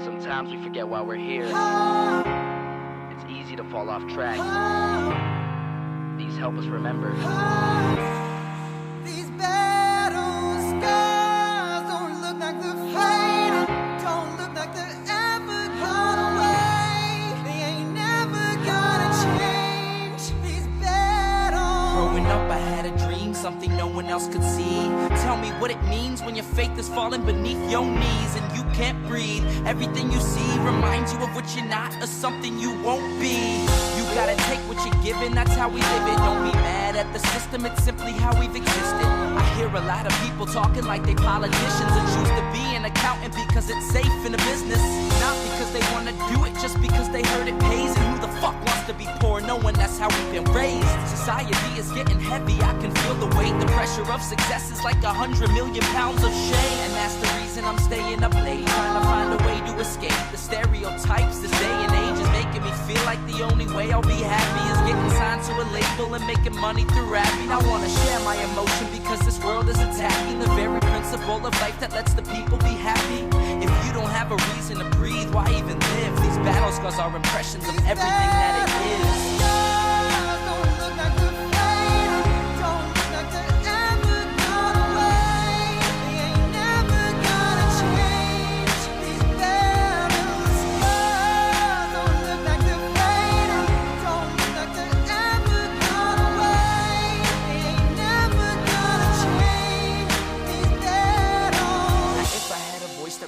Sometimes we forget why we're here. It's easy to fall off track. These help us remember. These battle scars don't look like they're fading, don't look like they're ever gone away. They ain't never gonna change. These battles. Growing up, I had a dream, something no one else could see. Tell me what it means when your faith is falling beneath your knees and you can't breathe. Everything you see reminds you of what you're not or something you won't be. You gotta take what you're given, that's how we live it. Don't be mad at the system, it's simply how we've existed. I hear a lot of people talking like they politicians and choose to be an accountant because it's safe in a business. Not because they wanna do it, just because they heard it pays. And who the fuck wants to be poor knowing that's how we've been raised? Society is getting heavy, I can feel the weight. The pressure of success is like 100 million pounds of shame. And that's the reason I'm staying up late, trying to find a way to escape the stereotypes. This day and age is making me feel like the only way I'll be happy is getting signed to a label and making money through rapping. I wanna share my emotion because this world is attacking the very principle of life that lets the people be happy. If you don't have a reason to breathe, why even live? These battle scars are impressions of everything that it is.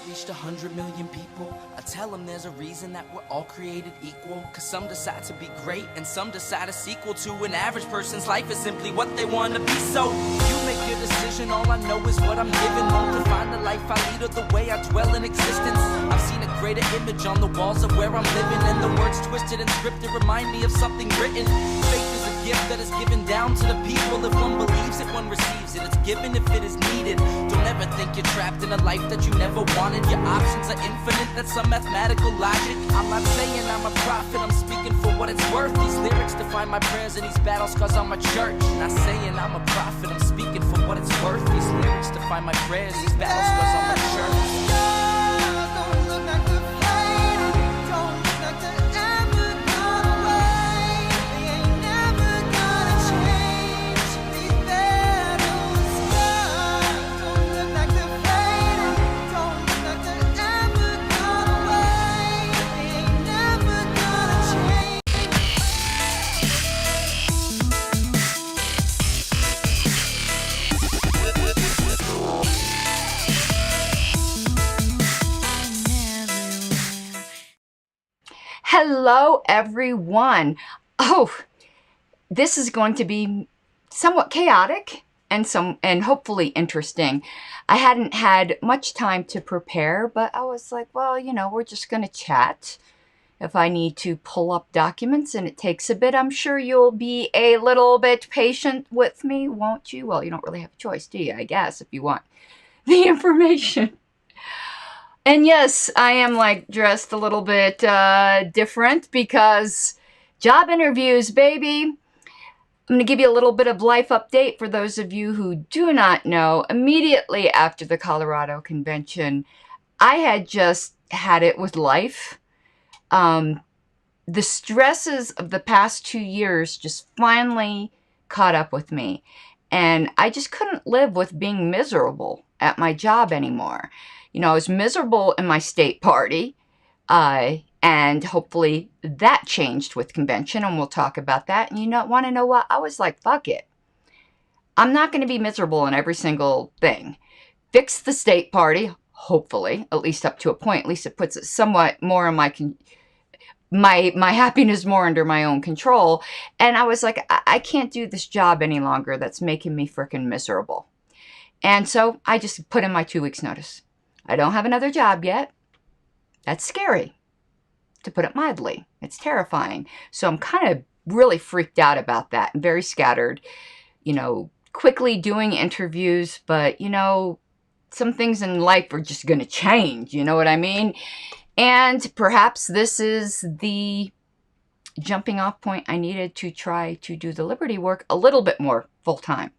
Reached 100 million people, I tell them there's a reason that we're all created equal. Cause some decide to be great and some decide a sequel to an average person's life is simply what they want to be. So you make your decision, all I know is what I'm given. Won't define the life I lead or the way I dwell in existence. I've seen a greater image on the walls of where I'm living, and the words twisted and scripted remind me of something written. Faith is a gift that is given down to the people. If one believes it, one receives it. It's given if it is needed. Don't ever think you're trapped in a life that you never wanted. Your options are infinite, that's some mathematical logic. I'm not saying I'm a prophet, I'm speaking for what it's worth. These lyrics define my prayers and these battle scars on my church. Not saying I'm a prophet, I'm speaking for what it's worth. These lyrics define my prayers, these battle scars on my church. Hello, everyone. Oh, this is going to be somewhat chaotic and hopefully interesting. I hadn't had much time to prepare, but I was like, well, you know, we're just going to chat. If I need to pull up documents and it takes a bit, I'm sure you'll be a little bit patient with me, won't you? Well, you don't really have a choice, do you? I guess, if you want the information. And yes, I am like dressed a little bit different because job interviews, baby. I'm going to give you a little bit of life update for those of you who do not know. Immediately after the Colorado convention, I had just had it with life. The stresses of the past 2 years just finally caught up with me. And I just couldn't live with being miserable at my job anymore. You know, I was miserable in my state party, and hopefully that changed with convention, and we'll talk about that. And you want to know what? I was like, fuck it. I'm not going to be miserable in every single thing. Fix the state party, hopefully, at least up to a point. At least it puts it somewhat more in my happiness more under my own control. And I was like, I can't do this job any longer that's making me freaking miserable. And so I just put in my 2 weeks notice. I don't have another job yet. That's scary, to put it mildly. It's terrifying. So I'm kind of really freaked out about that and very scattered, you know, quickly doing interviews. But, you know, some things in life are just going to change. You know what I mean? And perhaps this is the jumping off point I needed to try to do the Liberty work a little bit more full time.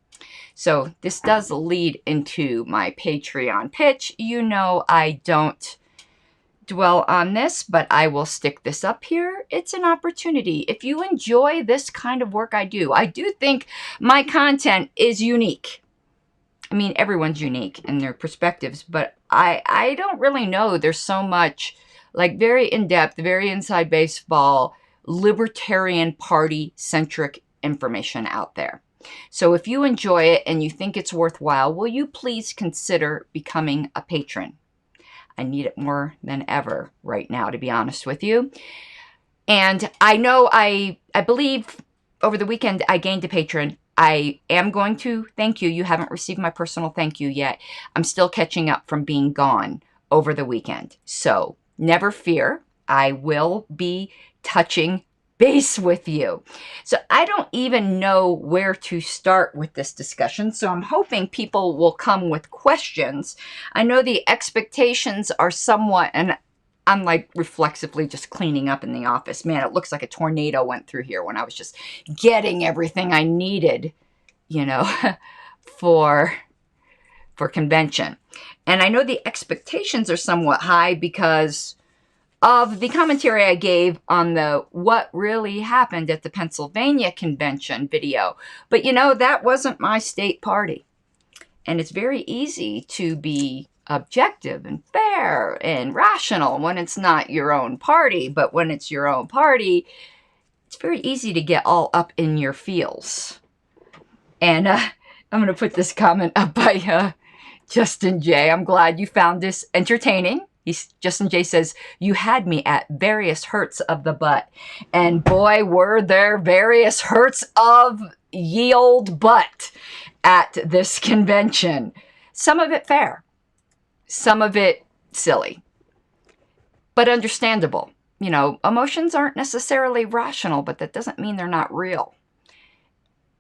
So this does lead into my Patreon pitch. You know, I don't dwell on this, but I will stick this up here. It's an opportunity. If you enjoy this kind of work I do think my content is unique. I mean, everyone's unique in their perspectives, but I don't really know. There's so much like very in-depth, very inside baseball, Libertarian Party-centric information out there. So if you enjoy it and you think it's worthwhile, will you please consider becoming a patron? I need it more than ever right now, to be honest with you. And I know I believe over the weekend I gained a patron. I am going to thank you. You haven't received my personal thank you yet. I'm still catching up from being gone over the weekend. So never fear. I will be touching base with you. So I don't even know where to start with this discussion. So I'm hoping people will come with questions. I know the expectations are somewhat, and I'm like reflexively just cleaning up in the office. Man, it looks like a tornado went through here when I was just getting everything I needed, you know, for convention. And I know the expectations are somewhat high because of the commentary I gave on the what really happened at the Pennsylvania convention video. But you know, that wasn't my state party. And it's very easy to be objective and fair and rational when it's not your own party. But when it's your own party, it's very easy to get all up in your feels. And I'm going to put this comment up by Justin J. I'm glad you found this entertaining. Justin J says, you had me at various hurts of the butt. And boy, were there various hurts of ye old butt at this convention. Some of it fair. Some of it silly. But understandable. You know, emotions aren't necessarily rational, but that doesn't mean they're not real.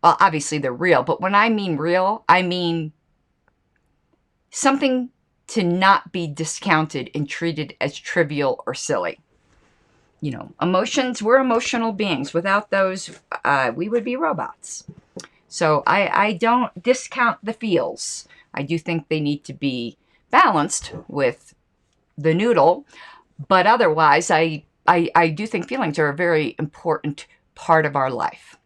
Well, obviously they're real. But when I mean real, I mean something to not be discounted and treated as trivial or silly. You know, emotions, we're emotional beings. Without those, we would be robots. So I don't discount the feels. I do think they need to be balanced with the noodle. But otherwise, I do think feelings are a very important part of our life.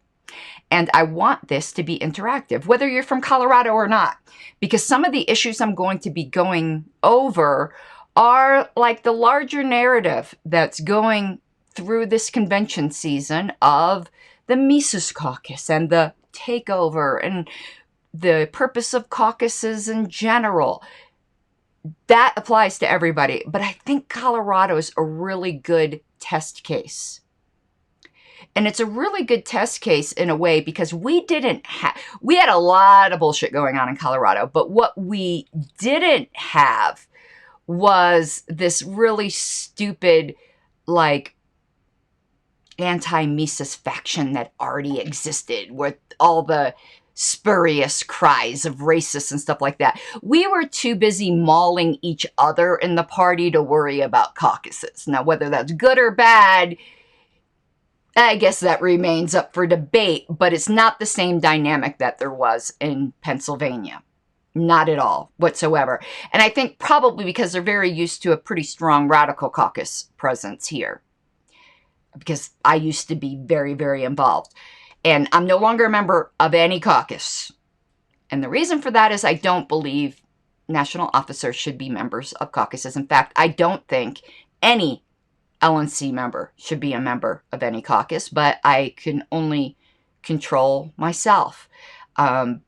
And I want this to be interactive, whether you're from Colorado or not, because some of the issues I'm going to be going over are like the larger narrative that's going through this convention season of the Mises Caucus and the takeover and the purpose of caucuses in general. That applies to everybody, but I think Colorado is a really good test case. And it's a really good test case in a way because we had a lot of bullshit going on in Colorado, but what we didn't have was this really stupid, like, anti-Mises faction that already existed with all the spurious cries of racists and stuff like that. We were too busy mauling each other in the party to worry about caucuses. Now, whether that's good or bad, I guess that remains up for debate, but it's not the same dynamic that there was in Pennsylvania. Not at all, whatsoever. And I think probably because they're very used to a pretty strong radical caucus presence here. Because I used to be very, very involved. And I'm no longer a member of any caucus. And the reason for that is I don't believe national officers should be members of caucuses. In fact, I don't think any LNC member should be a member of any caucus, but I can only control myself. The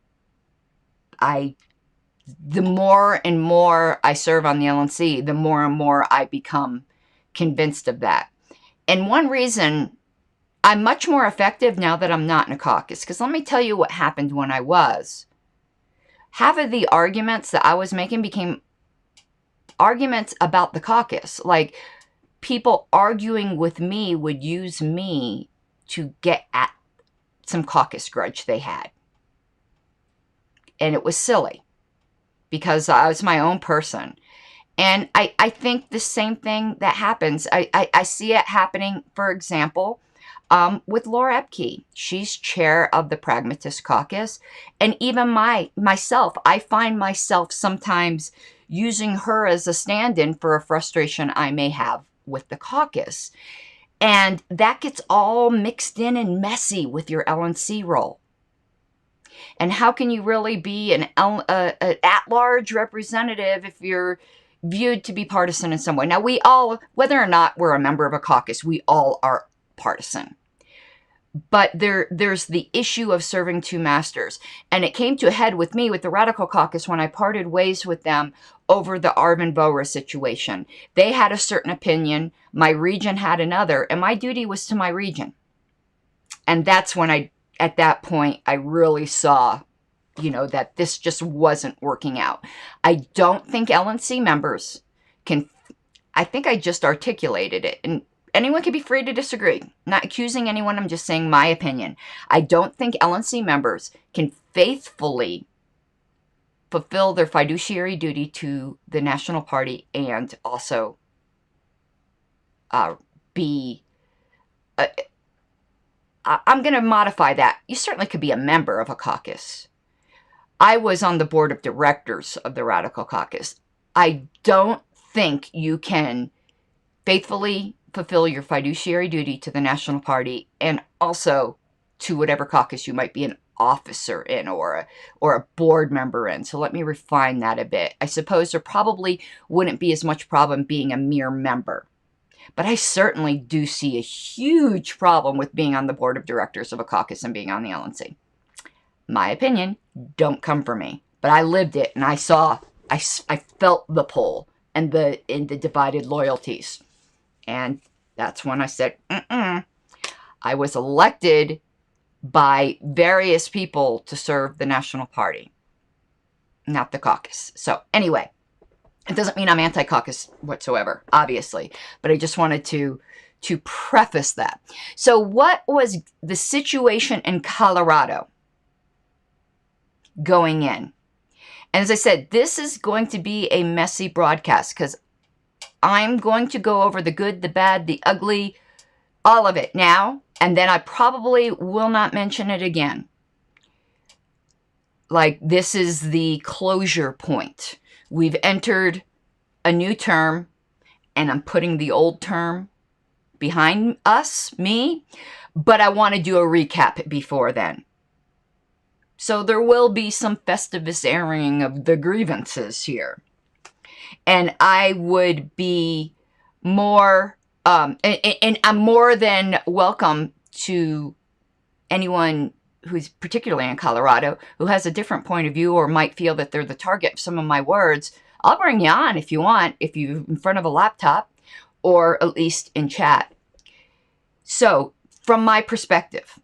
more and more I serve on the LNC, the more and more I become convinced of that. And one reason I'm much more effective now that I'm not in a caucus, because let me tell you what happened when I was. Half of the arguments that I was making became arguments about the caucus. Like, people arguing with me would use me to get at some caucus grudge they had. And it was silly because I was my own person. And I think the same thing that happens, I see it happening, for example, with Laura Epke. She's chair of the Pragmatist Caucus. And even myself, I find myself sometimes using her as a stand-in for a frustration I may have with the caucus. And that gets all mixed in and messy with your LNC role. And how can you really be an at-large representative if you're viewed to be partisan in some way? Now, we all, whether or not we're a member of a caucus, we all are partisan. But there's the issue of serving two masters. And it came to a head with me with the Radical Caucus when I parted ways with them over the Arvin Vohra situation. They had a certain opinion, my region had another, and my duty was to my region. And that's when at that point, I really saw, that this just wasn't working out. I don't think LNC members can, I think I just articulated it. And anyone can be free to disagree. I'm not accusing anyone, I'm just saying my opinion. I don't think LNC members can faithfully fulfill their fiduciary duty to the National Party and also be... I'm going to modify that. You certainly could be a member of a caucus. I was on the board of directors of the Radical Caucus. I don't think you can faithfully fulfill your fiduciary duty to the National Party and also to whatever caucus you might be an officer in or a board member in. So let me refine that a bit. I suppose there probably wouldn't be as much problem being a mere member. But I certainly do see a huge problem with being on the board of directors of a caucus and being on the LNC. My opinion, don't come for me. But I lived it and I felt the pull and the divided loyalties. And that's when I said, I was elected by various people to serve the National Party, not the caucus. So anyway, it doesn't mean I'm anti-caucus whatsoever, obviously, but I just wanted to preface that. So what was the situation in Colorado going in? And as I said, this is going to be a messy broadcast because I'm going to go over the good, the bad, the ugly, all of it now, and then I probably will not mention it again. Like, this is the closure point. We've entered a new term, and I'm putting the old term behind us, me, but I want to do a recap before then. So there will be some festivus airing of the grievances here. And I would be more, and I'm more than welcome to anyone who's particularly in Colorado who has a different point of view or might feel that they're the target of some of my words. I'll bring you on if you want, if you're in front of a laptop or at least in chat. So from my perspective,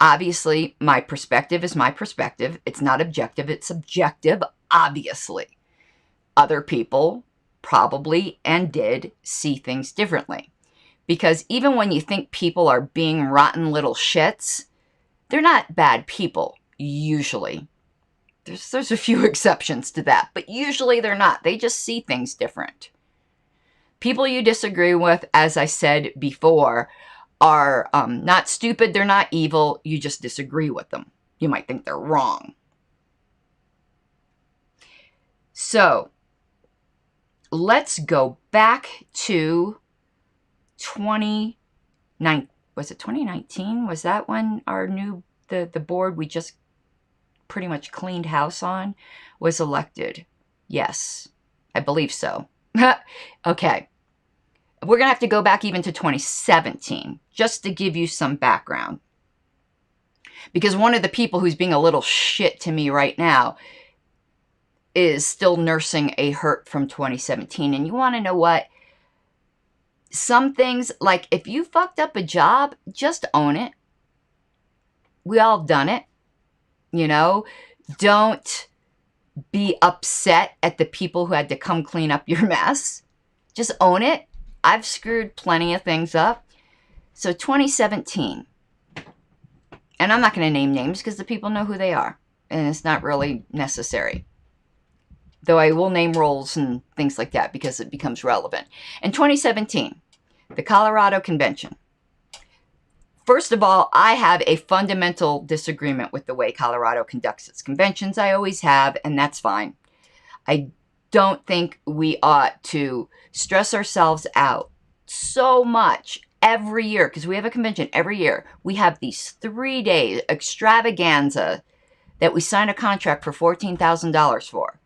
obviously my perspective is my perspective. It's not objective, it's subjective, obviously. Other people probably and did see things differently. Because even when you think people are being rotten little shits, they're not bad people, usually. There's a few exceptions to that, but usually they're not. They just see things different. People you disagree with, as I said before, are not stupid, they're not evil, you just disagree with them. You might think they're wrong. So, let's go back to 2019. Was it 2019? Was that when our new, the board we just pretty much cleaned house on was elected? Yes, I believe so. Okay. We're going to have to go back even to 2017 just to give you some background. Because one of the people who's being a little shit to me right now is still nursing a hurt from 2017. And you want to know what? Some things, like if you fucked up a job, just own it. We all done it. You know, don't be upset at the people who had to come clean up your mess. Just own it. I've screwed plenty of things up. So 2017. And I'm not going to name names because the people know who they are. And it's not really necessary. Though I will name roles and things like that because it becomes relevant. In 2017, the Colorado Convention. First of all, I have a fundamental disagreement with the way Colorado conducts its conventions. I always have, and that's fine. I don't think we ought to stress ourselves out so much every year, because we have a convention every year. We have these 3-day extravaganza that we sign a contract for $14,000 for.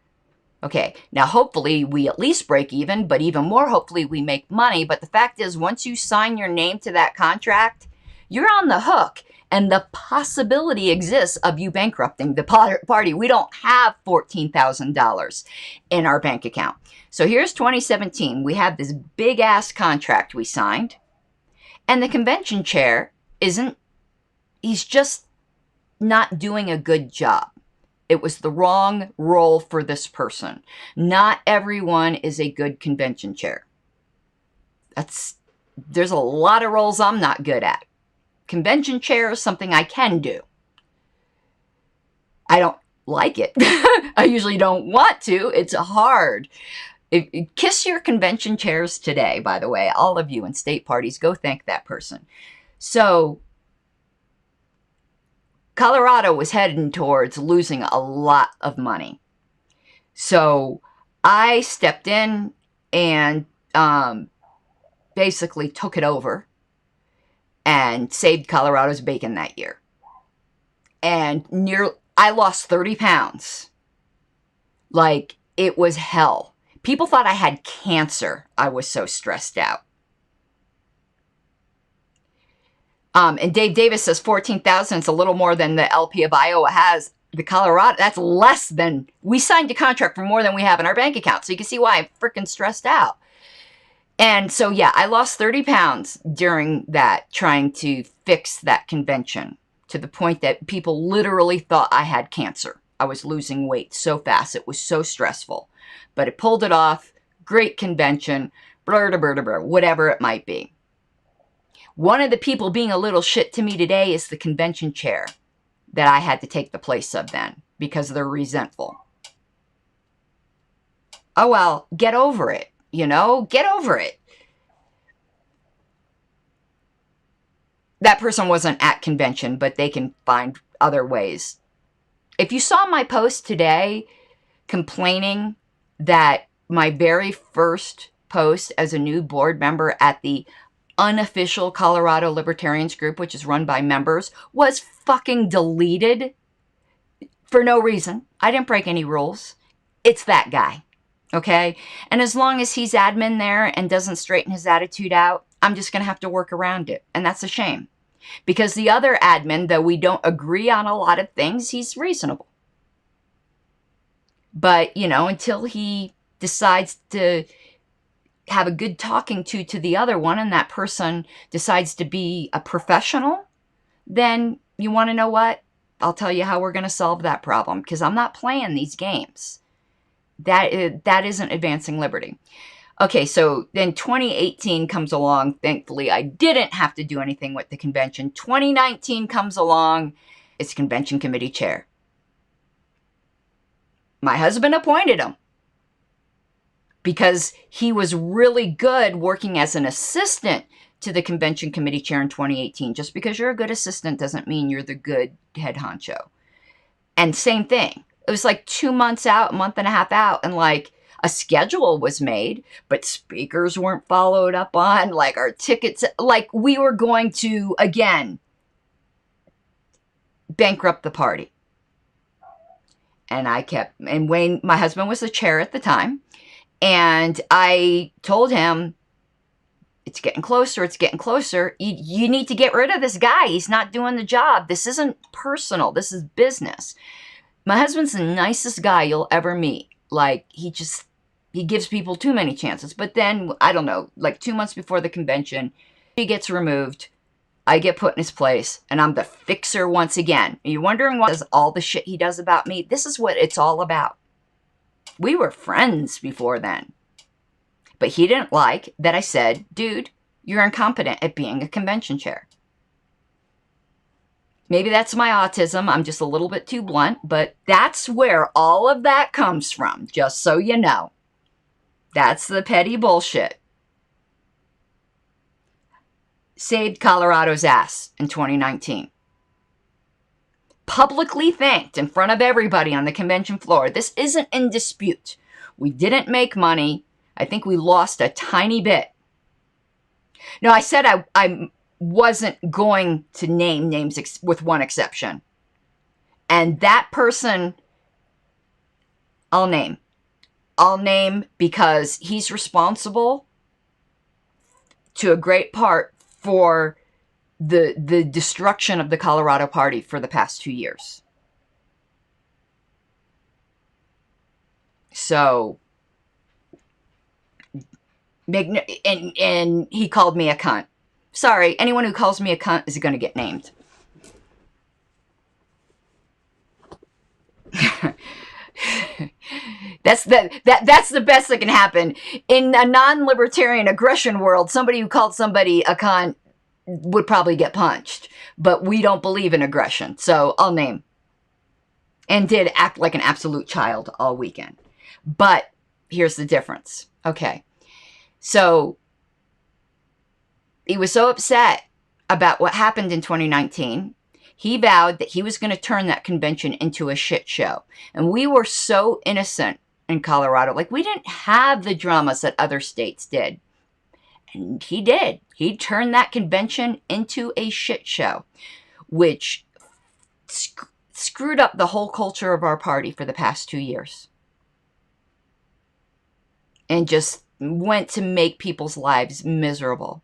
Okay, now hopefully we at least break even, but even more hopefully we make money. But the fact is, once you sign your name to that contract, you're on the hook. And the possibility exists of you bankrupting the party. We don't have $14,000 in our bank account. So here's 2017. We have this big ass contract we signed. And the convention chair he's just not doing a good job. It was the wrong role for this person. Not everyone is a good convention chair. There's a lot of roles I'm not good at. Convention chair is something I can do. I don't like it. I usually don't want to. It's hard. Kiss your convention chairs today, by the way. All of you in state parties, go thank that person. So, Colorado was heading towards losing a lot of money. So, I stepped in and basically took it over and saved Colorado's bacon that year. And I lost 30 pounds. Like, it was hell. People thought I had cancer. I was so stressed out. And Dave Davis says 14,000 is a little more than the LP of Iowa has. The Colorado, that's less than, we signed a contract for more than we have in our bank account. So you can see why I'm freaking stressed out. And so, yeah, I lost 30 pounds during that, trying to fix that convention, to the point that people literally thought I had cancer. I was losing weight so fast. It was so stressful. But it pulled it off. Great convention. Whatever it might be. One of the people being a little shit to me today is the convention chair that I had to take the place of then, because they're resentful. Oh, well, get over it. You know, get over it. That person wasn't at convention, but they can find other ways. If you saw my post today complaining that my very first post as a new board member at the unofficial Colorado Libertarians group, which is run by members, was fucking deleted for no reason. I didn't break any rules. It's that guy. Okay? And as long as he's admin there and doesn't straighten his attitude out, I'm just going to have to work around it. And that's a shame. Because the other admin, though we don't agree on a lot of things, he's reasonable. But, you know, until he decides to have a good talking to the other one, and that person decides to be a professional, then you want to know what? I'll tell you how we're going to solve that problem. Because I'm not playing these games. That isn't advancing liberty. Okay, so then 2018 comes along. Thankfully, I didn't have to do anything with the convention. 2019 comes along. It's convention committee chair. My husband appointed him because he was really good working as an assistant to the convention committee chair in 2018. Just because you're a good assistant doesn't mean you're the good head honcho. And same thing. It was like 2 months out, a month and a half out, and like a schedule was made, but speakers weren't followed up on, like our tickets, like we were going to, again, bankrupt the party. And Wayne, my husband, was the chair at the time, and I told him, it's getting closer, it's getting closer. You need to get rid of this guy. He's not doing the job. This isn't personal. This is business. My husband's the nicest guy you'll ever meet. Like, he gives people too many chances. But then, I don't know, like 2 months before the convention, he gets removed. I get put in his place, and I'm the fixer once again. Are you wondering why he does all the shit he does about me? This is what it's all about. We were friends before then. But he didn't like that I said, dude, you're incompetent at being a convention chair. Maybe that's my autism. I'm just a little bit too blunt, but that's where all of that comes from, just so you know. That's the petty bullshit. Saved Colorado's ass in 2019. Publicly thanked in front of everybody on the convention floor. This isn't in dispute. We didn't make money. I think we lost a tiny bit. No, I said I wasn't going to name names with one exception. And that person, I'll name. I'll name because he's responsible to a great part for the destruction of the Colorado Party for the past 2 years. So, and he called me a cunt. Sorry, anyone who calls me a cunt is going to get named. That's the best that can happen. In a non-libertarian aggression world, somebody who called somebody a cunt would probably get punched. But we don't believe in aggression, so I'll name. And did act like an absolute child all weekend. But here's the difference. Okay. So he was so upset about what happened in 2019. He vowed that he was going to turn that convention into a shit show. And we were so innocent in Colorado. Like, we didn't have the dramas that other states did. And he did. He turned that convention into a shit show, which screwed up the whole culture of our party for the past 2 years. And just went to make people's lives miserable.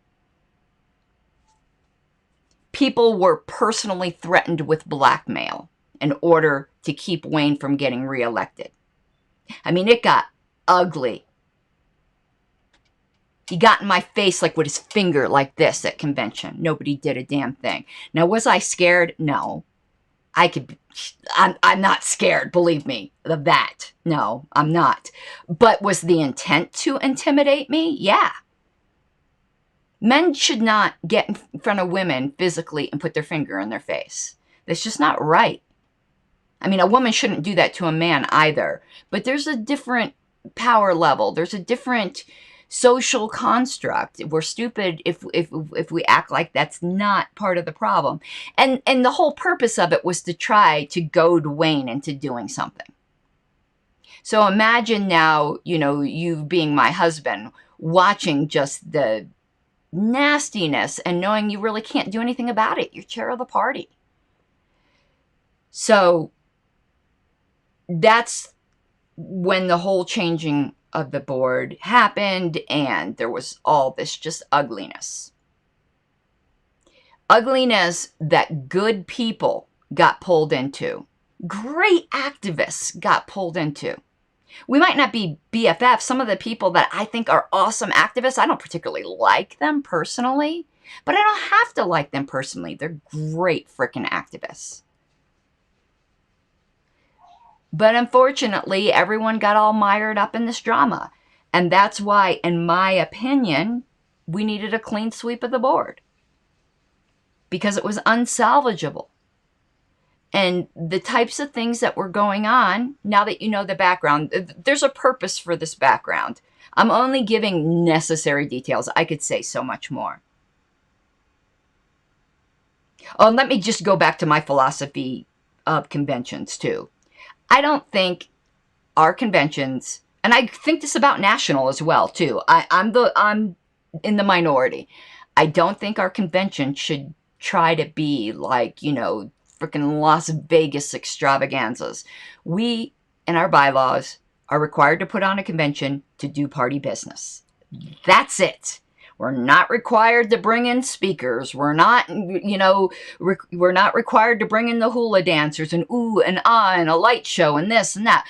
People were personally threatened with blackmail in order to keep Wayne from getting reelected. I mean, it got ugly. He got in my face like with his finger like this at convention. Nobody did a damn thing. Now, was I scared? No. I'm not scared, believe me, of that. No, I'm not. But was the intent to intimidate me? Yeah. Men should not get in front of women physically and put their finger in their face. That's just not right. I mean, a woman shouldn't do that to a man either. But there's a different power level. There's a different social construct. We're stupid if we act like that's not part of the problem. And the whole purpose of it was to try to goad Wayne into doing something. So imagine now, you being my husband, watching just the nastiness and knowing you really can't do anything about it. You're chair of the party. So that's when the whole changing of the board happened, and there was all this just ugliness. Ugliness that good people got pulled into. Great activists got pulled into. We might not be BFFs. Some of the people that I think are awesome activists, I don't particularly like them personally, but I don't have to like them personally. They're great freaking activists. But unfortunately, everyone got all mired up in this drama. And that's why, in my opinion, we needed a clean sweep of the board. Because it was unsalvageable. And the types of things that were going on, now that you know the background, there's a purpose for this background. I'm only giving necessary details. I could say so much more. Oh, and let me just go back to my philosophy of conventions, too. I don't think our conventions, and I think this about national as well, too. I'm in the minority. I don't think our convention should try to be like, freaking Las Vegas extravaganzas. We, in our bylaws, are required to put on a convention to do party business. That's it. We're not required to bring in speakers. We're not, we're not required to bring in the hula dancers and ooh and ah and a light show and this and that.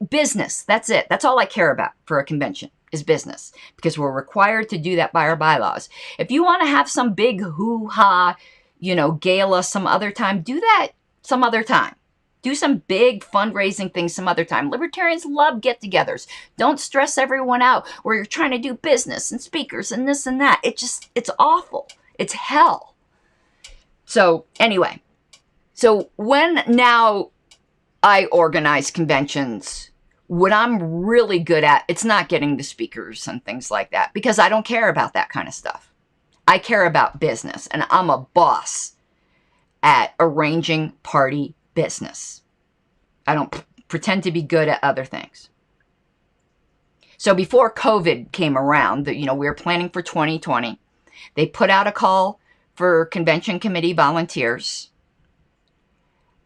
Business, that's it. That's all I care about for a convention is business, because we're required to do that by our bylaws. If you want to have some big hoo-ha, gala some other time, do that some other time. Do some big fundraising things some other time. Libertarians love get-togethers. Don't stress everyone out where you're trying to do business and speakers and this and that. It's awful. It's hell. So anyway, when now I organize conventions, what I'm really good at, it's not getting the speakers and things like that, because I don't care about that kind of stuff. I care about business, and I'm a boss at arranging party business. I don't pretend to be good at other things. So before COVID came around, we were planning for 2020. They put out a call for convention committee volunteers.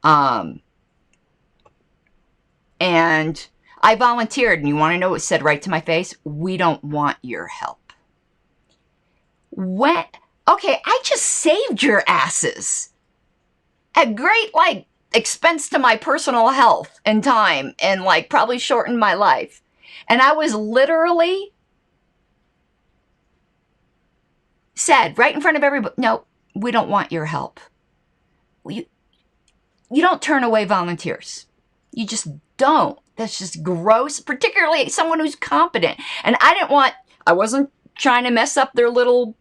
And I volunteered, and you want to know what it said right to my face? We don't want your help. Okay, I just saved your asses at great, expense to my personal health and time, and, probably shortened my life. And I was literally said right in front of everybody, no, we don't want your help. You don't turn away volunteers. You just don't. That's just gross, particularly someone who's competent. And I wasn't trying to mess up their little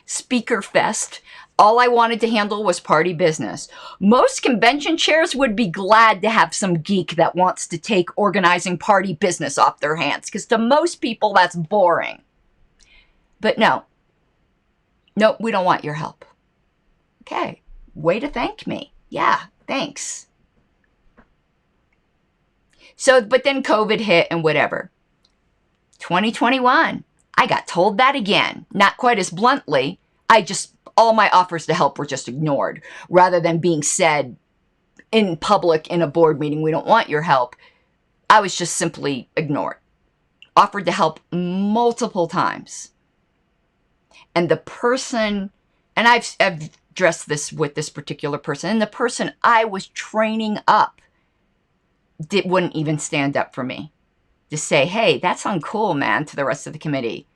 speaker fest. All I wanted to handle was party business. Most convention chairs would be glad to have some geek that wants to take organizing party business off their hands, because to most people that's boring. But no, we don't want your help. Okay, way to thank me. Yeah, thanks. So, but then COVID hit and whatever. 2021, I got told that again. Not quite as bluntly. All my offers to help were just ignored. Rather than being said in public in a board meeting, we don't want your help, I was just simply ignored. Offered to help multiple times. And the person, and I've addressed this with this particular person, and the person I was training up wouldn't even stand up for me to say, hey, that's uncool, man, to the rest of the committee.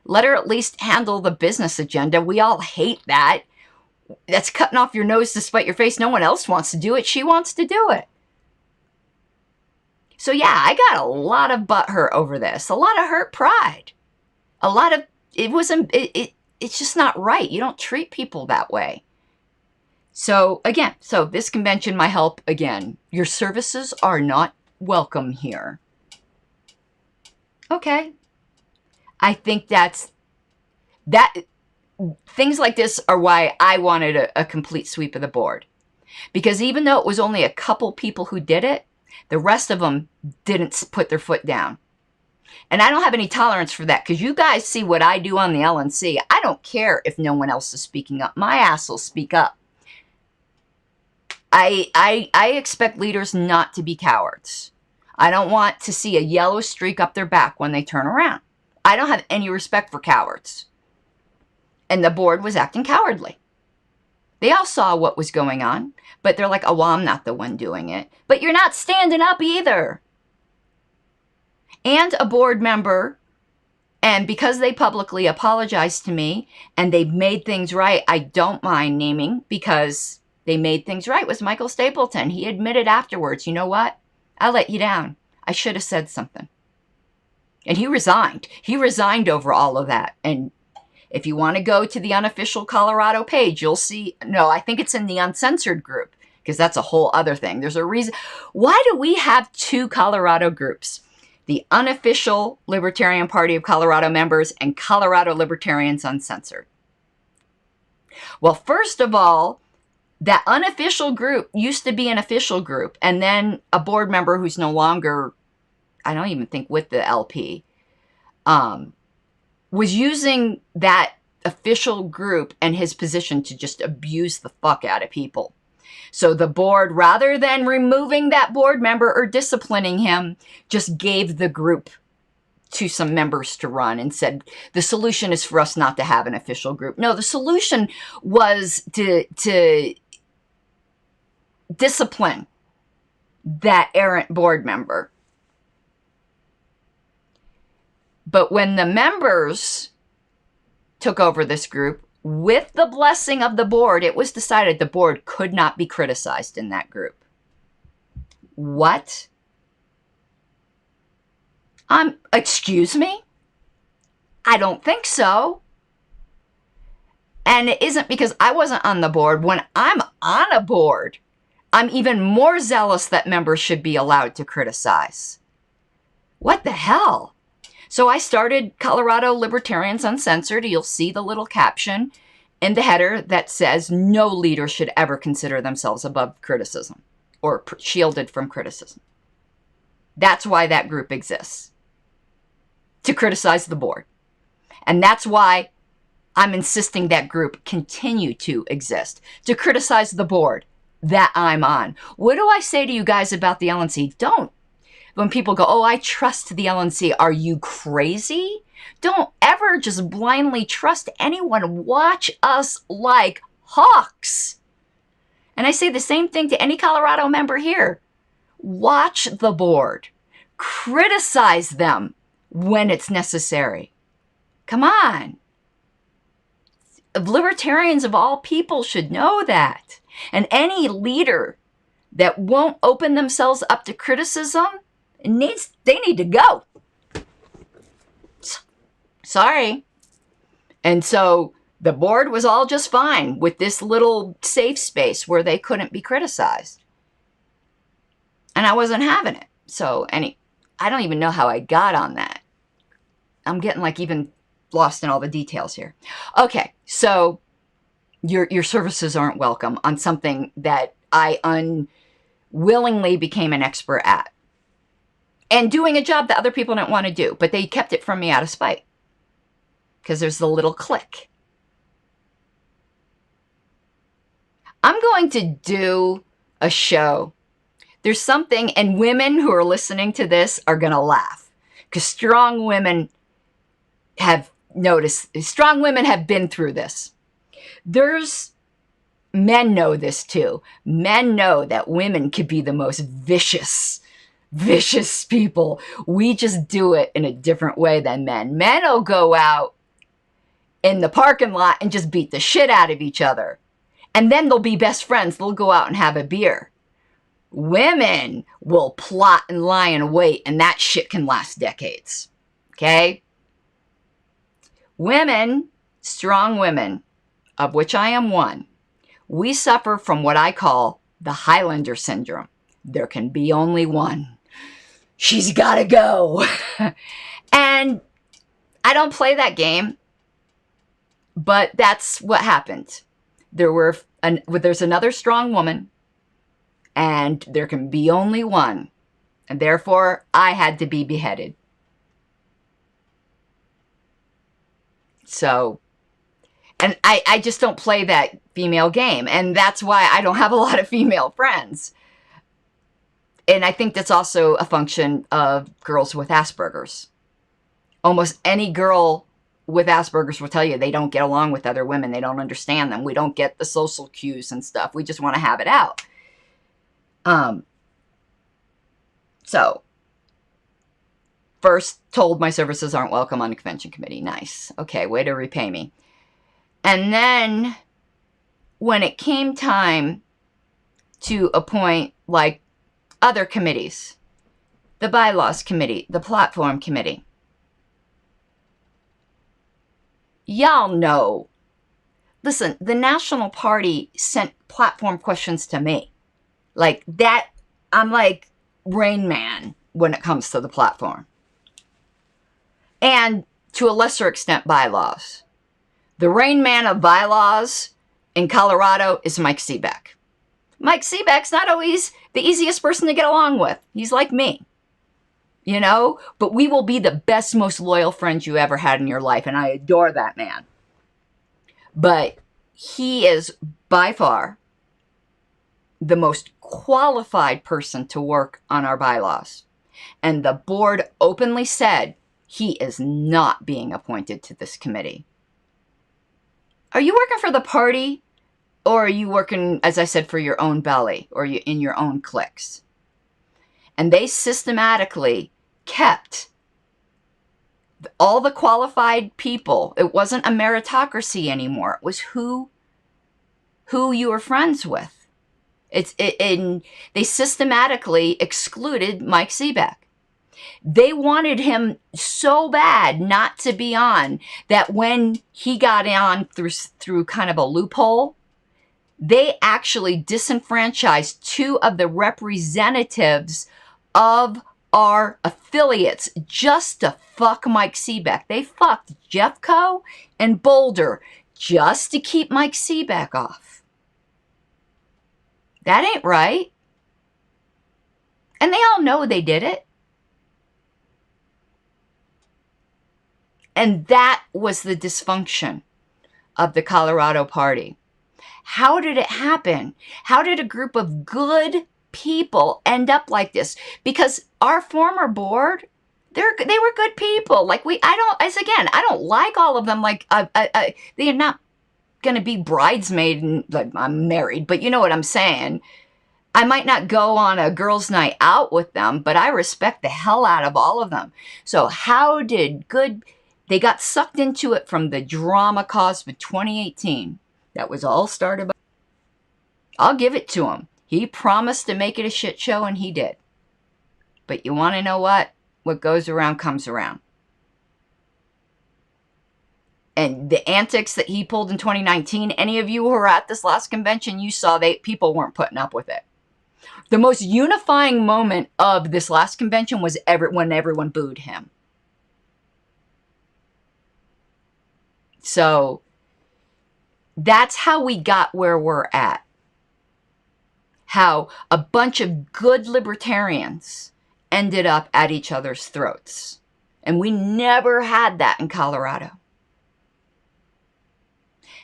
Let her at least handle the business agenda. We all hate that. That's cutting off your nose to spite your face. No one else wants to do it. She wants to do it. So yeah, I got a lot of butthurt over this. A lot of hurt pride. A lot of, it's just not right. You don't treat people that way. So again, this convention, my help again. Your services are not welcome here. Okay. I think things like this are why I wanted a complete sweep of the board. Because even though it was only a couple people who did it, the rest of them didn't put their foot down. And I don't have any tolerance for that, because you guys see what I do on the LNC. I don't care if no one else is speaking up. My ass will speak up. I expect leaders not to be cowards. I don't want to see a yellow streak up their back when they turn around. I don't have any respect for cowards. And the board was acting cowardly. They all saw what was going on, but they're like, oh, well, I'm not the one doing it. But you're not standing up either. And a board member, and because they publicly apologized to me and they made things right, I don't mind naming, because they made things right, was Michael Stapleton. He admitted afterwards, you know what? I let you down. I should have said something. And he resigned. He resigned over all of that. And if you want to go to the unofficial Colorado page, you'll see, no, I think it's in the uncensored group, because that's a whole other thing. There's a reason. Why do we have two Colorado groups? The unofficial Libertarian Party of Colorado members and Colorado Libertarians Uncensored. Well, first of all, that unofficial group used to be an official group, and then a board member who's no longer, I don't even think with the LP, was using that official group and his position to just abuse the fuck out of people. So the board, rather than removing that board member or disciplining him, just gave the group to some members to run and said, the solution is for us not to have an official group. No, the solution was to discipline that errant board member. But when the members took over this group, with the blessing of the board, it was decided the board could not be criticized in that group. What? Excuse me? I don't think so. And it isn't because I wasn't on the board. When I'm on a board, I'm even more zealous that members should be allowed to criticize. What the hell? So I started Colorado Libertarians Uncensored. You'll see the little caption in the header that says no leader should ever consider themselves above criticism or shielded from criticism. That's why that group exists. to criticize the board. And that's why I'm insisting that group continue to exist, to criticize the board that I'm on. What do I say to you guys about the LNC? Don't. When people go, oh, I trust the LNC, are you crazy? Don't ever just blindly trust anyone. Watch us like hawks. And I say the same thing to any Colorado member here. Watch the board. Criticize them when it's necessary. Come on. Libertarians of all people should know that. And any leader that won't open themselves up to criticism, they need to go. Sorry. And so the board was all just fine with this little safe space where they couldn't be criticized. And I wasn't having it. So I don't even know how I got on that. I'm getting like even lost in all the details here. Okay, so your services aren't welcome on something that I unwillingly became an expert at. And doing a job that other people didn't want to do, but they kept it from me out of spite. Because there's the little click. I'm going to do a show. There's something, and women who are listening to this are going to laugh. Because strong women have noticed, strong women have been through this. Men know this too. Men know that women could be the most vicious people. We just do it in a different way than men. Men will go out in the parking lot and just beat the shit out of each other. And then they'll be best friends. They'll go out and have a beer. Women will plot and lie in wait, and that shit can last decades. Okay? Women, strong women, of which I am one, we suffer from what I call the Highlander syndrome. There can be only one. She's gotta go. And I don't play that game, but that's what happened. There's another strong woman, and there can be only one. And therefore, I had to be beheaded. So, and I just don't play that female game. And that's why I don't have a lot of female friends. And I think that's also a function of girls with Asperger's. Almost any girl with Asperger's will tell you they don't get along with other women. They don't understand them. We don't get the social cues and stuff. We just want to have it out. So, first told my services aren't welcome on the convention committee. Nice. Okay, way to repay me. And then when it came time to appoint like other committees, the bylaws committee, the platform committee, y'all know. Listen, the National Party sent platform questions to me. Like that, I'm like Rain Man when it comes to the platform. And to a lesser extent, bylaws. The Rain Man of bylaws in Colorado is Mike Seebeck. Mike Seebeck's not always the easiest person to get along with. He's like me. You know? But we will be the best, most loyal friends you ever had in your life. And I adore that man. But he is by far the most qualified person to work on our bylaws. And the board openly said he is not being appointed to this committee. Are you working for the party? Or are you working, as I said, for your own belly? Or you in your own cliques? And they systematically kept all the qualified people. It wasn't a meritocracy anymore. It was who you were friends with. They systematically excluded Mike Seebeck. They wanted him so bad not to be on that when he got on through kind of a loophole, they actually disenfranchised 2 of the representatives of our affiliates just to fuck Mike Seebeck. They fucked Jeffco and Boulder just to keep Mike Seebeck off. That ain't right. And they all know they did it. And that was the dysfunction of the Colorado Party. How did it happen? How did a group of good people end up like this? Because our former board, they were good people. Like I don't like all of them. Like they're not going to be bridesmaid and like I'm married, but you know what I'm saying. I might not go on a girls' night out with them, but I respect the hell out of all of them. So how did they got sucked into it from the drama caused with 2018. That was all started by, I'll give it to him. He promised to make it a shit show, and he did. But you want to know what? What goes around comes around. And the antics that he pulled in 2019, any of you who were at this last convention, you saw people weren't putting up with it. The most unifying moment of this last convention was when everyone booed him. So that's how we got where we're at. How a bunch of good libertarians ended up at each other's throats. And we never had that in Colorado.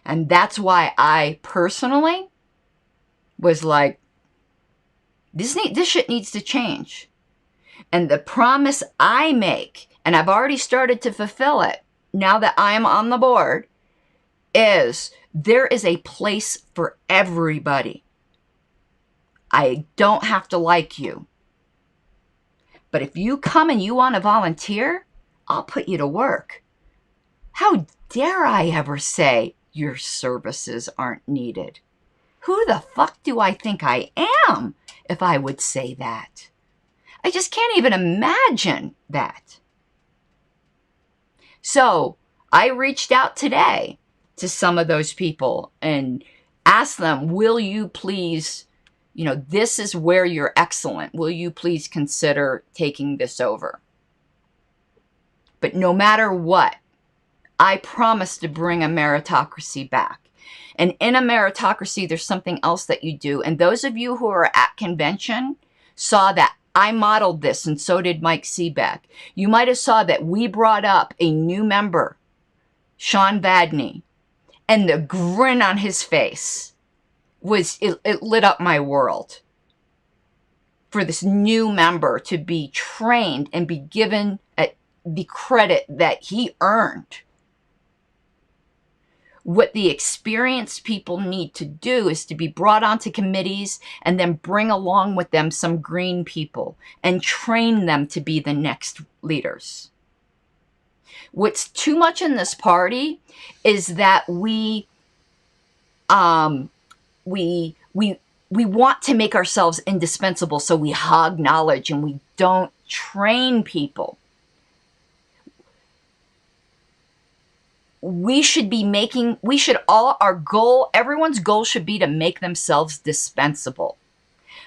And that's why I personally was like, this shit needs to change. And the promise I make, and I've already started to fulfill it now that I'm on the board, is there is a place for everybody. I don't have to like you. But if you come and you want to volunteer, I'll put you to work. How dare I ever say your services aren't needed? Who the fuck do I think I am if I would say that? I just can't even imagine that. So I reached out today to some of those people and asked them, will you please, this is where you're excellent. Will you please consider taking this over? But no matter what, I promise to bring a meritocracy back. And in a meritocracy, there's something else that you do. And those of you who are at convention saw that I modeled this, and so did Mike Seebeck. You might have saw that we brought up a new member, Sean Vadney, and the grin on his face it lit up my world. For this new member to be trained and be given the credit that he earned. What the experienced people need to do is to be brought onto committees and then bring along with them some green people and train them to be the next leaders. What's too much in this party is that we want to make ourselves indispensable, so we hog knowledge and we don't train people. Everyone's goal should be to make themselves dispensable.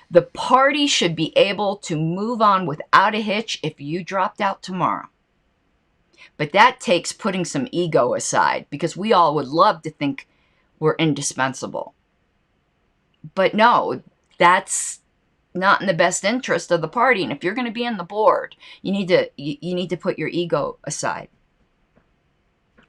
The party should be able to move on without a hitch if you dropped out tomorrow. But that takes putting some ego aside, because we all would love to think we're indispensable. But no, that's not in the best interest of the party. And if you're going to be in the board, you need to put your ego aside.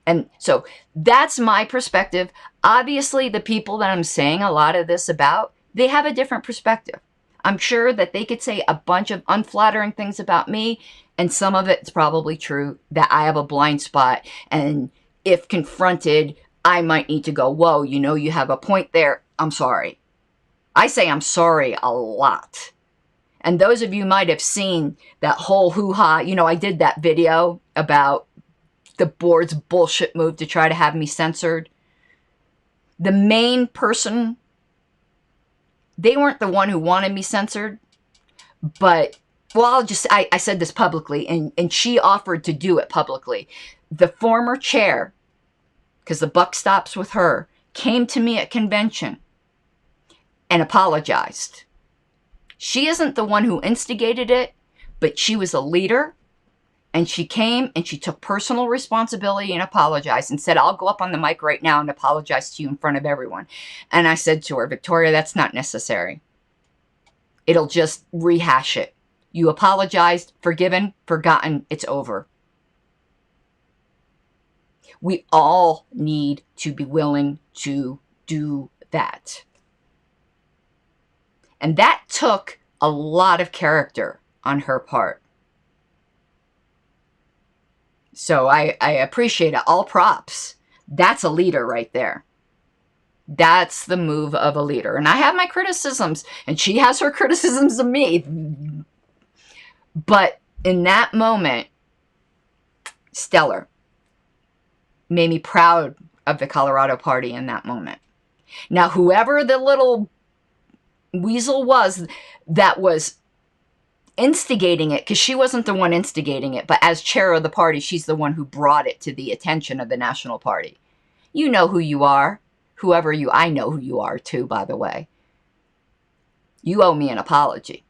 And so that's my perspective. Obviously, the people that I'm saying a lot of this about, they have a different perspective. I'm sure that they could say a bunch of unflattering things about me, and some of it's probably true that I have a blind spot. And if confronted, I might need to go, whoa, you have a point there. I'm sorry. I say I'm sorry a lot. And those of you might have seen that whole hoo-ha. I did that video about the board's bullshit move to try to have me censored. The main person, they weren't the one who wanted me censored, but, I said this publicly, and she offered to do it publicly. The former chair, because the buck stops with her, came to me at convention and apologized. She isn't the one who instigated it, but she was a leader. And she came and she took personal responsibility and apologized and said, I'll go up on the mic right now and apologize to you in front of everyone. And I said to her, Victoria, that's not necessary. It'll just rehash it. You apologized, forgiven, forgotten, it's over. We all need to be willing to do that. And that took a lot of character on her part. So I appreciate it. All props. That's a leader right there. That's the move of a leader. And I have my criticisms, and she has her criticisms of me. But in that moment, stellar. Made me proud of the Colorado Party in that moment. Now, whoever the little weasel was that was instigating it, because she wasn't the one instigating it, but as chair of the party, she's the one who brought it to the attention of the National Party. You know who you are. Whoever you, I know who you are too, by the way. You owe me an apology.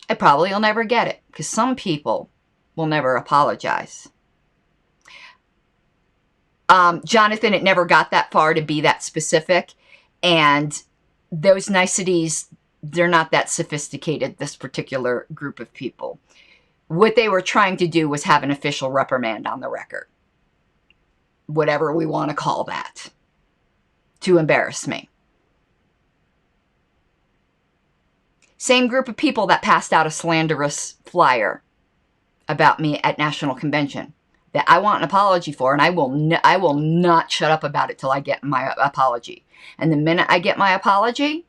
I probably will never get it, because some people will never apologize. Jonathan, it never got that far to be that specific, and those niceties, they're not that sophisticated, this particular group of people. What they were trying to do was have an official reprimand on the record. Whatever we want to call that. To embarrass me. Same group of people that passed out a slanderous flyer about me at National Convention that I want an apology for, and I will not shut up about it till I get my apology. And the minute I get my apology,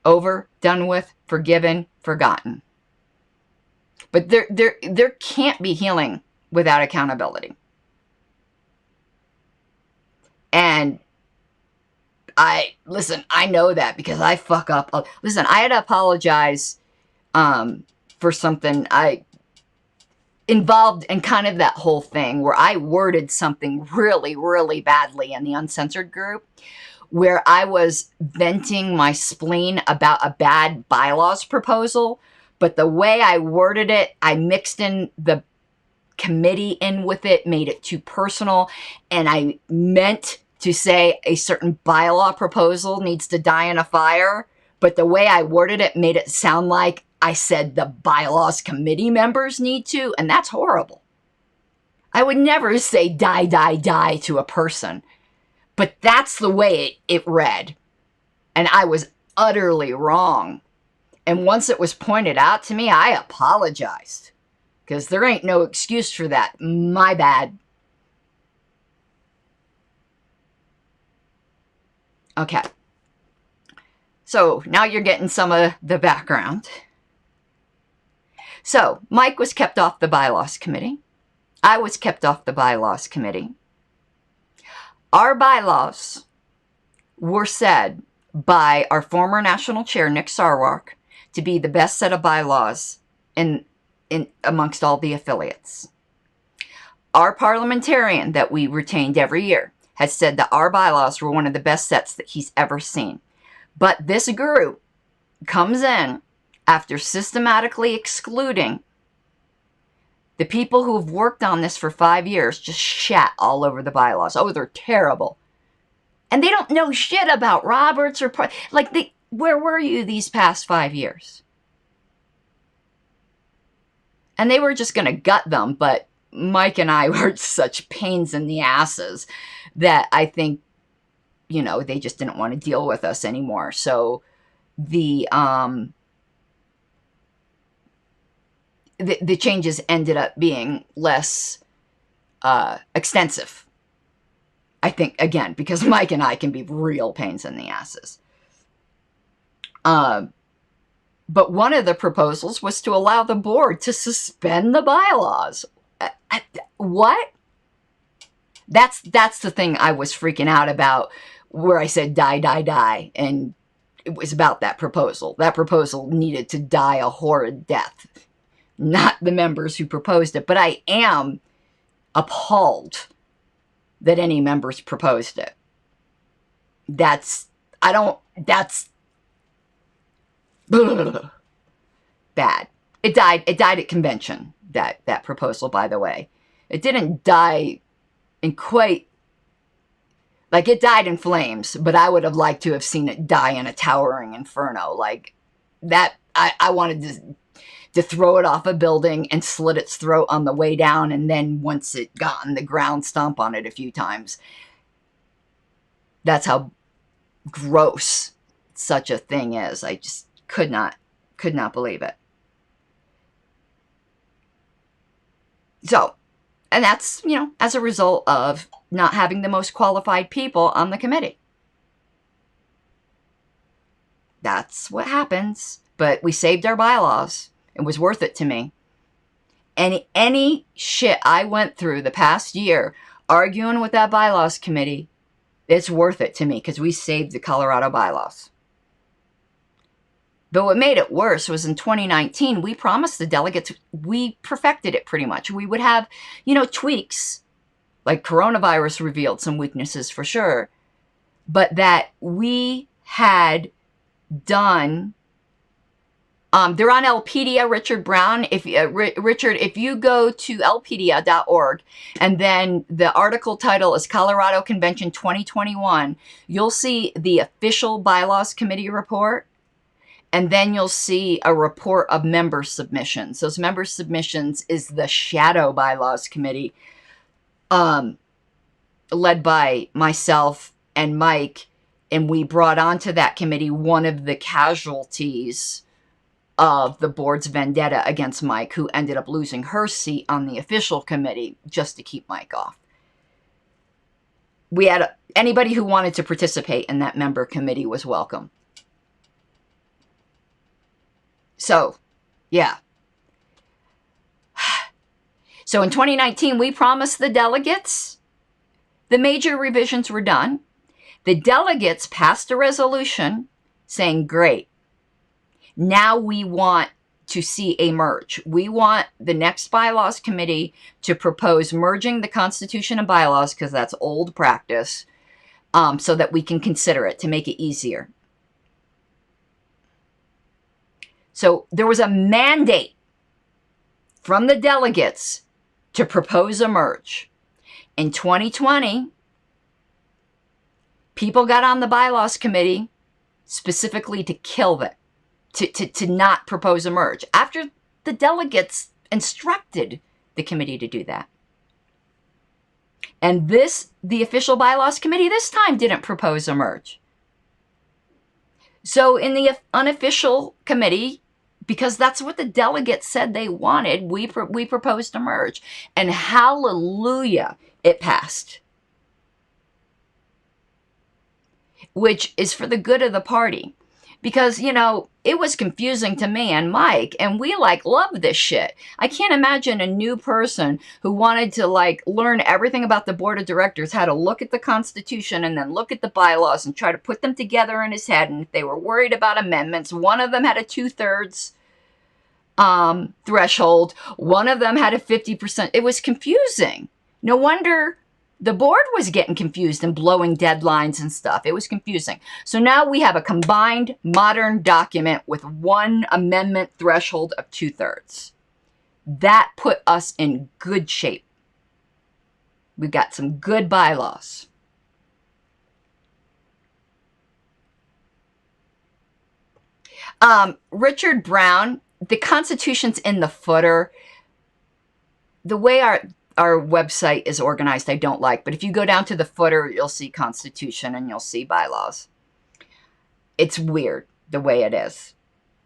over, done with, forgiven, forgotten. But there can't be healing without accountability. And I know that because I fuck up. Listen, I had to apologize for something I involved in kind of that whole thing where I worded something really, really badly in the Uncensored group, where I was venting my spleen about a bad bylaws proposal, but the way I worded it, I mixed in the committee in with it, made it too personal, and I meant to say a certain bylaw proposal needs to die in a fire, but the way I worded it made it sound like I said the bylaws committee members need to, and that's horrible. I would never say die, die, die to a person, but that's the way it read, and I was utterly wrong. And once it was pointed out to me, I apologized, because there ain't no excuse for that. My bad. Okay. So now you're getting some of the background. So Mike was kept off the bylaws committee. I was kept off the bylaws committee. Our bylaws were said by our former national chair, Nick Sarwark, to be the best set of bylaws in amongst all the affiliates. Our parliamentarian that we retained every year has said that our bylaws were one of the best sets that he's ever seen. But this group comes in after systematically excluding the people who have worked on this for 5 years, just shat all over the bylaws. Oh, they're terrible. And they don't know shit about Roberts or... where were you these past 5 years? And they were just going to gut them, but Mike and I were such pains in the asses that I think, they just didn't want to deal with us anymore. So the changes ended up being less extensive. I think, again, because Mike and I can be real pains in the asses. But one of the proposals was to allow the board to suspend the bylaws. What? That's the thing I was freaking out about, where I said die, die, die. And it was about that proposal. That proposal needed to die a horrid death. Not the members who proposed it. But I am appalled that any members proposed it. That's bad. It died at convention, that proposal, by the way. It didn't die in quite, it died in flames, but I would have liked to have seen it die in a towering inferno. Like that, I wanted to to throw it off a building and slit its throat on the way down, and then once it got on the ground, stomp on it a few times. That's how gross such a thing is. I just could not believe it. So, and that's, you know, as a result of not having the most qualified people on the committee. That's what happens. But we saved our bylaws. It was worth it to me. And any shit I went through the past year arguing with that bylaws committee, it's worth it to me because we saved the Colorado bylaws. But what made it worse was in 2019, we promised the delegates, we perfected it pretty much. We would have, you know, tweaks, like coronavirus revealed some weaknesses for sure, but that we had done, they're on Lpedia, Richard Brown. Richard, if you go to lpedia.org and then the article title is Colorado Convention 2021, you'll see the official bylaws committee report. And then you'll see a report of member submissions. Those member submissions is the shadow bylaws committee, led by myself and Mike. And we brought onto that committee one of the casualties of the board's vendetta against Mike, who ended up losing her seat on the official committee just to keep Mike off. We had anybody who wanted to participate in that member committee was welcome. So, yeah. So in 2019, we promised the delegates the major revisions were done. The delegates passed a resolution saying, great, now we want to see a merge. We want the next bylaws committee to propose merging the Constitution and bylaws, because that's old practice, so that we can consider it to make it easier. So there was a mandate from the delegates to propose a merge. In 2020, people got on the bylaws committee specifically to kill it, to not propose a merge, after the delegates instructed the committee to do that. And the official bylaws committee this time didn't propose a merge. So in the unofficial committee, because that's what the delegates said they wanted, we proposed a merge. And hallelujah, it passed. Which is for the good of the party. Because, you know, it was confusing to me and Mike, and we, love this shit. I can't imagine a new person who wanted to, learn everything about the board of directors, how to look at the Constitution and then look at the bylaws and try to put them together in his head. And if they were worried about amendments, one of them had a 2/3 threshold. One of them had a 50%. It was confusing. No wonder the board was getting confused and blowing deadlines and stuff. It was confusing. So now we have a combined modern document with one amendment threshold of 2/3. That put us in good shape. We've got some good bylaws. Richard Brown, the Constitution's in the footer. The way our website is organized, I don't like. But if you go down to the footer, you'll see Constitution and you'll see bylaws. It's weird the way it is.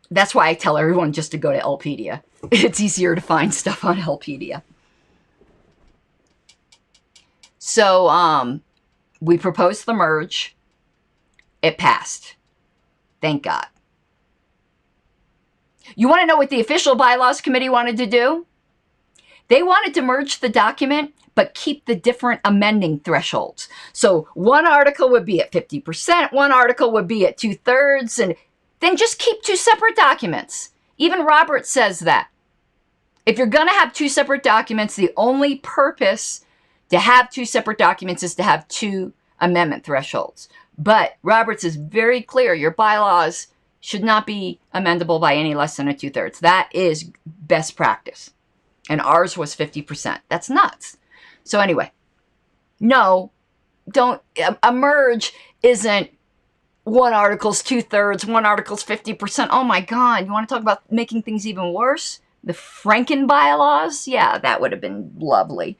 That's why I tell everyone just to go to Lpedia. It's easier to find stuff on Lpedia. So, we proposed the merge. It passed. Thank God. You want to know what the official bylaws committee wanted to do? They wanted to merge the document, but keep the different amending thresholds. So one article would be at 50%, one article would be at 2/3, and then just keep two separate documents. Even Roberts says that. If you're going to have two separate documents, the only purpose to have two separate documents is to have two amendment thresholds. But Roberts is very clear, your bylaws should not be amendable by any less than a 2/3. That is best practice. And ours was 50%. That's nuts. So anyway, no, don't, a merge isn't one article's 2/3, one article's 50%. Oh my God, you want to talk about making things even worse? The Franken bylaws? Yeah, that would have been lovely.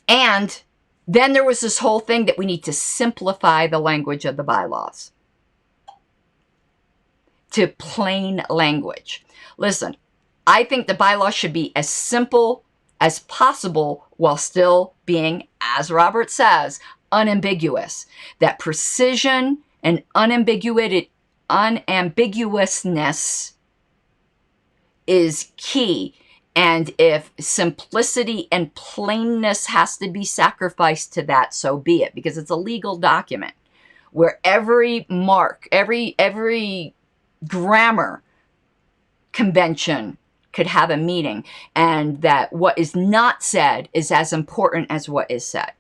And then there was this whole thing that we need to simplify the language of the bylaws to plain language. Listen, I think the bylaws should be as simple as possible while still being, as Robert says, unambiguous. That precision and unambiguousness is key. And if simplicity and plainness has to be sacrificed to that, so be it, because it's a legal document where every mark, every grammar convention could have a meaning, and that what is not said is as important as what is said.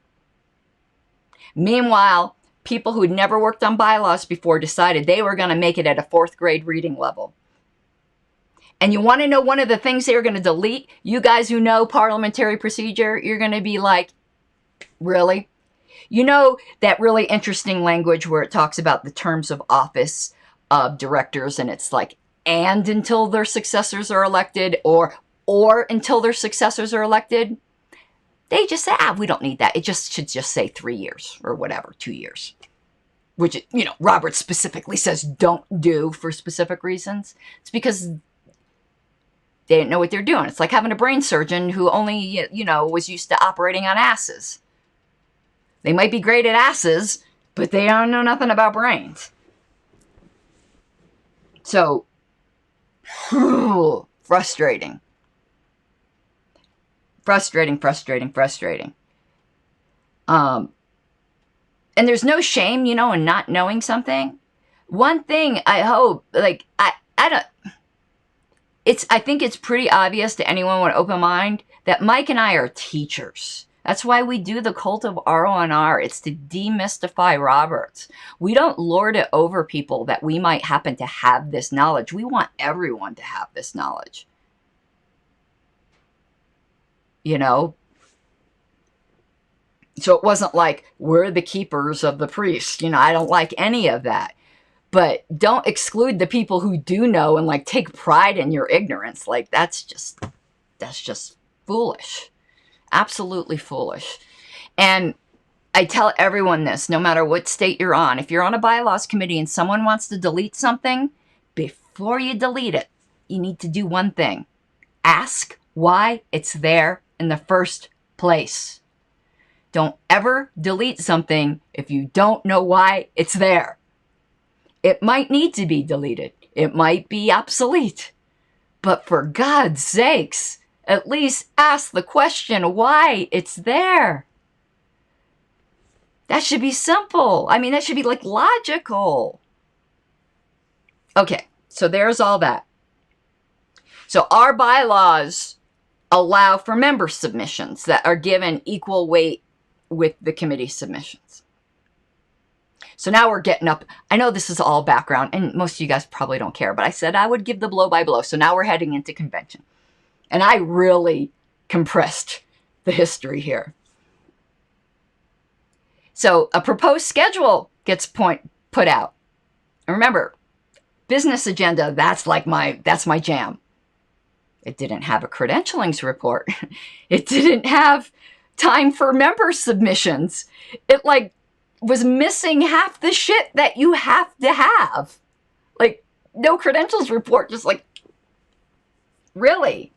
Meanwhile, people who'd never worked on bylaws before decided they were going to make it at a 4th grade reading level. And you want to know one of the things they were going to delete? You guys who know parliamentary procedure, you're going to be like, really? You know that really interesting language where it talks about the terms of office of directors, and it's like, and until their successors are elected, or until their successors are elected? They just say, we don't need that. It just should just say 3 years or whatever, 2 years. Which, you know, Robert specifically says don't do for specific reasons. It's because they didn't know what they're doing. It's like having a brain surgeon who only, you know, was used to operating on asses. They might be great at asses, but they don't know nothing about brains. So, frustrating. Frustrating. And there's no shame, you know, in not knowing something. One thing I hope, like, I think it's pretty obvious to anyone with an open mind that Mike and I are teachers. That's why we do the cult of R.O.N.R. It's to demystify Roberts. We don't lord it over people that we might happen to have this knowledge. We want everyone to have this knowledge. You know? So it wasn't like, we're the keepers of the priests. You know, I don't like any of that. But don't exclude the people who do know and like take pride in your ignorance. Like that's just foolish. Absolutely foolish. And I tell everyone this, no matter what state you're on. If you're on a bylaws committee and someone wants to delete something, before you delete it, you need to do one thing. Ask why it's there in the first place. Don't ever delete something if you don't know why it's there. It might need to be deleted. It might be obsolete. But for God's sakes, at least ask the question why it's there. That should be simple. I mean, that should be like logical. Okay, so there's all that. So our bylaws allow for member submissions that are given equal weight with the committee submissions. So now we're getting up. I know this is all background, and most of you guys probably don't care, but I said I would give the blow by blow. So now we're heading into convention. And I really compressed the history here. So a proposed schedule gets put out. And remember, business agenda, that's my jam. It didn't have a credentialings report. It didn't have time for member submissions. It like was missing half the shit that you have to have. Like, no credentials report, just like, really?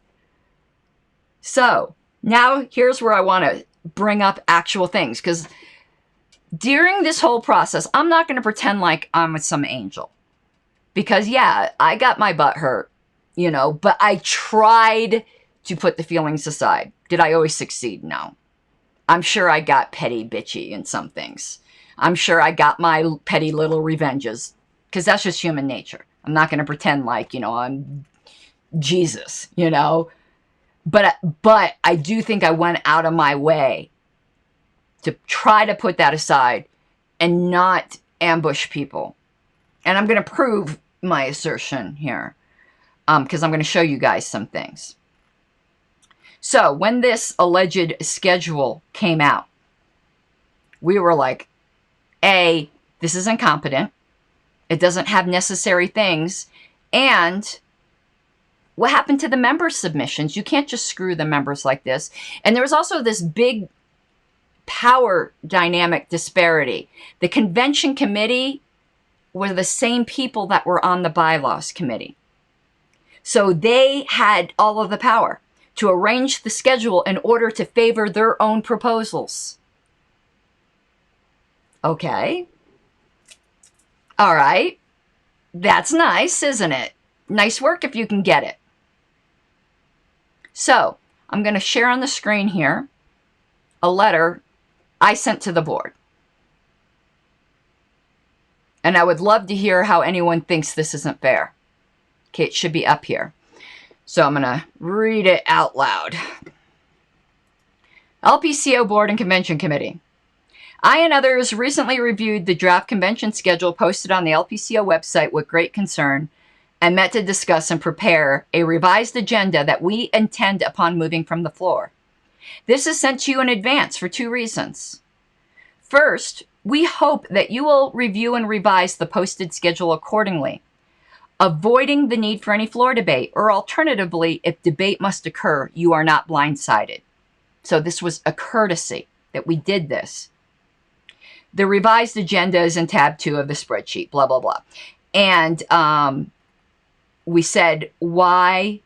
So, now here's where I want to bring up actual things, because during this whole process, I'm not going to pretend like I'm some angel. Because, yeah, I got my butt hurt, you know, but I tried to put the feelings aside. Did I always succeed? No. I'm sure I got petty bitchy in some things. I'm sure I got my petty little revenges, because that's just human nature. I'm not going to pretend like, you know, I'm Jesus, you know. But I do think I went out of my way to try to put that aside and not ambush people. And I'm going to prove my assertion here, because I'm going to show you guys some things. So when this alleged schedule came out, we were like, A, this is incompetent. It doesn't have necessary things. And what happened to the member submissions? You can't just screw the members like this. And there was also this big power dynamic disparity. The convention committee were the same people that were on the bylaws committee. So they had all of the power to arrange the schedule in order to favor their own proposals. Okay. All right. That's nice, isn't it? Nice work if you can get it. So I'm going to share on the screen here a letter I sent to the board. And I would love to hear how anyone thinks this isn't fair. Okay, it should be up here. So I'm going to read it out loud. LPCO Board and Convention Committee. I and others recently reviewed the draft convention schedule posted on the LPCO website with great concern and met to discuss and prepare a revised agenda that we intend upon moving from the floor. This is sent to you in advance for 2 reasons. First, we hope that you will review and revise the posted schedule accordingly, avoiding the need for any floor debate, or alternatively, if debate must occur, you are not blindsided. So this was a courtesy that we did this. The revised agenda is in tab 2 of the spreadsheet, blah, blah, blah. And we said why,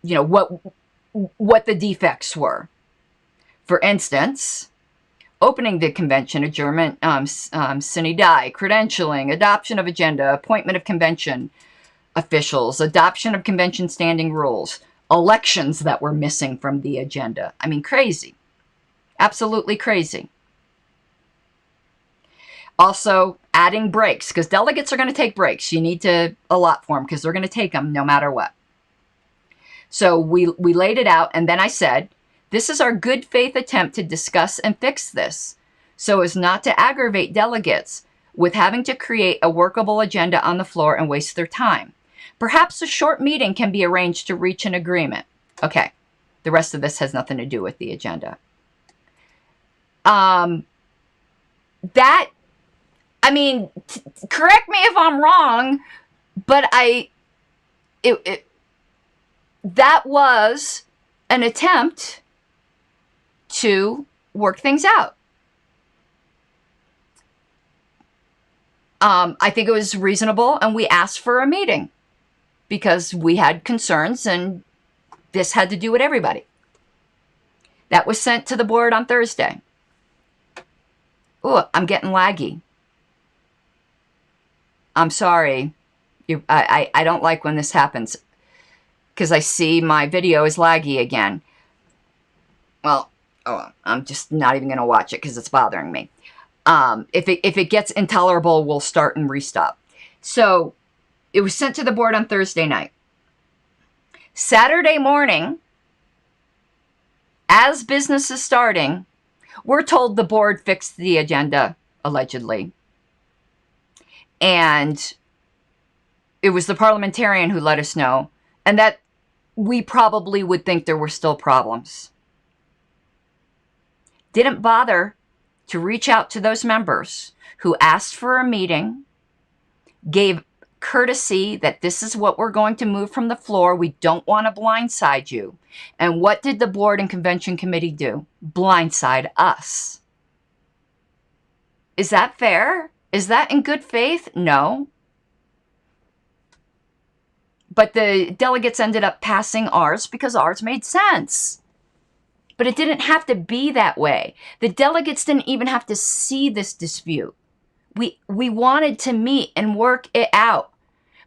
what the defects were. For instance, opening the convention, adjournment, sine die, credentialing, adoption of agenda, appointment of convention officials, adoption of convention standing rules, elections that were missing from the agenda. I mean, crazy. Absolutely crazy. Also, adding breaks, because delegates are going to take breaks. You need to allot for them because they're going to take them no matter what. So we laid it out, and then I said, this is our good faith attempt to discuss and fix this so as not to aggravate delegates with having to create a workable agenda on the floor and waste their time. Perhaps a short meeting can be arranged to reach an agreement. Okay, the rest of this has nothing to do with the agenda. Correct me if I'm wrong, but that was an attempt to work things out. I think it was reasonable, and we asked for a meeting because we had concerns, and this had to do with everybody. That was sent to the board on Thursday. Oh, I'm getting laggy. I'm sorry. I don't like when this happens because I see my video is laggy again. Well, I'm just not even going to watch it because it's bothering me. If it gets intolerable, we'll start and restop. So it was sent to the board on Thursday night. Saturday morning, as business is starting, we're told the board fixed the agenda, allegedly. And it was the parliamentarian who let us know, and that we probably would think there were still problems. Didn't bother to reach out to those members who asked for a meeting, gave courtesy that this is what we're going to move from the floor. We don't want to blindside you. And what did the board and convention committee do? Blindside us. Is that fair? Is that in good faith? No. But the delegates ended up passing ours because ours made sense. But it didn't have to be that way. The delegates didn't even have to see this dispute. We wanted to meet and work it out.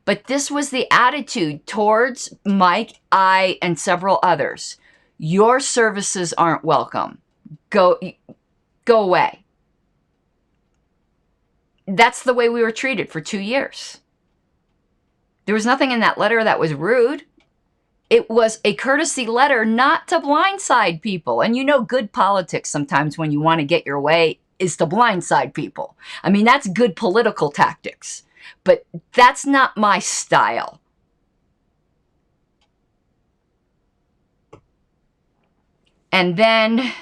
But this was the attitude towards Mike, I, and several others. Your services aren't welcome. Go away. That's the way we were treated for 2 years. There was nothing in that letter that was rude. It was a courtesy letter not to blindside people. And you know good politics sometimes when you want to get your way is to blindside people. I mean, that's good political tactics. But that's not my style. And then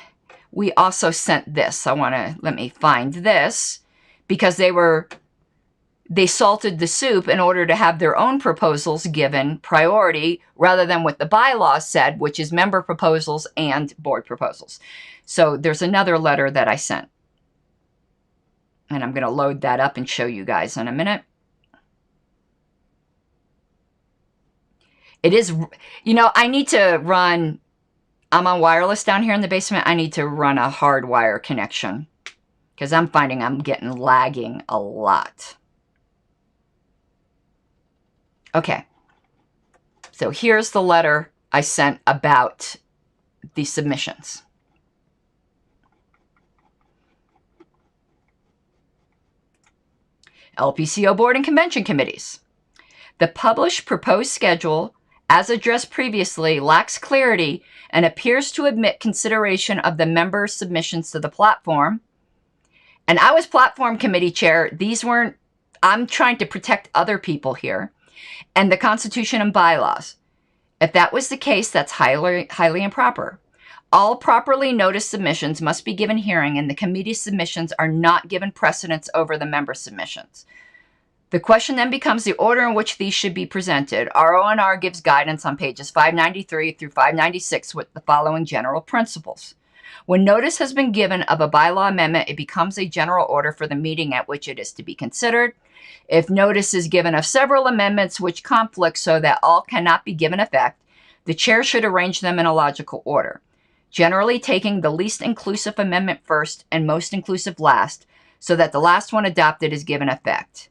we also sent this. Let me find this, because they salted the soup in order to have their own proposals given priority rather than what the bylaws said, which is member proposals and board proposals. So there's another letter that I sent. And I'm going to load that up and show you guys in a minute. It is, I need to run, I'm on wireless down here in the basement. I need to run a hard wire connection because I'm finding I'm getting lagging a lot. Okay. So here's the letter I sent about the submissions. LPCO Board and Convention Committees. The published proposed schedule, as addressed previously, lacks clarity and appears to omit consideration of the members' submissions to the platform. And I was platform committee chair. These weren't, I'm trying to protect other people here. And the Constitution and bylaws. If that was the case, that's highly improper. All properly noticed submissions must be given hearing, and the committee submissions are not given precedence over the member submissions. The question then becomes the order in which these should be presented. RONR gives guidance on pages 593 through 596 with the following general principles. When notice has been given of a bylaw amendment, it becomes a general order for the meeting at which it is to be considered. If notice is given of several amendments which conflict so that all cannot be given effect, the chair should arrange them in a logical order, generally taking the least inclusive amendment first and most inclusive last, so that the last one adopted is given effect.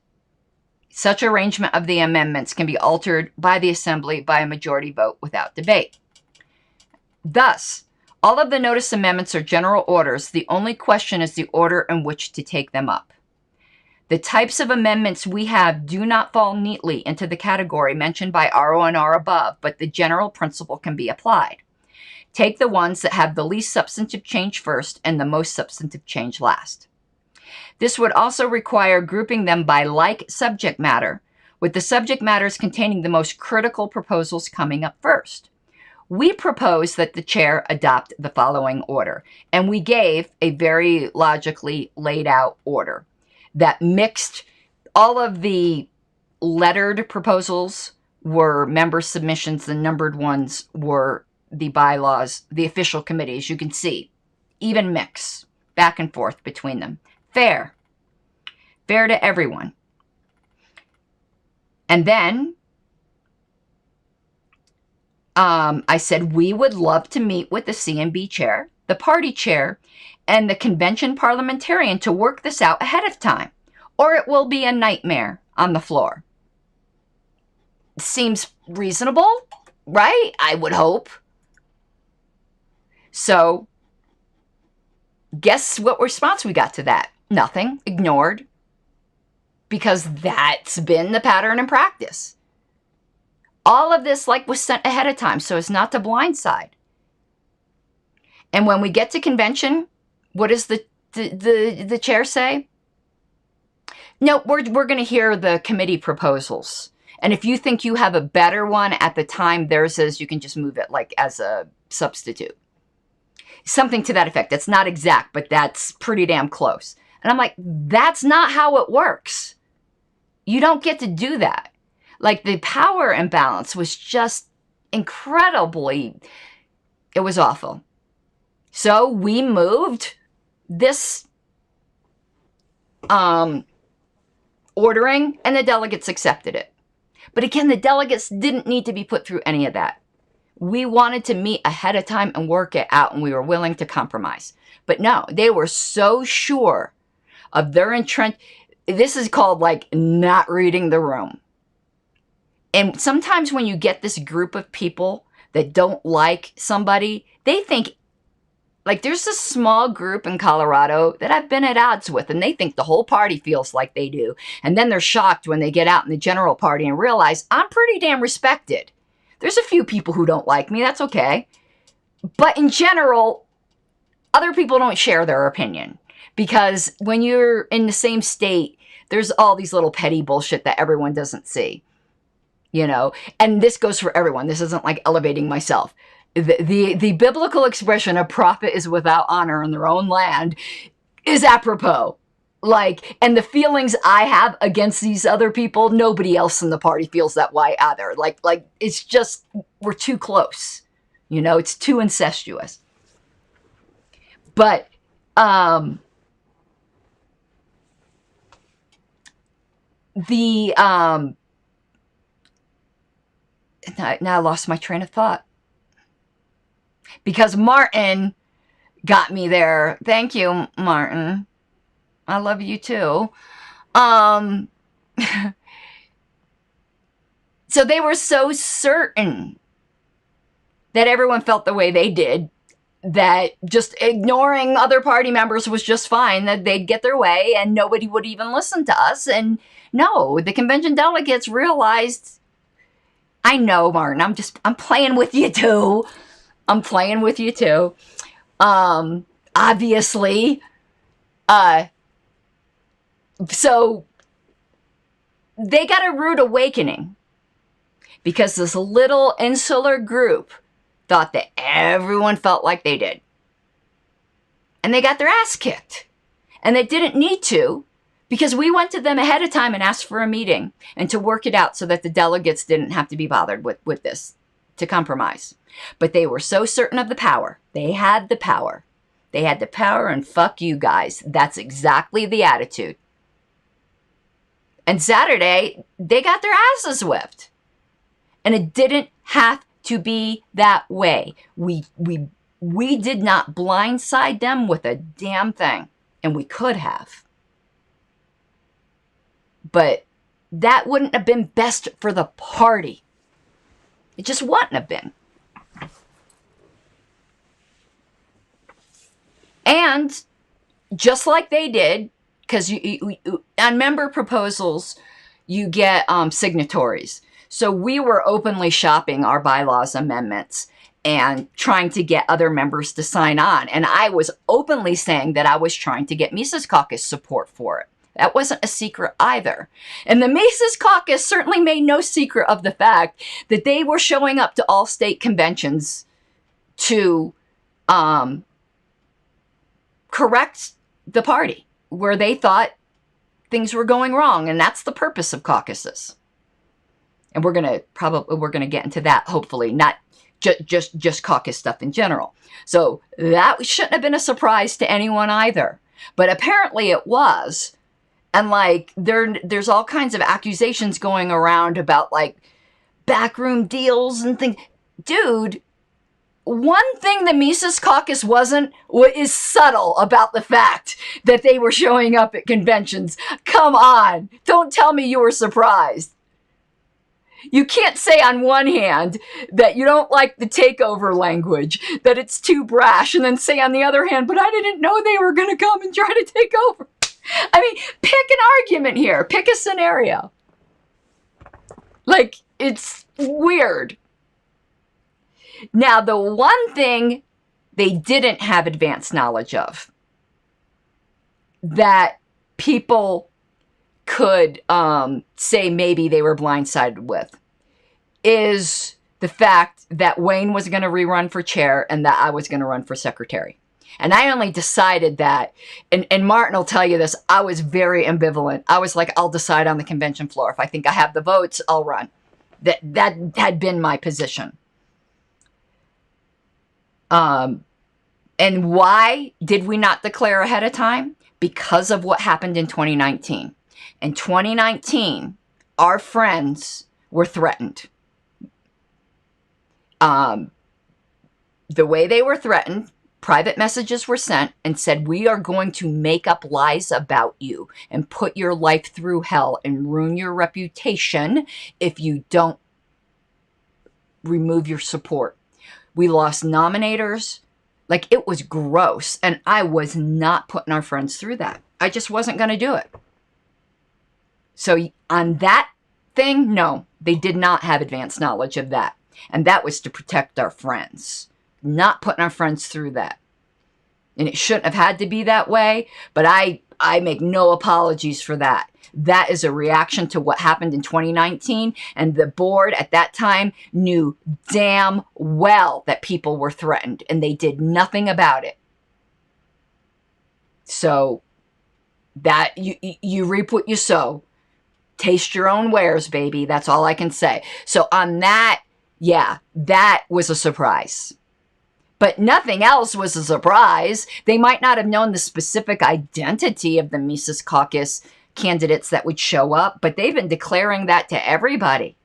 Such arrangement of the amendments can be altered by the Assembly by a majority vote without debate. Thus, all of the notice amendments are general orders. The only question is the order in which to take them up. The types of amendments we have do not fall neatly into the category mentioned by RONR above, but the general principle can be applied. Take the ones that have the least substantive change first and the most substantive change last. This would also require grouping them by like subject matter, with the subject matters containing the most critical proposals coming up first. We propose that the chair adopt the following order, and we gave a very logically laid out order that mixed all of the lettered proposals were member submissions, the numbered ones were the bylaws, the official committees. You can see, even mix back and forth between them. Fair to everyone. And then I said we would love to meet with the CMB chair, the party chair, and the convention parliamentarian to work this out ahead of time, or it will be a nightmare on the floor. Seems reasonable, right? I would hope. So, guess what response we got to that? Nothing. Ignored. Because that's been the pattern in practice. All of this was sent ahead of time, so it's not to blindside. And when we get to convention, what does the chair say? No, we're going to hear the committee proposals. And if you think you have a better one at the time theirs is, you can just move it as a substitute. Something to that effect. That's not exact, but that's pretty damn close. And I'm like, that's not how it works. You don't get to do that. The power imbalance was just incredibly, it was awful. So we moved this ordering, and the delegates accepted it. But again, the delegates didn't need to be put through any of that. We wanted to meet ahead of time and work it out, and we were willing to compromise. But no, they were so sure of their this is called not reading the room. And sometimes when you get this group of people that don't like somebody, they think, there's this small group in Colorado that I've been at odds with, and they think the whole party feels like they do. And then they're shocked when they get out in the general party and realize I'm pretty damn respected. There's a few people who don't like me. That's okay. But in general, other people don't share their opinion. Because when you're in the same state, there's all these little petty bullshit that everyone doesn't see. And this goes for everyone. This isn't elevating myself. the biblical expression, a prophet is without honor in their own land, is apropos. Like, and the feelings I have against these other people, nobody else in the party feels that way either. Like it's just, we're too close. You know, it's too incestuous. But, now I lost my train of thought. Because Martin got me there. Thank you, Martin. I love you too. So they were so certain that everyone felt the way they did, that just ignoring other party members was just fine, that they'd get their way and nobody would even listen to us. And no, the convention delegates realized, I know, Martin, I'm playing with you too. I'm playing with you too. Obviously, so they got a rude awakening because this little insular group thought that everyone felt like they did. And they got their ass kicked. And they didn't need to, because we went to them ahead of time and asked for a meeting and to work it out so that the delegates didn't have to be bothered with this, to compromise. But they were so certain of the power. They had the power. They had the power, and fuck you guys. That's exactly the attitude. And Saturday, they got their asses whipped. And it didn't have to be that way. We did not blindside them with a damn thing. And we could have. But that wouldn't have been best for the party. It just wouldn't have been. And just like they did, because on member proposals, you get signatories. So we were openly shopping our bylaws amendments and trying to get other members to sign on. And I was openly saying that I was trying to get Mises Caucus support for it. That wasn't a secret either. And the Mises Caucus certainly made no secret of the fact that they were showing up to all state conventions to correct the party where they thought things were going wrong. And that's the purpose of caucuses. And we're going to get into that, hopefully, not just caucus stuff in general. So that shouldn't have been a surprise to anyone either. But apparently it was. And like there's all kinds of accusations going around about like backroom deals and things. Dude, one thing the Mises Caucus is subtle about the fact that they were showing up at conventions. Come on, don't tell me you were surprised. You can't say on one hand that you don't like the takeover language, that it's too brash, and then say on the other hand, but I didn't know they were going to come and try to take over. I mean, pick an argument here. Pick a scenario. Like, it's weird. Now, the one thing they didn't have advanced knowledge of that people could say maybe they were blindsided with is the fact that Wayne was going to rerun for chair and that I was going to run for secretary. And I only decided that, and Martin will tell you this, I was very ambivalent. I was like, I'll decide on the convention floor. If I think I have the votes, I'll run. That had been my position. And why did we not declare ahead of time? Because of what happened in 2019. In 2019, our friends were threatened. The way they were threatened, private messages were sent and said, we are going to make up lies about you and put your life through hell and ruin your reputation if you don't remove your support. We lost nominators. Like, it was gross. And I was not putting our friends through that. I just wasn't going to do it. So on that thing, no, they did not have advanced knowledge of that. And that was to protect our friends. Not putting our friends through that. And it shouldn't have had to be that way, but I make no apologies for that. That is a reaction to what happened in 2019. And the board at that time knew damn well that people were threatened, and they did nothing about it. So that you reap what you sow. Taste your own wares, baby. That's all I can say. So on that, yeah, that was a surprise. But nothing else was a surprise. They might not have known the specific identity of the Mises Caucus candidates that would show up, but they've been declaring that to everybody.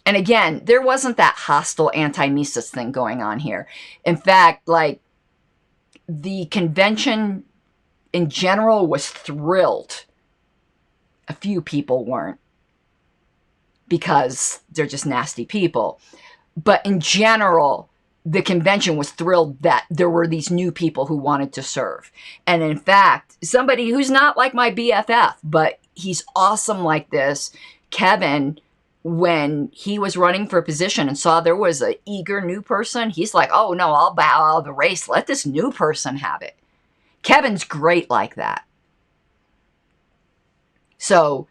And again, there wasn't that hostile anti-Mises thing going on here. In fact, like, the convention in general was thrilled. A few people weren't, because they're just nasty people. But in general, the convention was thrilled that there were these new people who wanted to serve. And in fact, somebody who's not like my BFF, but he's awesome like this, Kevin, when he was running for a position and saw there was an eager new person, he's like, oh no, I'll bow out of the race. Let this new person have it. Kevin's great like that. So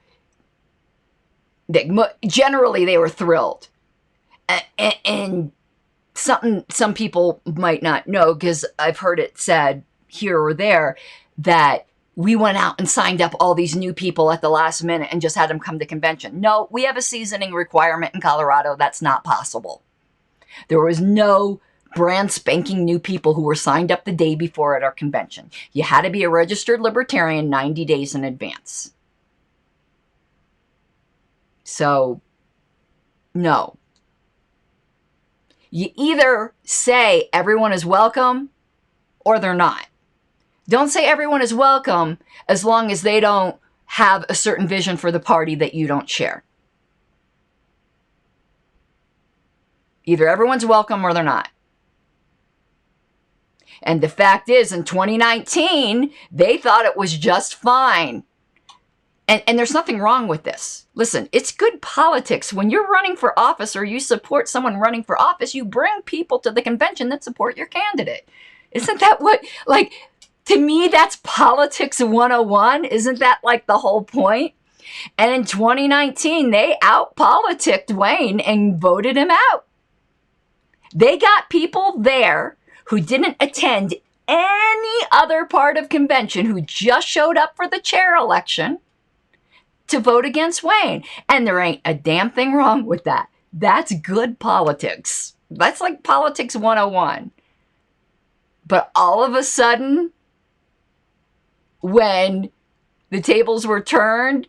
generally they were thrilled. And some people might not know, because I've heard it said here or there, that we went out and signed up all these new people at the last minute and just had them come to convention. No, we have a seasoning requirement in Colorado. That's not possible. There was no brand spanking new people who were signed up the day before at our convention. You had to be a registered libertarian 90 days in advance. So, no. You either say everyone is welcome or they're not. Don't say everyone is welcome as long as they don't have a certain vision for the party that you don't share. Either everyone's welcome or they're not. And the fact is, in 2019, they thought it was just fine. And there's nothing wrong with this. Listen, it's good politics. When you're running for office or you support someone running for office, you bring people to the convention that support your candidate. Isn't that what, like, to me, that's politics 101. Isn't that like the whole point? And in 2019, they out-politicked Wayne and voted him out. They got people there who didn't attend any other part of convention, who just showed up for the chair election, to vote against Wayne. And there ain't a damn thing wrong with that. That's good politics. That's like politics 101. But all of a sudden, when the tables were turned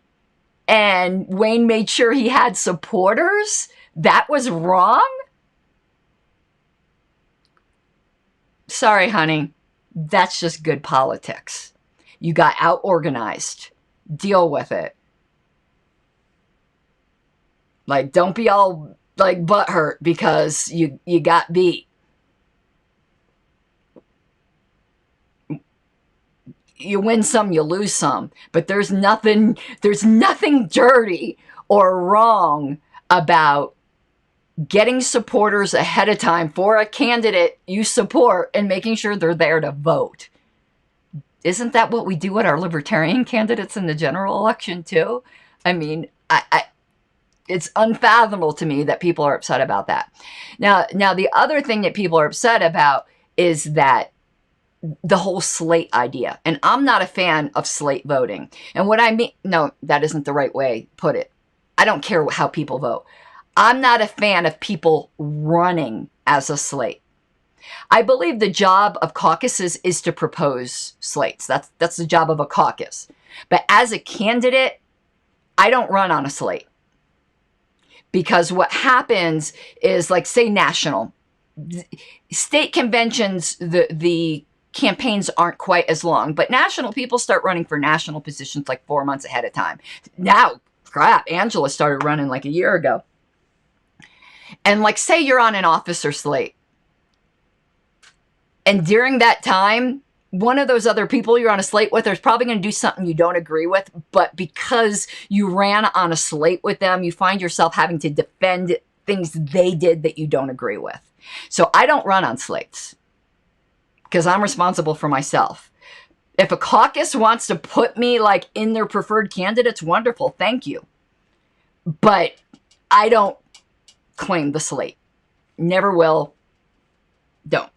and Wayne made sure he had supporters, that was wrong? Sorry, honey. That's just good politics. You got out-organized. Deal with it. Like, don't be all, like, butthurt because you got beat. You win some, you lose some. But there's nothing dirty or wrong about getting supporters ahead of time for a candidate you support and making sure they're there to vote. Isn't that what we do with our libertarian candidates in the general election too? I mean, it's unfathomable to me that people are upset about that. Now, the other thing that people are upset about is that the whole slate idea. And I'm not a fan of slate voting. And what I mean, no, that isn't the right way to put it. I don't care how people vote. I'm not a fan of people running as a slate. I believe the job of caucuses is to propose slates. That's the job of a caucus. But as a candidate, I don't run on a slate. Because what happens is, like, say national. State conventions, the campaigns aren't quite as long. But national, people start running for national positions like 4 months ahead of time. Now, crap, Angela started running like a year ago. And, like, say you're on an officer slate. And during that time, one of those other people you're on a slate with is probably going to do something you don't agree with, but because you ran on a slate with them, you find yourself having to defend things they did that you don't agree with. So I don't run on slates because I'm responsible for myself. If a caucus wants to put me like in their preferred candidates, wonderful, thank you. But I don't claim the slate. Never will. Don't.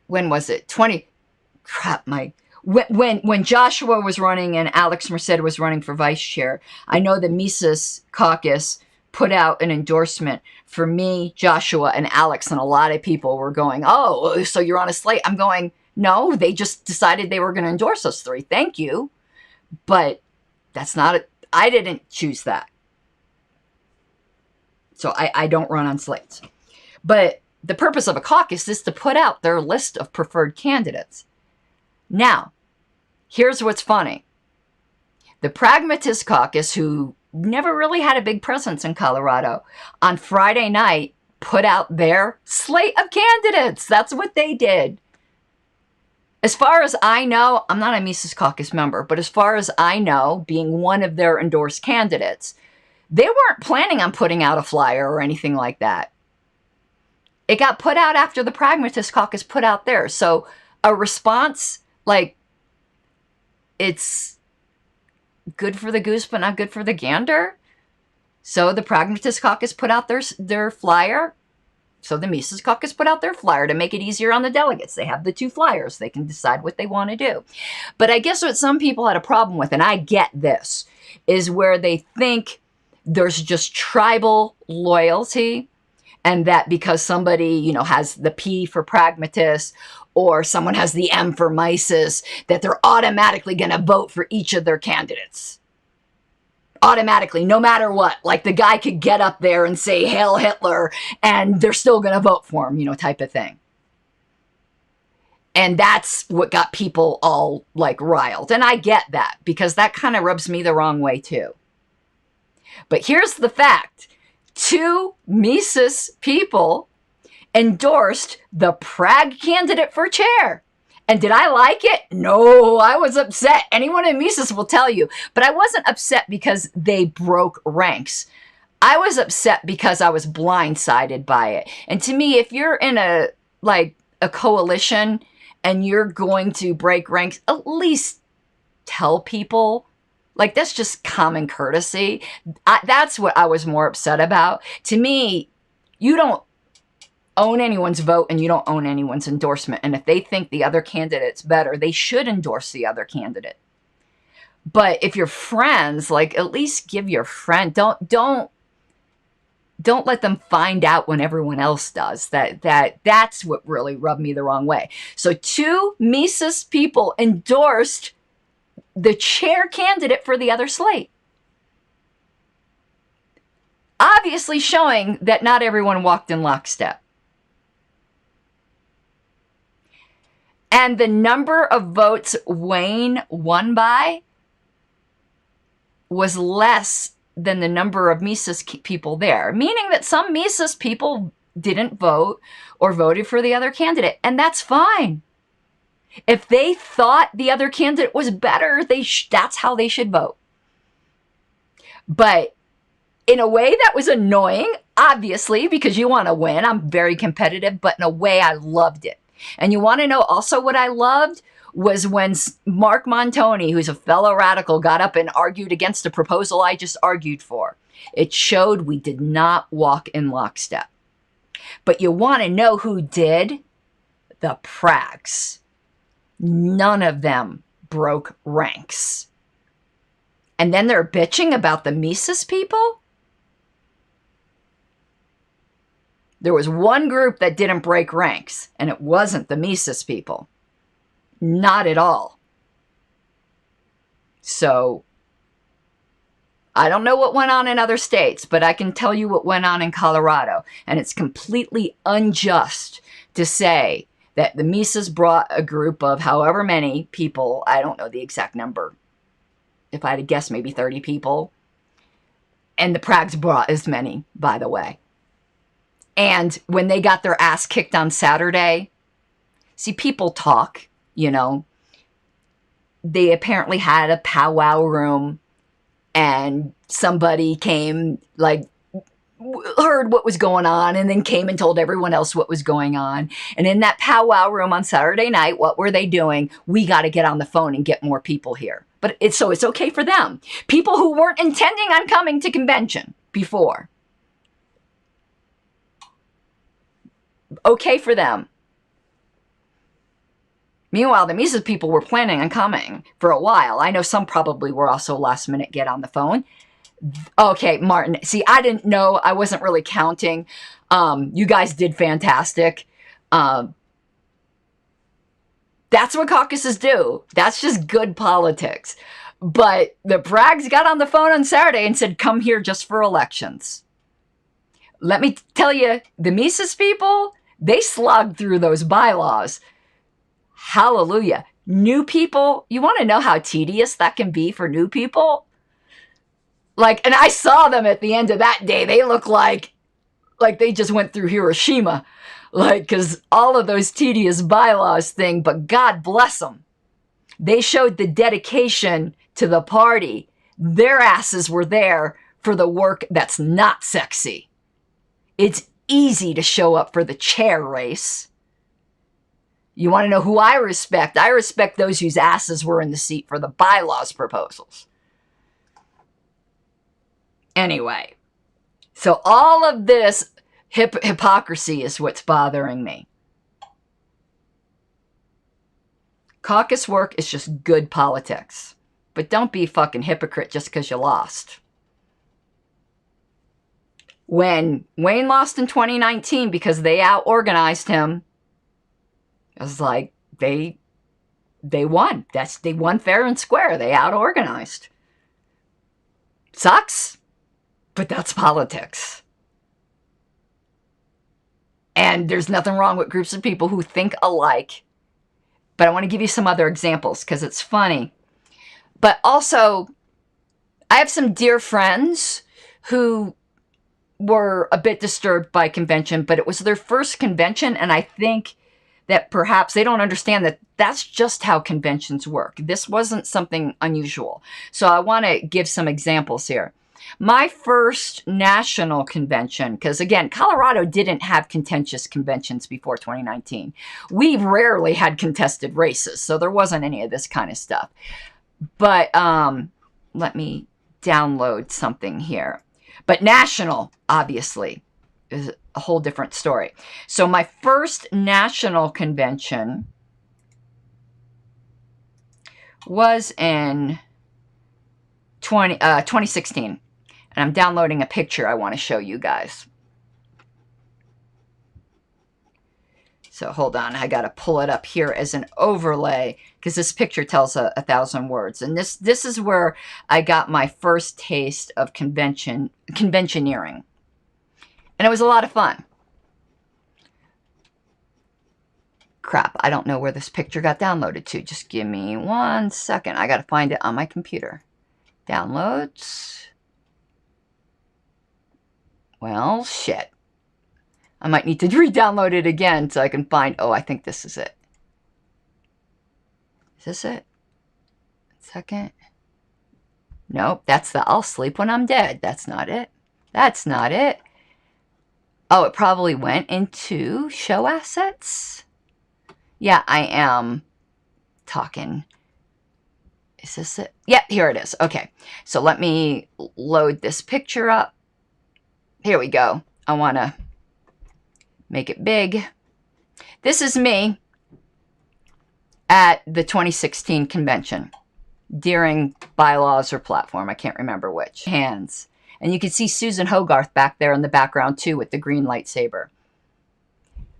When was it? When Joshua was running and Alex Merced was running for vice chair, I know the Mises caucus put out an endorsement for me, Joshua, and Alex, and a lot of people were going, oh, so you're on a slate. I'm going, no, they just decided they were going to endorse us three. Thank you. But that's not it. I didn't choose that. So I don't run on slates. But the purpose of a caucus is to put out their list of preferred candidates. Now, here's what's funny. The Pragmatist Caucus, who never really had a big presence in Colorado, on Friday night put out their slate of candidates. That's what they did. As far as I know, I'm not a Mises Caucus member, but as far as I know, being one of their endorsed candidates, they weren't planning on putting out a flyer or anything like that. It got put out after the Pragmatist Caucus put out theirs. So a response, like, it's good for the goose, but not good for the gander. So the Pragmatist Caucus put out their flyer. So the Mises Caucus put out their flyer to make it easier on the delegates. They have the two flyers. They can decide what they want to do. But I guess what some people had a problem with, and I get this, is where they think there's just tribal loyalty, and that because somebody, has the P for pragmatist or someone has the M for Mises, that they're automatically going to vote for each of their candidates. Automatically, no matter what. Like the guy could get up there and say, Hail Hitler, and they're still going to vote for him, type of thing. And that's what got people all like riled. And I get that because that kind of rubs me the wrong way too. But here's the fact. 2 Mises people endorsed the Prague candidate for chair. And did I like it? No, I was upset. Anyone in Mises will tell you. But I wasn't upset because they broke ranks. I was upset because I was blindsided by it. And to me, if you're in a coalition and you're going to break ranks, at least tell people. Like, that's just common courtesy. That's what I was more upset about. To me, you don't own anyone's vote and you don't own anyone's endorsement. And if they think the other candidate's better, they should endorse the other candidate. But if you're friends, like, at least give your friend. Don't let them find out when everyone else does. That's what really rubbed me the wrong way. So 2 Mises people endorsed the chair candidate for the other slate. Obviously showing that not everyone walked in lockstep. And the number of votes Wayne won by was less than the number of Mises people there, meaning that some Mises people didn't vote or voted for the other candidate, and that's fine. If they thought the other candidate was better, that's how they should vote. But in a way that was annoying, obviously, because you want to win. I'm very competitive, but in a way I loved it. And you want to know also what I loved was when Mark Montoni, who's a fellow radical, got up and argued against the proposal I just argued for. It showed we did not walk in lockstep. But you want to know who did? The Prags. None of them broke ranks. And then they're bitching about the Mises people? There was one group that didn't break ranks, and it wasn't the Mises people. Not at all. So, I don't know what went on in other states, but I can tell you what went on in Colorado. And it's completely unjust to say that the Mises brought a group of however many people, I don't know the exact number. If I had to guess, maybe 30 people. And the Prags brought as many, by the way. And when they got their ass kicked on Saturday, see, people talk, They apparently had a powwow room, and somebody came, heard what was going on and then came and told everyone else what was going on. And in that powwow room on Saturday night, what were they doing? We got to get on the phone and get more people here. But it's okay for them. People who weren't intending on coming to convention before. Okay for them. Meanwhile, the Mises people were planning on coming for a while. I know some probably were also last minute get on the phone. Okay, Martin. See, I didn't know. I wasn't really counting. You guys did fantastic. That's what caucuses do. That's just good politics. But the Braggs got on the phone on Saturday and said, come here just for elections. Let me tell you, the Mises people, they slogged through those bylaws. Hallelujah. New people, you want to know how tedious that can be for new people? Like, and I saw them at the end of that day. They look like they just went through Hiroshima. Like, because all of those tedious bylaws thing, but God bless them. They showed the dedication to the party. Their asses were there for the work that's not sexy. It's easy to show up for the chair race. You want to know who I respect? I respect those whose asses were in the seat for the bylaws proposals. Anyway, so all of this hypocrisy is what's bothering me. Caucus work is just good politics. But don't be a fucking hypocrite just because you lost. When Wayne lost in 2019 because they out-organized him, it was like they won. They won fair and square. They out-organized. Sucks. But that's politics. And there's nothing wrong with groups of people who think alike. But I want to give you some other examples because it's funny. But also, I have some dear friends who were a bit disturbed by convention, but it was their first convention, and I think that perhaps they don't understand that that's just how conventions work. This wasn't something unusual. So I want to give some examples here. My first national convention, because again, Colorado didn't have contentious conventions before 2019. We rarely had contested races, so there wasn't any of this kind of stuff. But let me download something here. But national, obviously, is a whole different story. So my first national convention was in 2016. And I'm downloading a picture I want to show you guys. So hold on, I got to pull it up here as an overlay because this picture tells a 1,000 words. And this is where I got my first taste of conventioneering. And it was a lot of fun. Crap, I don't know where this picture got downloaded to. Just give me 1 second. I got to find it on my computer. Downloads. Well, shit. I might need to re-download it again so I can find... Oh, I think this is it. Is this it? Second. Nope, that's the I'll sleep when I'm dead. That's not it. That's not it. Oh, it probably went into show assets? Yeah, I am talking. Is this it? Yep, here it is. Okay, so let me load this picture up. Here we go. I want to make it big. This is me at the 2016 convention during bylaws or platform. I can't remember which. Hands. And you can see Susan Hogarth back there in the background too with the green lightsaber.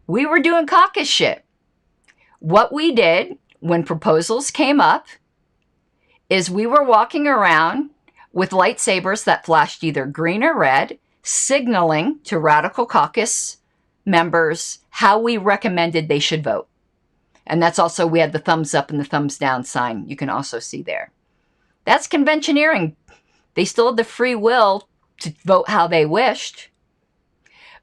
We were doing caucus shit. What we did when proposals came up is we were walking around with lightsabers that flashed either green or red, signaling to Radical Caucus members how we recommended they should vote. And that's also, we had the thumbs up and the thumbs down sign. You can also see there. That's conventioneering. They still had the free will to vote how they wished.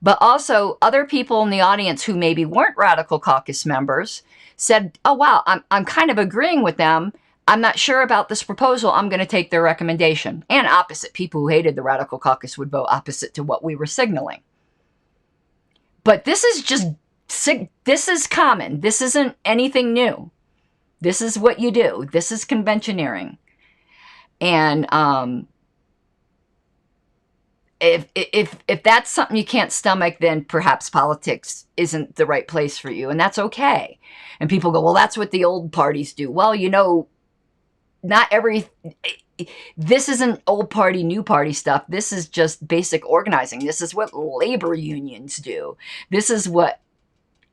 But also, other people in the audience who maybe weren't Radical Caucus members said, oh, wow, I'm kind of agreeing with them. I'm not sure about this proposal. I'm going to take their recommendation. And opposite. People who hated the Radical Caucus would vote opposite to what we were signaling. But this is just, this is common. This isn't anything new. This is what you do. This is conventioneering. And if that's something you can't stomach, then perhaps politics isn't the right place for you. And that's okay. And people go, well, that's what the old parties do. Well, you know, this isn't old party, new party stuff. This is just basic organizing. This is what labor unions do. This is what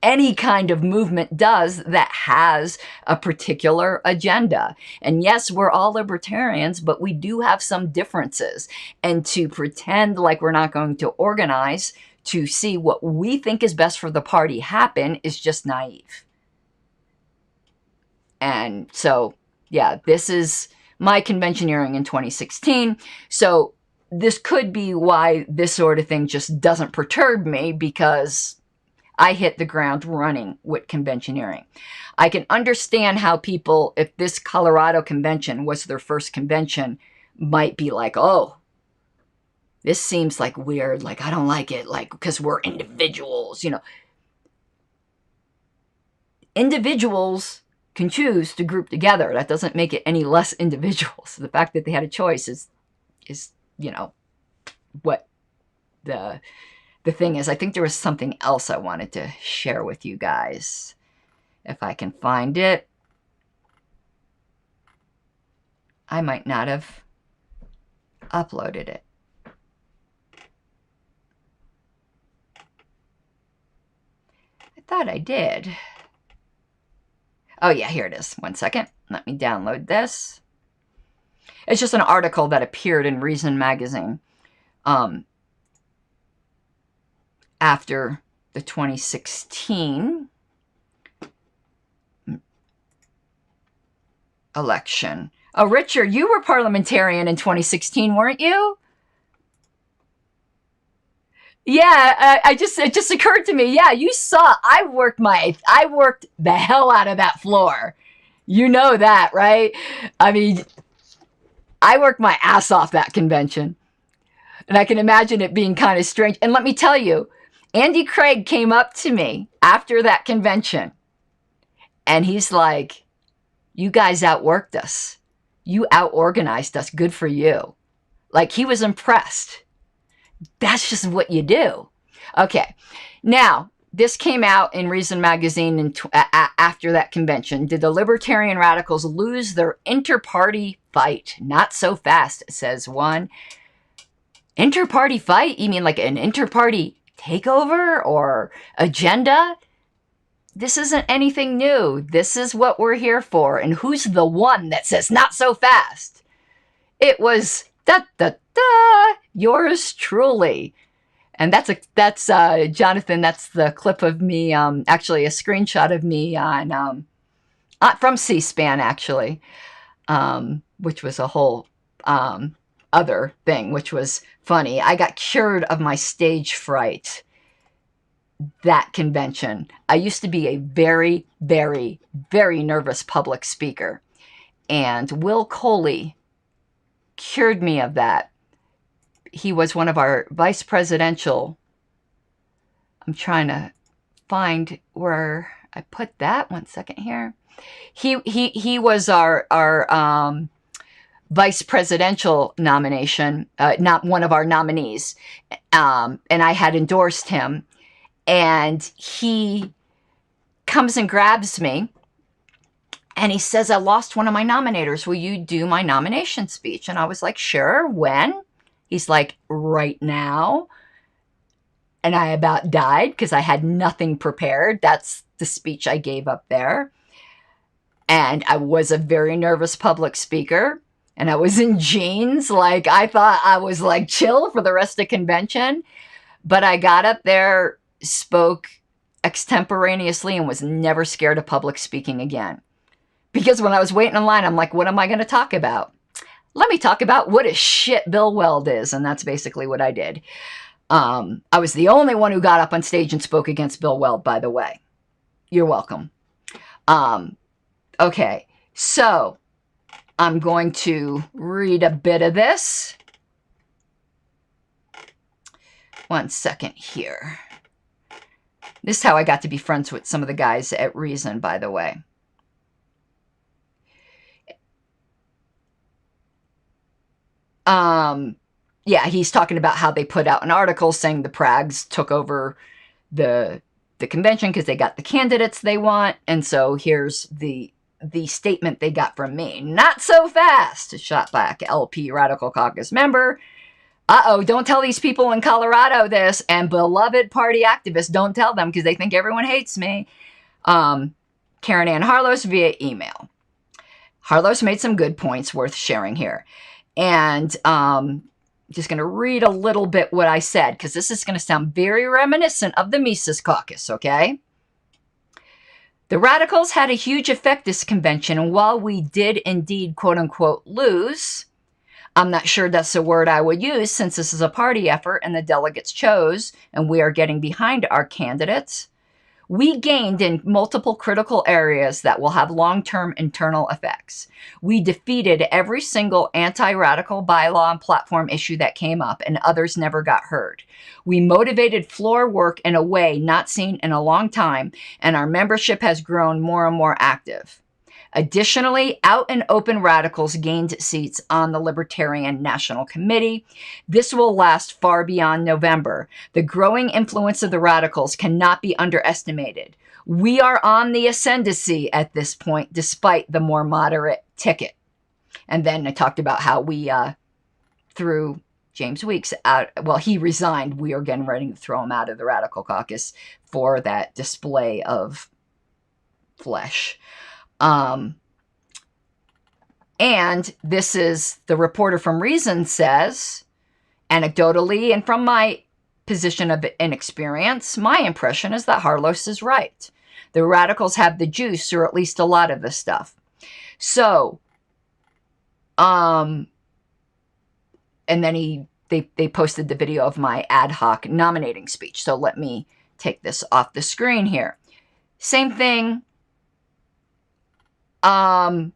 any kind of movement does that has a particular agenda. And yes, we're all libertarians, but we do have some differences. And to pretend like we're not going to organize to see what we think is best for the party happen is just naive. And so, yeah, this is my conventioneering in 2016. So this could be why this sort of thing just doesn't perturb me, because I hit the ground running with conventioneering. I can understand how people, if this Colorado convention was their first convention, might be like, oh, this seems like weird. Like, I don't like it. Like, because we're individuals, you know. Individuals can choose to group together. That doesn't make it any less individuals. The fact that they had a choice is you know, what the thing is. I think there was something else I wanted to share with you guys. If I can find it. I might not have uploaded it. I thought I did. Oh yeah, here it is. One second. Let me download this. It's just an article that appeared in Reason magazine. After the 2016 election. Oh, Richard, you were parliamentarian in 2016, weren't you? Yeah, it just occurred to me. Yeah, you saw, I worked the hell out of that floor. You know that, right? I mean, I worked my ass off that convention. And I can imagine it being kind of strange. And let me tell you, Andy Craig came up to me after that convention, and he's like, you guys outworked us. You out-organized us. Good for you. Like, he was impressed. That's just what you do. Okay. Now, this came out in Reason magazine after that convention. Did the libertarian radicals lose their inter-party fight? Not so fast, says one. Inter-party fight? You mean like an inter-party takeover or agenda? This isn't anything new. This is what we're here for. And who's the one that says not so fast? It was yours truly. And that's Jonathan, that's the clip of me, actually a screenshot of me on from C-SPAN, actually, which was a whole other thing, which was funny. I got cured of my stage fright that convention. I used to be a very, very, very nervous public speaker. And Will Coley cured me of that. He was one of our vice presidential. I'm trying to find where I put that. 1 second here. He was our vice presidential nomination, not one of our nominees. And I had endorsed him. And he comes and grabs me. And he says, I lost one of my nominators. Will you do my nomination speech? And I was like, sure. When? He's like, right now. And I about died because I had nothing prepared. That's the speech I gave up there. And I was a very nervous public speaker. And I was in jeans. Like, I thought I was like chill for the rest of convention. But I got up there, spoke extemporaneously, and was never scared of public speaking again. Because when I was waiting in line, I'm like, what am I going to talk about? Let me talk about what a shit Bill Weld is. And that's basically what I did. I was the only one who got up on stage and spoke against Bill Weld, by the way. You're welcome. Okay. So I'm going to read a bit of this. One second here. This is how I got to be friends with some of the guys at Reason, by the way. Yeah, he's talking about how they put out an article saying the Prags took over the convention because they got the candidates they want. And so here's the statement they got from me. Not so fast, shot back LP Radical Caucus member. Uh-oh, don't tell these people in Colorado this. And beloved party activists, don't tell them because they think everyone hates me. Karen Ann Harlos via email. Harlos made some good points worth sharing here. And just going to read a little bit what I said, because this is going to sound very reminiscent of the Mises Caucus, okay? The radicals had a huge effect this convention, and while we did indeed, quote-unquote, lose, I'm not sure that's the word I would use since this is a party effort and the delegates chose, and we are getting behind our candidates. We gained in multiple critical areas that will have long-term internal effects. We defeated every single anti-radical bylaw and platform issue that came up, and others never got heard. We motivated floor work in a way not seen in a long time, and our membership has grown more and more active. Additionally, out and open radicals gained seats on the Libertarian National Committee. This will last far beyond November. The growing influence of the radicals cannot be underestimated. We are on the ascendancy at this point, despite the more moderate ticket. And then I talked about how we threw James Weeks out. Well, he resigned. We are getting ready to throw him out of the Radical Caucus for that display of flesh. And this is the reporter from Reason says, anecdotally and from my position of inexperience, my impression is that Harlos is right. The radicals have the juice, or at least a lot of the stuff. So, and then they posted the video of my ad hoc nominating speech. So let me take this off the screen here. Same thing. The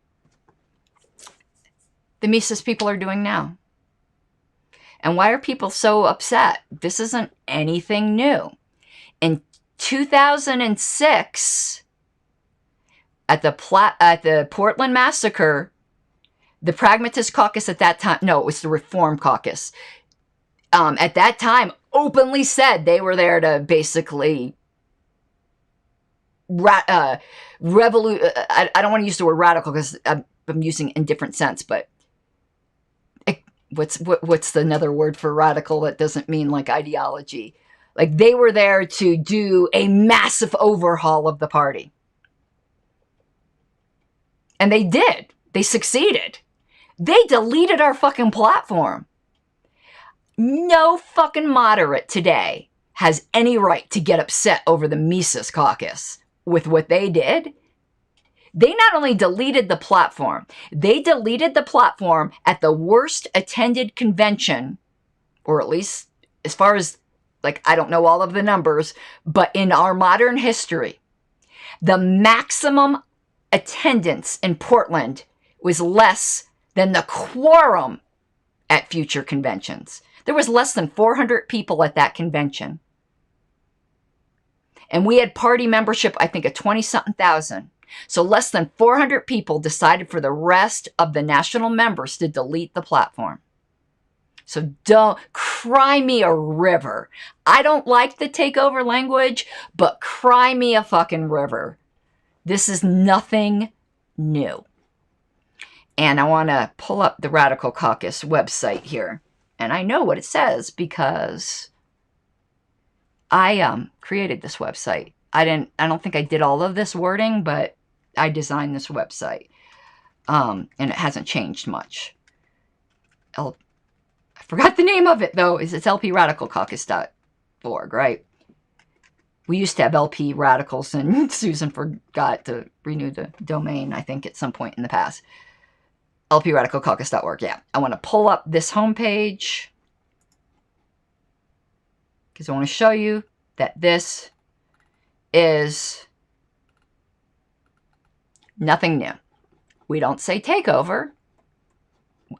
Mises people are doing now. And why are people so upset? This isn't anything new. In 2006, at the Portland massacre, the Pragmatist Caucus at that time, no, it was the Reform Caucus, at that time openly said they were there to basically I don't want to use the word radical because I'm using it in different sense, but what's another word for radical that doesn't mean like ideology? Like they were there to do a massive overhaul of the party. And they did. They succeeded. They deleted our fucking platform. No fucking moderate today has any right to get upset over the Mises Caucus with what they did. They not only deleted the platform, they deleted the platform at the worst attended convention, or at least as far as, like, I don't know all of the numbers, but in our modern history, the maximum attendance in Portland was less than the quorum at future conventions. There was less than 400 people at that convention. And we had party membership, I think, of 20-something thousand. So less than 400 people decided for the rest of the national members to delete the platform. So don't cry me a river. I don't like the takeover language, but cry me a fucking river. This is nothing new. And I want to pull up the Radical Caucus website here. And I know what it says because I created this website. I don't think I did all of this wording, but I designed this website. And it hasn't changed much. I forgot the name of it, though. It's lpradicalcaucus.org, right? We used to have LP Radicals, and Susan forgot to renew the domain, I think, at some point in the past. lpradicalcaucus.org, yeah. I want to pull up this homepage because I want to show you that this is nothing new. We don't say takeover.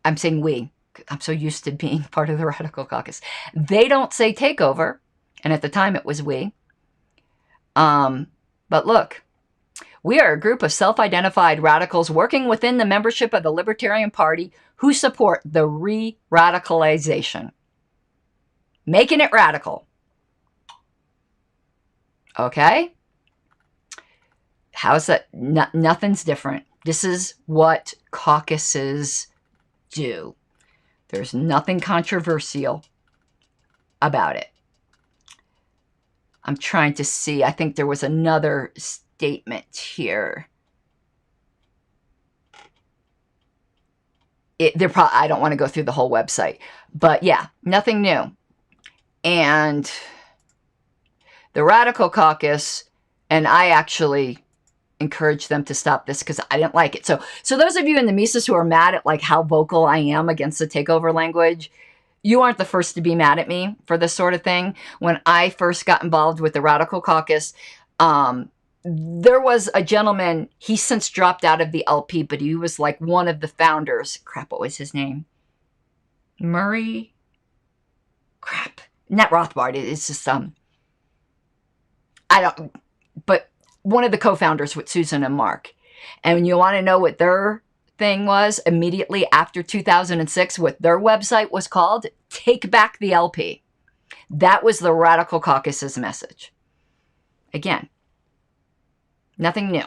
I'm saying we. I'm so used to being part of the Radical Caucus. They don't say takeover. And at the time it was we. But look, we are a group of self-identified radicals working within the membership of the Libertarian Party who support the re-radicalization. Making it radical. Okay? How's that? Nothing's different. This is what caucuses do. There's nothing controversial about it. I'm trying to see. I think there was another statement here. I don't want to go through the whole website. But yeah, nothing new. And the Radical Caucus, and I actually encouraged them to stop this because I didn't like it. So those of you in the Mises who are mad at like how vocal I am against the takeover language, you aren't the first to be mad at me for this sort of thing. When I first got involved with the Radical Caucus, there was a gentleman, he's since dropped out of the LP, but he was like one of the founders. Crap, what was his name? Murray? Crap. Not Rothbard. It's just, but one of the co-founders with Susan and Mark. And you want to know what their thing was immediately after 2006, what their website was called? Take Back the LP. That was the Radical Caucus's message. Again, nothing new.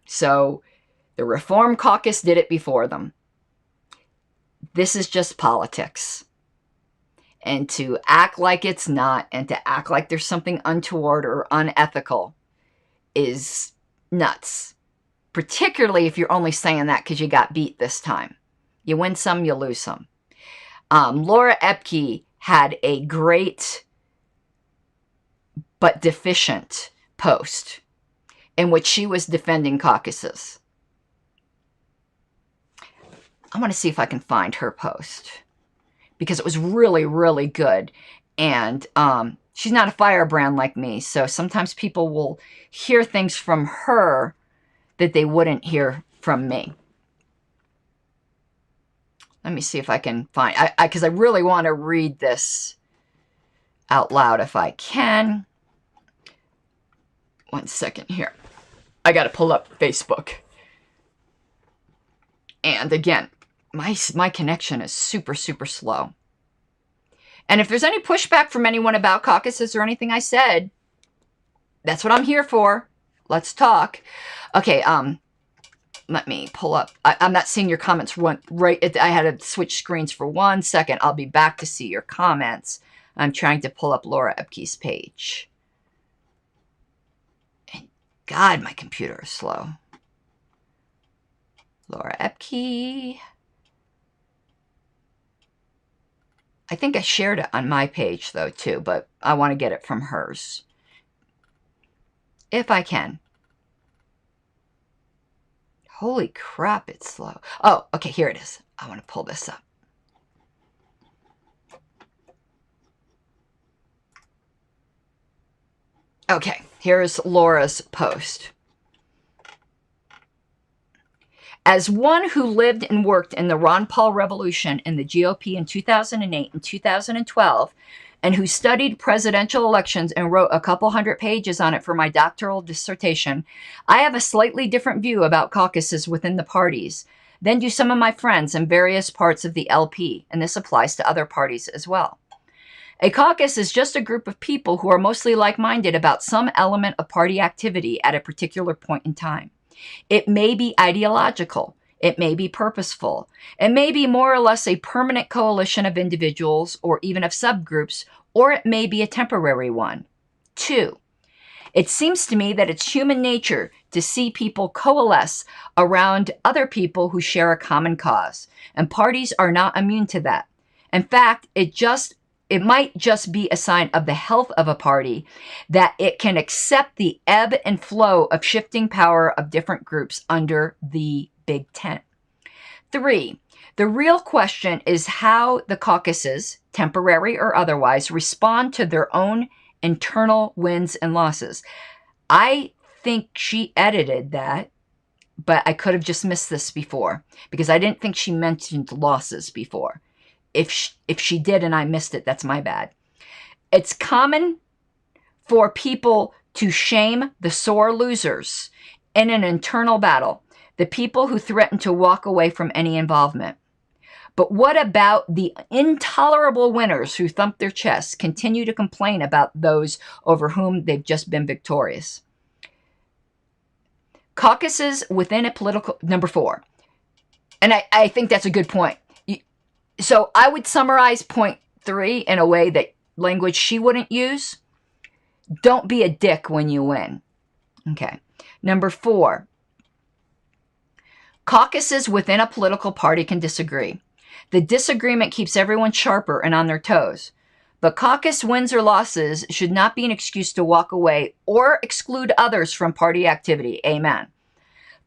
So the Reform Caucus did it before them. This is just politics. And to act like it's not, and to act like there's something untoward or unethical is nuts. Particularly if you're only saying that because you got beat this time. You win some, you lose some. Laura Epke had a great but deficient post in which she was defending caucuses. I want to see if I can find her post, because it was really, really good. And she's not a firebrand like me, so sometimes people will hear things from her that they wouldn't hear from me. Let me see if I can find, because I really want to read this out loud if I can. 1 second here. I got to pull up Facebook. And again, my connection is super, super slow. And if there's any pushback from anyone about caucuses or anything I said, that's what I'm here for. Let's talk. Okay, let me pull up. I'm not seeing your comments right. I had to switch screens for 1 second. I'll be back to see your comments. I'm trying to pull up Laura Epke's page. And God, my computer is slow. Laura Epke. I think I shared it on my page, though, too, but I want to get it from hers. If I can. Holy crap, it's slow. Oh, okay, here it is. I want to pull this up. Okay, here's Laura's post. As one who lived and worked in the Ron Paul Revolution in the GOP in 2008 and 2012, and who studied presidential elections and wrote a couple hundred pages on it for my doctoral dissertation, I have a slightly different view about caucuses within the parties than do some of my friends in various parts of the LP, and this applies to other parties as well. A caucus is just a group of people who are mostly like-minded about some element of party activity at a particular point in time. It may be ideological. It may be purposeful. It may be more or less a permanent coalition of individuals or even of subgroups, or it may be a temporary one. 2. It seems to me that it's human nature to see people coalesce around other people who share a common cause, and parties are not immune to that. In fact, it might just be a sign of the health of a party that it can accept the ebb and flow of shifting power of different groups under the big tent. 3, the real question is how the caucuses, temporary or otherwise, respond to their own internal wins and losses. I think she edited that but I could have just missed this before because I didn't think she mentioned losses before. If she did and I missed it, that's my bad. It's common for people to shame the sore losers in an internal battle, the people who threaten to walk away from any involvement. But what about the intolerable winners who thump their chests, continue to complain about those over whom they've just been victorious? Caucuses within a political... Number 4. And I think that's a good point. So I would summarize point 3 in a way that language she wouldn't use. Don't be a dick when you win. Okay. Number 4. Caucuses within a political party can disagree. The disagreement keeps everyone sharper and on their toes. But caucus wins or losses should not be an excuse to walk away or exclude others from party activity. Amen.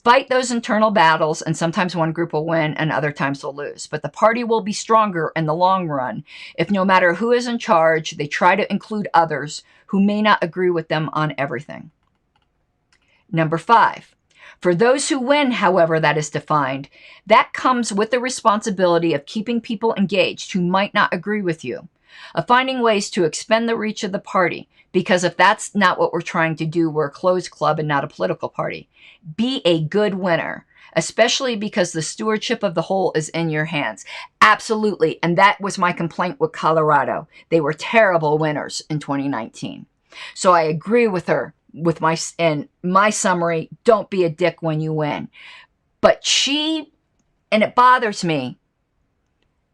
Fight those internal battles, and sometimes one group will win and other times will lose. But the party will be stronger in the long run if no matter who is in charge, they try to include others who may not agree with them on everything. Number 5. For those who win, however that is defined, that comes with the responsibility of keeping people engaged who might not agree with you, of finding ways to expand the reach of the party, because if that's not what we're trying to do, we're a closed club and not a political party. Be a good winner, especially because the stewardship of the whole is in your hands. Absolutely, and that was my complaint with Colorado. They were terrible winners in 2019. So I agree with her. With my summary, don't be a dick when you win. But and it bothers me,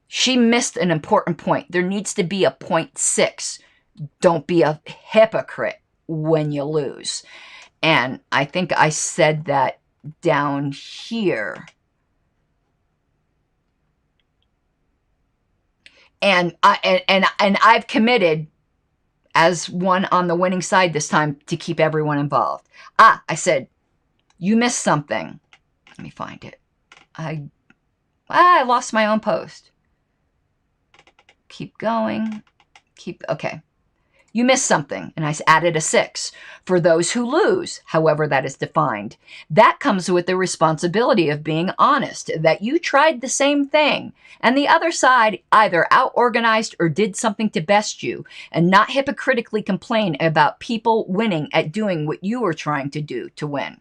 she missed an important point. There needs to be a point 6. Don't be a hypocrite when you lose. And I think I said that down here. And I've committed as one on the winning side this time to keep everyone involved. I said, you missed something. Let me find it. I lost my own post. Keep going. Okay. You missed something, and I added a 6. For those who lose, however that is defined, that comes with the responsibility of being honest, that you tried the same thing, and the other side either out-organized or did something to best you, and not hypocritically complain about people winning at doing what you were trying to do to win.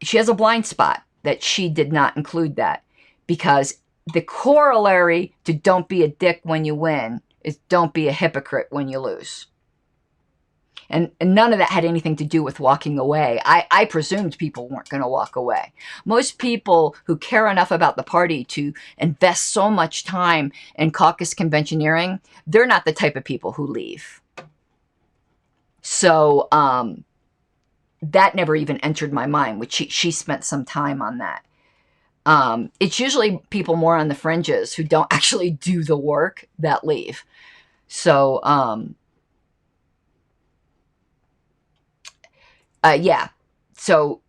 She has a blind spot that she did not include that, because the corollary to don't be a dick when you win is don't be a hypocrite when you lose. And none of that had anything to do with walking away. I presumed people weren't going to walk away. Most people who care enough about the party to invest so much time in caucus conventioneering, they're not the type of people who leave. So that never even entered my mind, which she spent some time on that. It's usually people more on the fringes who don't actually do the work that leave. So, yeah. So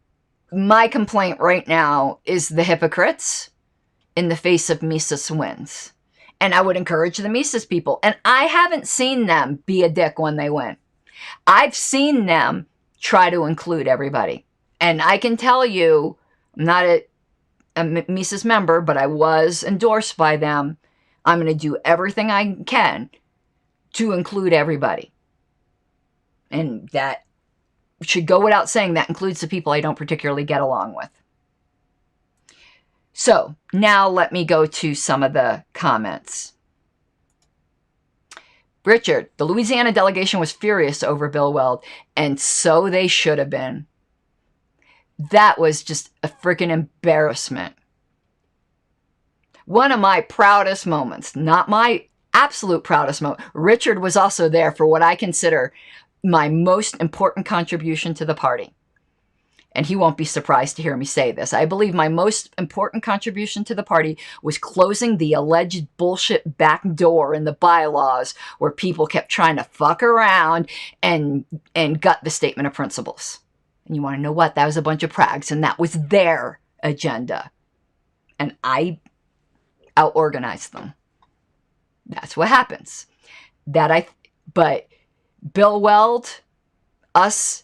my complaint right now is the hypocrites in the face of Mises wins. And I would encourage the Mises people. And I haven't seen them be a dick when they win. I've seen them try to include everybody. And I can tell you, I'm not a Mises member, but I was endorsed by them. I'm going to do everything I can to include everybody. And that should go without saying. That includes the people I don't particularly get along with. So now let me go to some of the comments. Richard, the Louisiana delegation was furious over Bill Weld, and so they should have been. That was just a freaking embarrassment. One of my proudest moments, not my absolute proudest moment. Richard was also there for what I consider my most important contribution to the party. And he won't be surprised to hear me say this. I believe my most important contribution to the party was closing the alleged bullshit back door in the bylaws where people kept trying to fuck around and gut the statement of principles. And you want to know what? That was a bunch of prags, and that was their agenda. And I out-organized them. That's what happens. But Bill Weld, us,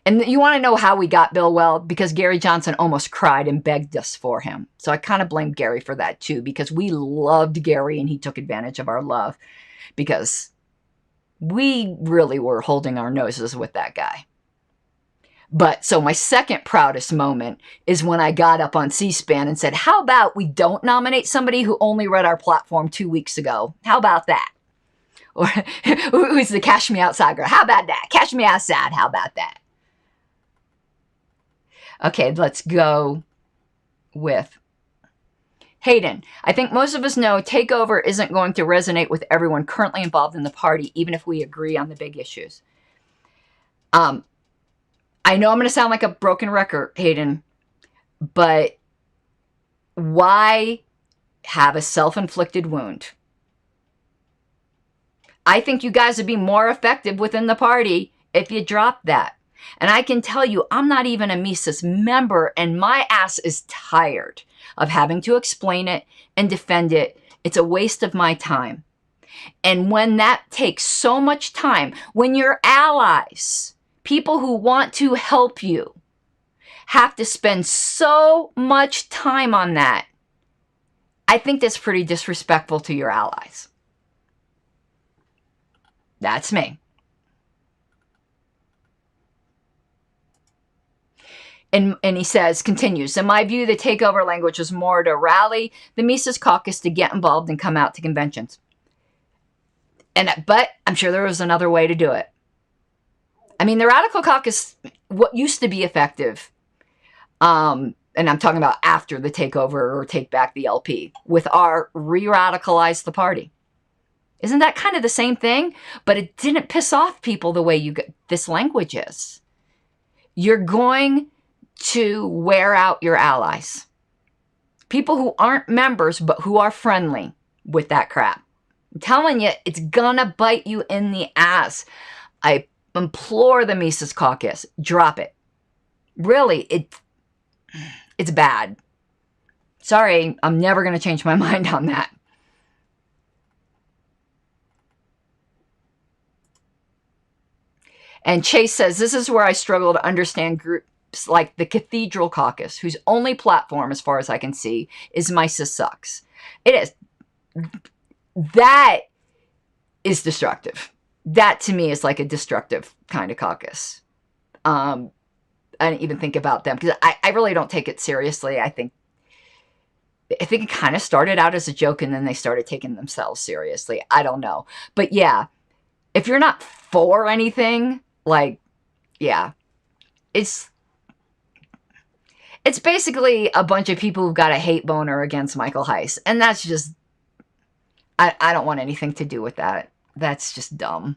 And you want to know how we got Bill well? Because Gary Johnson almost cried and begged us for him. So I kind of blame Gary for that too, because we loved Gary and he took advantage of our love because we really were holding our noses with that guy. But so my second proudest moment is when I got up on C-SPAN and said, how about we don't nominate somebody who only read our platform 2 weeks ago? How about that? Or who's the Cash Me Outside girl? How about that? Cash Me Outside. How about that? Okay, let's go with Hayden. I think most of us know takeover isn't going to resonate with everyone currently involved in the party, even if we agree on the big issues. I know I'm going to sound like a broken record, Hayden, but why have a self-inflicted wound? I think you guys would be more effective within the party if you dropped that. And I can tell you, I'm not even a Mises member, and my ass is tired of having to explain it and defend it. It's a waste of my time. And when that takes so much time, when your allies, people who want to help you, have to spend so much time on that, I think that's pretty disrespectful to your allies. That's me. And he says, continues, in my view, the takeover language was more to rally the Mises caucus to get involved and come out to conventions. But I'm sure there was another way to do it. I mean, the radical caucus, what used to be effective, and I'm talking about after the takeover or take back the LP, with our re-radicalize the party. Isn't that kind of the same thing? But it didn't piss off people the way this language is. You're going to wear out your allies. People who aren't members, but who are friendly with that crap. I'm telling you, it's gonna bite you in the ass. I implore the Mises Caucus, drop it. Really, it's bad. Sorry, I'm never gonna change my mind on that. And Chase says, this is where I struggle to understand groups like the Cathedral Caucus, whose only platform, as far as I can see, is Mises Sucks. It is. That is destructive. That, to me, is like a destructive kind of caucus. I didn't even think about them, because I really don't take it seriously. I think it kind of started out as a joke, and then they started taking themselves seriously. I don't know. But yeah, if you're not for anything, like, yeah, it's basically a bunch of people who've got a hate boner against Michael Heiss. And that's just, I don't want anything to do with that. That's just dumb.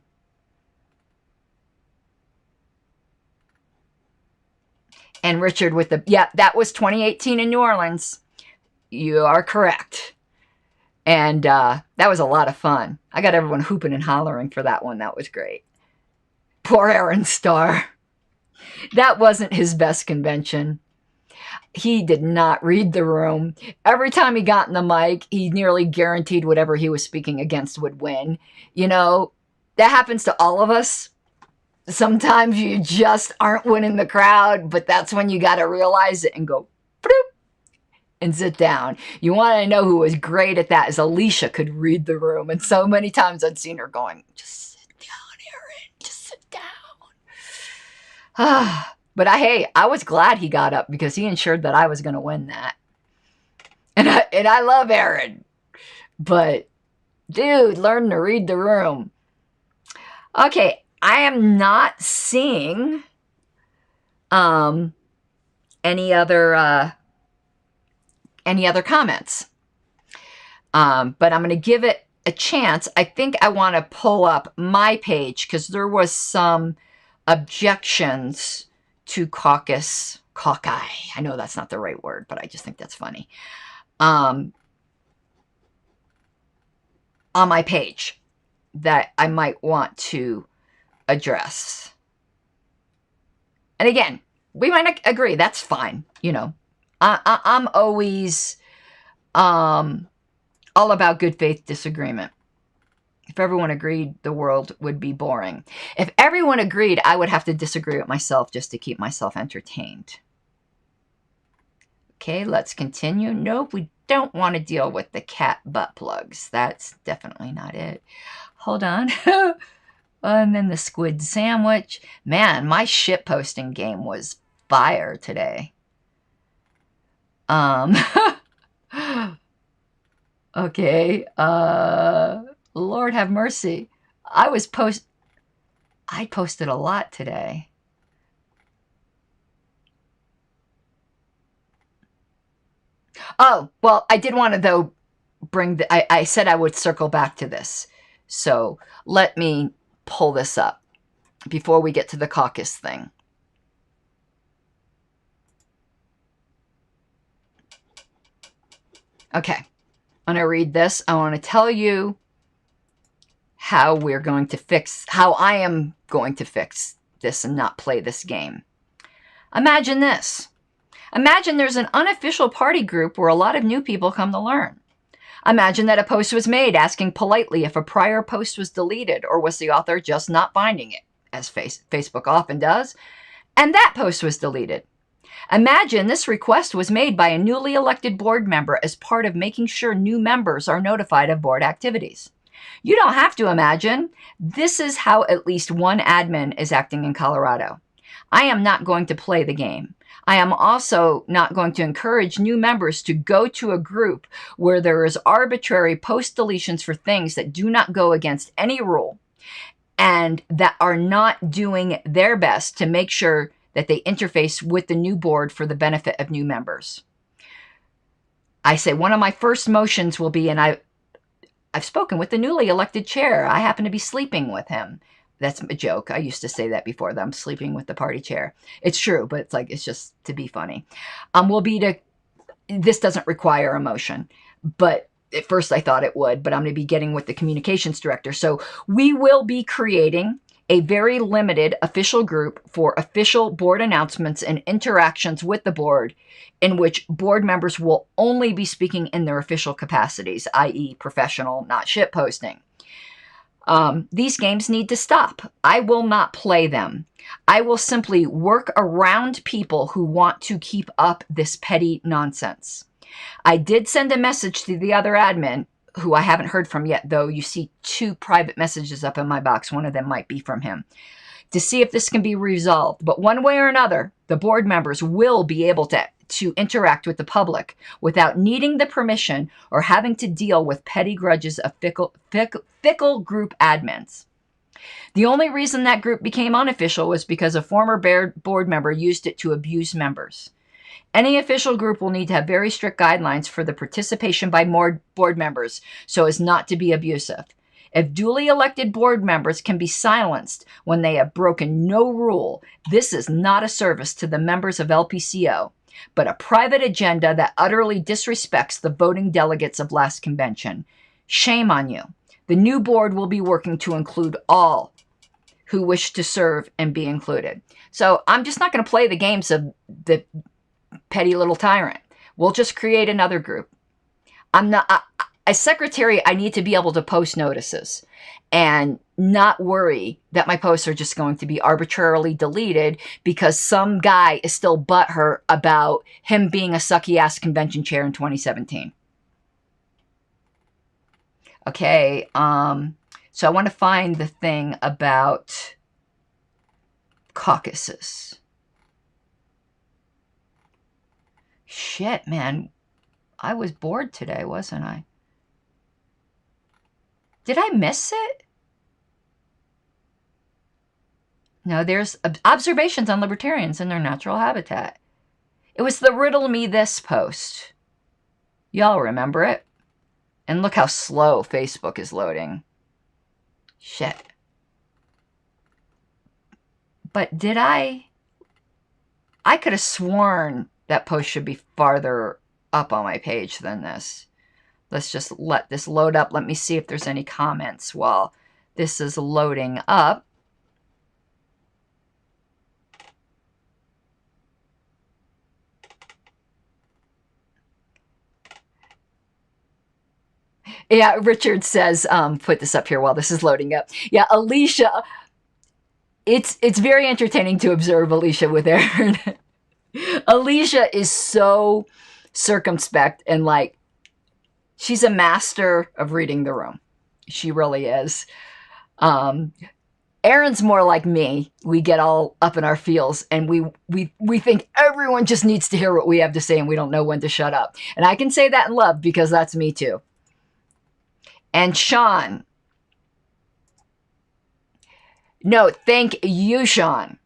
And Richard with the, yeah, that was 2018 in New Orleans. You are correct. And that was a lot of fun. I got everyone hooping and hollering for that one. That was great. Poor Aaron Starr. That wasn't his best convention. He did not read the room. Every time he got in the mic, he nearly guaranteed whatever he was speaking against would win. You know, that happens to all of us. Sometimes you just aren't winning the crowd, but that's when you got to realize it and go, bloop, and sit down. You want to know who was great at that is Alicia could read the room. And so many times I'd seen her going, just sit down, Aaron, just sit down. But hey, I was glad he got up because he ensured that I was going to win that. And I love Aaron. But, dude, learn to read the room. Okay, I am not seeing any other comments. But I'm going to give it a chance. I think I want to pull up my page because there was some objections to caucus. I know that's not the right word, but I just think that's funny. On my page that I might want to address. And again, we might not agree. That's fine. You know, I'm always all about good faith disagreement. If everyone agreed, the world would be boring. If everyone agreed, I would have to disagree with myself just to keep myself entertained. Okay, let's continue. Nope, we don't want to deal with the cat butt plugs. That's definitely not it. Hold on. And then the squid sandwich. Man, my shit posting game was fire today. Okay. Lord have mercy. I posted a lot today. Oh, well, I did want to, though, I said I would circle back to this. So let me pull this up before we get to the caucus thing. Okay. I'm going to read this. I want to tell you how I am going to fix this and not play this game. Imagine this. Imagine there's an unofficial party group where a lot of new people come to learn. Imagine that a post was made asking politely if a prior post was deleted or was the author just not finding it, as Facebook often does, and that post was deleted. Imagine this request was made by a newly elected board member as part of making sure new members are notified of board activities. You don't have to imagine. This is how at least one admin is acting in Colorado. I am not going to play the game. I am also not going to encourage new members to go to a group where there is arbitrary post deletions for things that do not go against any rule and that are not doing their best to make sure that they interface with the new board for the benefit of new members. I say one of my first motions will be, and I've spoken with the newly elected chair. I happen to be sleeping with him. That's a joke. I used to say that before, that I'm sleeping with the party chair. It's true, but it's just to be funny. This doesn't require a motion, but at first I thought it would, but I'm going to be getting with the communications director. So we will be creating a very limited official group for official board announcements and interactions with the board, in which board members will only be speaking in their official capacities, i.e. professional, not shit posting. These games need to stop. I will not play them. I will simply work around people who want to keep up this petty nonsense. I did send a message to the other admin, who I haven't heard from yet, though you see 2 private messages up in my box. One of them might be from him, to see if this can be resolved. But one way or another, the board members will be able to interact with the public without needing the permission or having to deal with petty grudges of fickle group admins. The only reason that group became unofficial was because a former board member used it to abuse members. Any official group will need to have very strict guidelines for the participation by board members so as not to be abusive. If duly elected board members can be silenced when they have broken no rule, this is not a service to the members of LPCO, but a private agenda that utterly disrespects the voting delegates of last convention. Shame on you. The new board will be working to include all who wish to serve and be included. So I'm just not going to play the games of the petty little tyrant. We'll just create another group. As secretary, I need to be able to post notices and not worry that my posts are just going to be arbitrarily deleted because some guy is still butthurt about him being a sucky-ass convention chair in 2017. Okay, so I want to find the thing about caucuses. Shit, man. I was bored today, wasn't I? Did I miss it? No, there's observations on libertarians in their natural habitat. It was the riddle me this post. Y'all remember it? And look how slow Facebook is loading. Shit. But did I could have sworn that post should be farther up on my page than this. Let's just let this load up. Let me see if there's any comments while this is loading up. Yeah, Richard says, put this up here while this is loading up. Yeah, Alicia, it's very entertaining to observe Alicia with Aaron. Alicia is so circumspect and like, she's a master of reading the room. She really is. Aaron's more like me. We get all up in our feels and we think everyone just needs to hear what we have to say and we don't know when to shut up. And I can say that in love because that's me too. And Sean. No, thank you, Sean.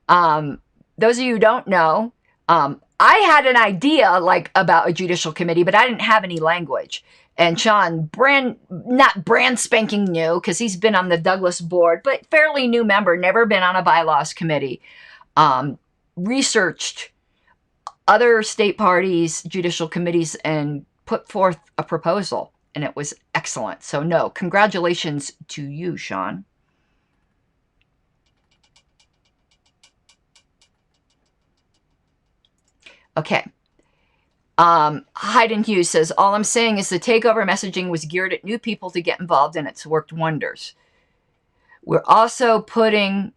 Those of you who don't know, I had an idea like about a judicial committee, but I didn't have any language. And Sean, not brand spanking new, because he's been on the Douglas board, but fairly new member, never been on a bylaws committee, researched other state parties, judicial committees, and put forth a proposal. And it was excellent. So no, congratulations to you, Sean. Okay. Hayden Hughes says, all I'm saying is the takeover messaging was geared at new people to get involved and it's worked wonders. We're also putting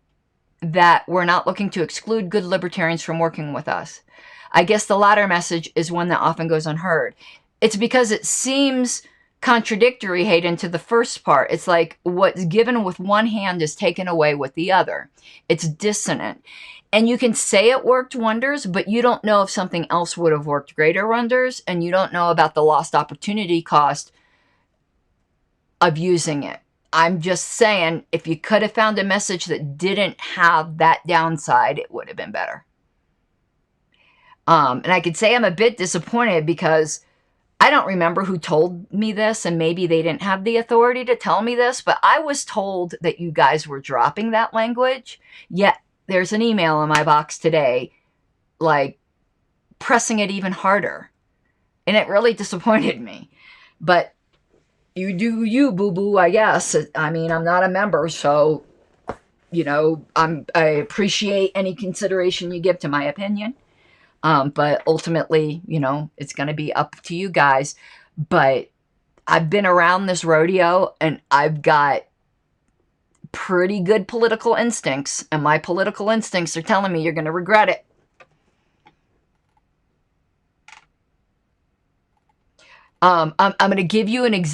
that we're not looking to exclude good libertarians from working with us. I guess the latter message is one that often goes unheard. It's because it seems contradictory, Hayden, to the first part. It's like what's given with one hand is taken away with the other. It's dissonant. And you can say it worked wonders, but you don't know if something else would have worked greater wonders, and you don't know about the lost opportunity cost of using it. I'm just saying, if you could have found a message that didn't have that downside, it would have been better. And I could say I'm a bit disappointed because I don't remember who told me this, and maybe they didn't have the authority to tell me this, but I was told that you guys were dropping that language, yet there's an email in my box today, like, pressing it even harder. And it really disappointed me. But you do you, boo-boo, I guess. I mean, I'm not a member, so, you know, I appreciate any consideration you give to my opinion. But ultimately, you know, it's going to be up to you guys. But I've been around this rodeo, and I've got pretty good political instincts, and my political instincts are telling me you're going to regret it. I'm going to give you an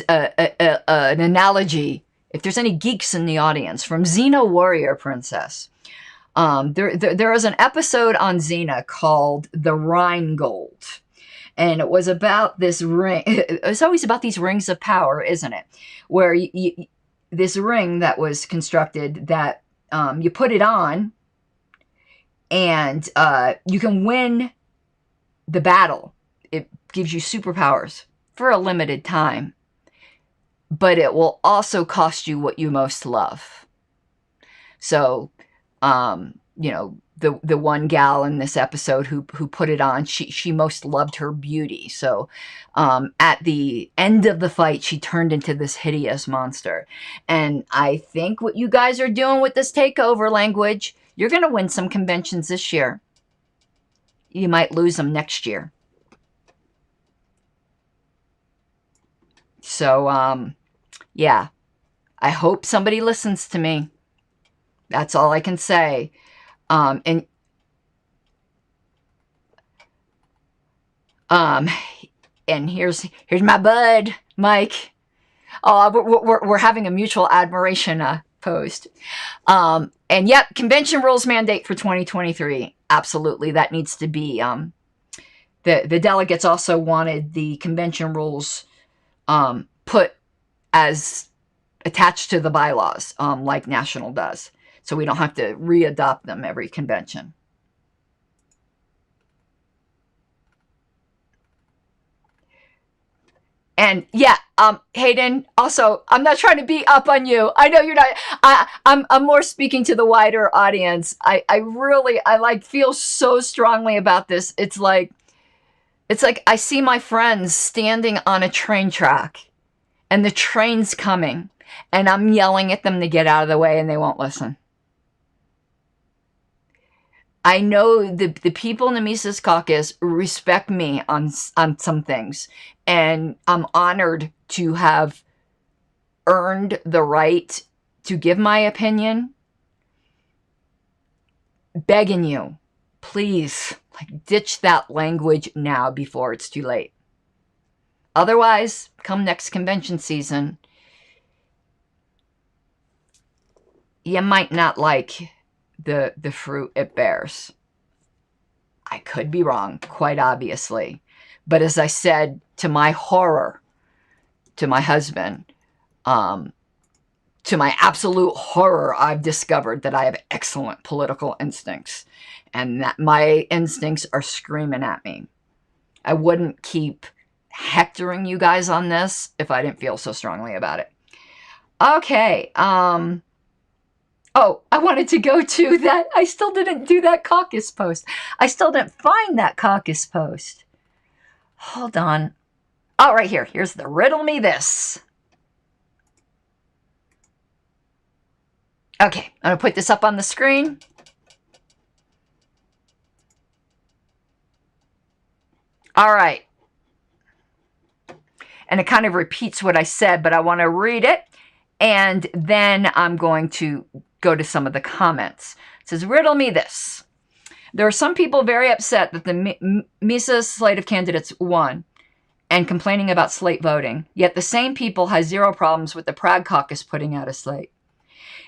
analogy. If there's any geeks in the audience, from Xena Warrior Princess. There was an episode on Xena called The Rheingold. And it was about this ring. It's always about these rings of power, isn't it? Where this ring that was constructed that you put it on and you can win the battle. It gives you superpowers for a limited time, but it will also cost you what you most love. So, you know, the one gal in this episode who put it on, she most loved her beauty. So at the end of the fight, she turned into this hideous monster. And I think what you guys are doing with this takeover language, you're going to win some conventions this year. You might lose them next year. So, yeah, I hope somebody listens to me. That's all I can say. And here's my bud, Mike. Oh, we're having a mutual admiration post. And yep, convention rules mandate for 2023. Absolutely, that needs to be. The delegates also wanted the convention rules put as attached to the bylaws, like National does. So we don't have to readopt them every convention. And yeah, Hayden, also, I'm not trying to beat up on you. I know you're not. I'm more speaking to the wider audience. I feel so strongly about this. It's like I see my friends standing on a train track and the train's coming and I'm yelling at them to get out of the way and they won't listen. I know the people in the Mises Caucus respect me on some things, and I'm honored to have earned the right to give my opinion. Begging you, please, like, ditch that language now before it's too late. Otherwise, come next convention season, you might not like the fruit it bears. I could be wrong, quite obviously. But as I said, to my horror, to my husband, to my absolute horror, I've discovered that I have excellent political instincts, and that my instincts are screaming at me. I wouldn't keep hectoring you guys on this if I didn't feel so strongly about it. Okay, oh, I wanted to go to that. I still didn't do that caucus post. I still didn't find that caucus post. Hold on. Oh, right here. Here's the riddle me this. Okay, I'm going to put this up on the screen. All right. And it kind of repeats what I said, but I want to read it. And then I'm going to go to some of the comments. It says, riddle me this. There are some people very upset that the Mises slate of candidates won and complaining about slate voting. Yet the same people has zero problems with the Prague caucus putting out a slate.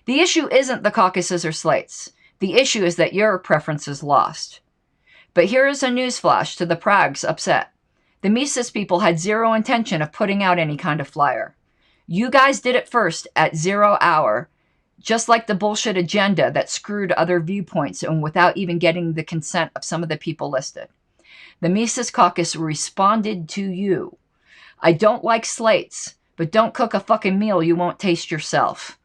The issue isn't the caucuses or slates. The issue is that your preferences lost. But here is a newsflash to the Pragues upset. The Mises people had zero intention of putting out any kind of flyer. You guys did it first at 0 hour, just like the bullshit agenda that screwed other viewpoints and without even getting the consent of some of the people listed. The Mises caucus responded to you. I don't like slates, but don't cook a fucking meal you won't taste yourself.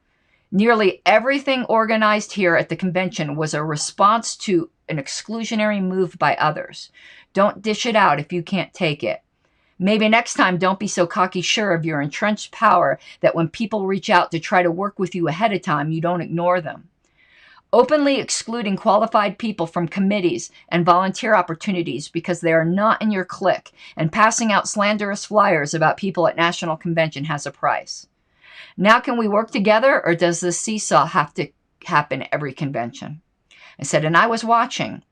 Nearly everything organized here at the convention was a response to an exclusionary move by others. Don't dish it out if you can't take it. Maybe next time don't be so cocky sure of your entrenched power that when people reach out to try to work with you ahead of time, you don't ignore them. Openly excluding qualified people from committees and volunteer opportunities because they are not in your clique and passing out slanderous flyers about people at National Convention has a price. Now can we work together, or does this seesaw have to happen every convention? I said, and I was watching.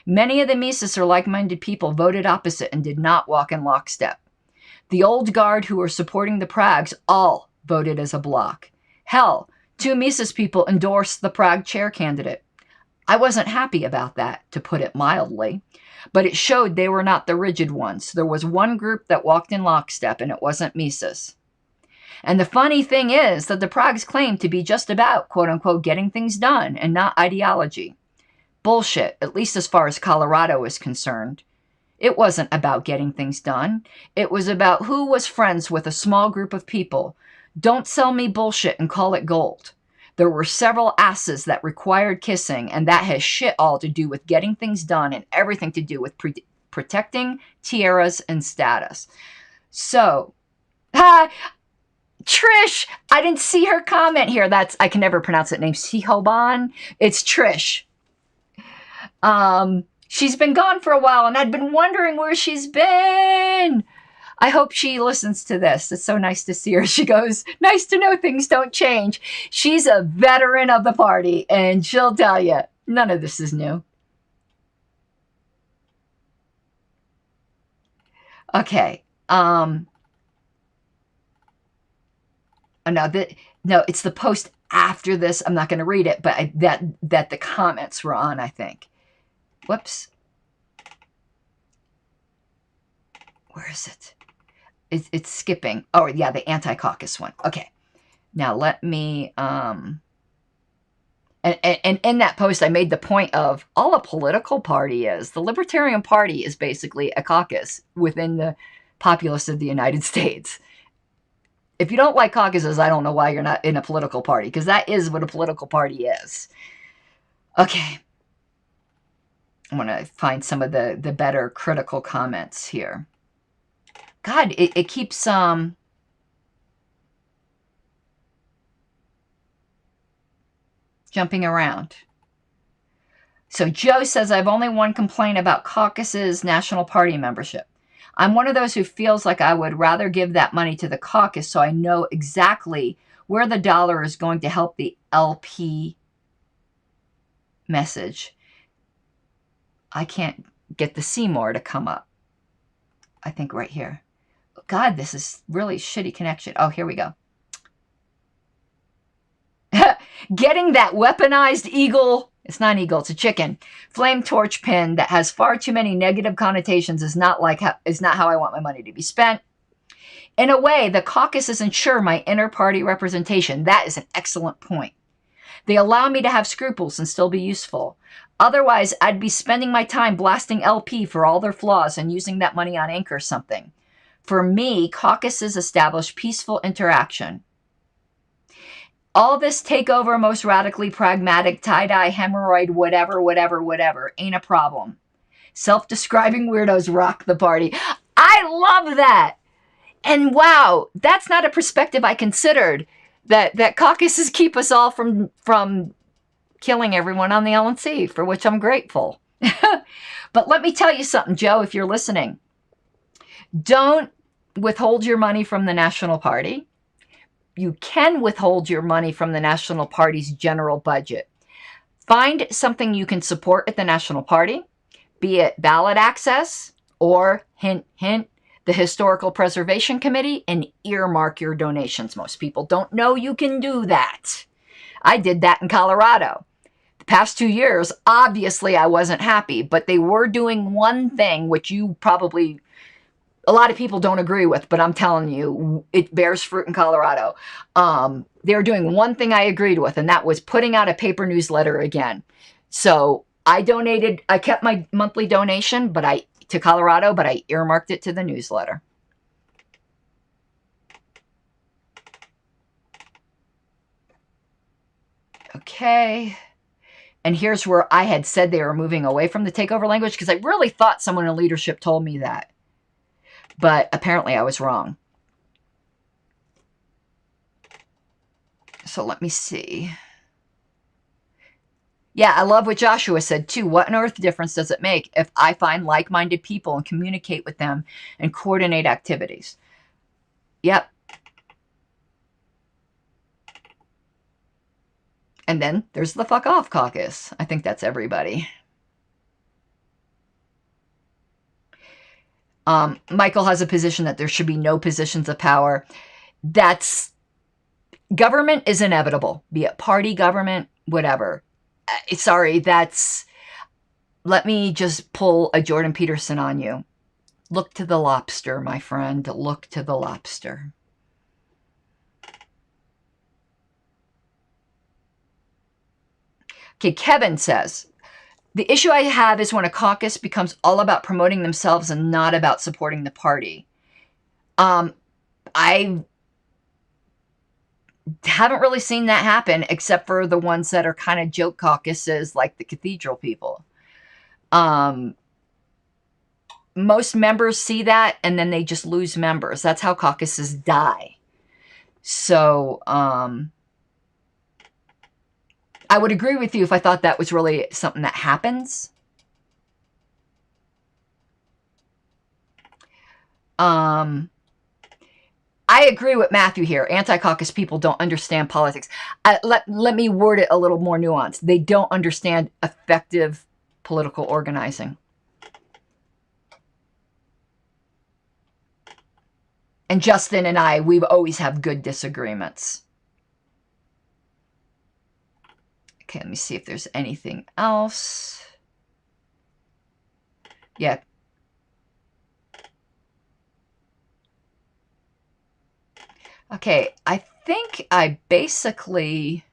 Many of the Mises or like-minded people voted opposite and did not walk in lockstep. The old guard who were supporting the Pragues all voted as a bloc. Hell, 2 Mises people endorsed the Prague chair candidate. I wasn't happy about that, to put it mildly, but it showed they were not the rigid ones. There was one group that walked in lockstep, and it wasn't Mises. And the funny thing is that the Pragues claim to be just about, quote-unquote, getting things done and not ideology. Bullshit, at least as far as Colorado is concerned. It wasn't about getting things done. It was about who was friends with a small group of people. Don't sell me bullshit and call it gold. There were several asses that required kissing, and that has shit all to do with getting things done and everything to do with protecting tiaras and status. So, Trish, I didn't see her comment here. I can never pronounce that name. Sihoban. It's Trish. She's been gone for a while, and I'd been wondering where she's been. I hope she listens to this. It's so nice to see her. She goes, nice to know things don't change. She's a veteran of the party, and she'll tell you, none of this is new. Okay. No, it's the post after this. I'm not going to read it, but that the comments were on, I think. Whoops. Where is it? It's skipping. Oh, yeah, the anti-caucus one. Okay. Now let me, and in that post, I made the point of all a political party is. The Libertarian Party is basically a caucus within the populace of the United States. If you don't like caucuses, I don't know why you're not in a political party, because that is what a political party is. Okay. I'm going to find some of the better critical comments here. God, it keeps jumping around. So Joe says, I have only one complaint about caucuses, National Party membership. I'm one of those who feels like I would rather give that money to the caucus so I know exactly where the dollar is going to help the LP message. I can't get the Seymour to come up. I think right here. God, this is really shitty connection. Oh, here we go. Getting that weaponized eagle, it's not an eagle, it's a chicken, flame torch pin that has far too many negative connotations is not how I want my money to be spent. In a way, the caucuses ensure my inter-party representation. That is an excellent point. They allow me to have scruples and still be useful. Otherwise, I'd be spending my time blasting LP for all their flaws and using that money on ink or something. For me, caucuses establish peaceful interaction. All this takeover, most radically pragmatic, tie-dye, hemorrhoid, whatever, ain't a problem. Self-describing weirdos rock the party. I love that! And wow, that's not a perspective I considered, that caucuses keep us all from killing everyone on the LNC, for which I'm grateful. But let me tell you something, Joe, if you're listening. Don't withhold your money from the National Party. You can withhold your money from the National Party's general budget. Find something you can support at the National Party, be it ballot access or, hint, hint, the Historical Preservation Committee, and earmark your donations. Most people don't know you can do that. I did that in Colorado. The past 2 years, obviously I wasn't happy, but they were doing one thing which you probably, a lot of people don't agree with, but I'm telling you, it bears fruit in Colorado. They were doing one thing I agreed with, and that was putting out a paper newsletter again. So I kept my monthly donation to Colorado, but I earmarked it to the newsletter. Okay. And here's where I had said they were moving away from the takeover language, because I really thought someone in leadership told me that. But apparently I was wrong. So let me see. Yeah, I love what Joshua said too. What on earth difference does it make if I find like-minded people and communicate with them and coordinate activities? Yep. And then there's the fuck off caucus. I think that's everybody. Michael has a position that there should be no positions of power. Government is inevitable, be it party, government, whatever. Sorry, let me just pull a Jordan Peterson on you. Look to the lobster, my friend. Look to the lobster. Okay, Kevin says, the issue I have is when a caucus becomes all about promoting themselves and not about supporting the party. I haven't really seen that happen, except for the ones that are kind of joke caucuses, like the cathedral people. Most members see that, and then they just lose members. That's how caucuses die. So, I would agree with you if I thought that was really something that happens. I agree with Matthew here. Anti-caucus people don't understand politics. Let me word it a little more nuanced. They don't understand effective political organizing. And Justin and I, we always have good disagreements. Okay, let me see if there's anything else. Yeah. Okay, I think I basically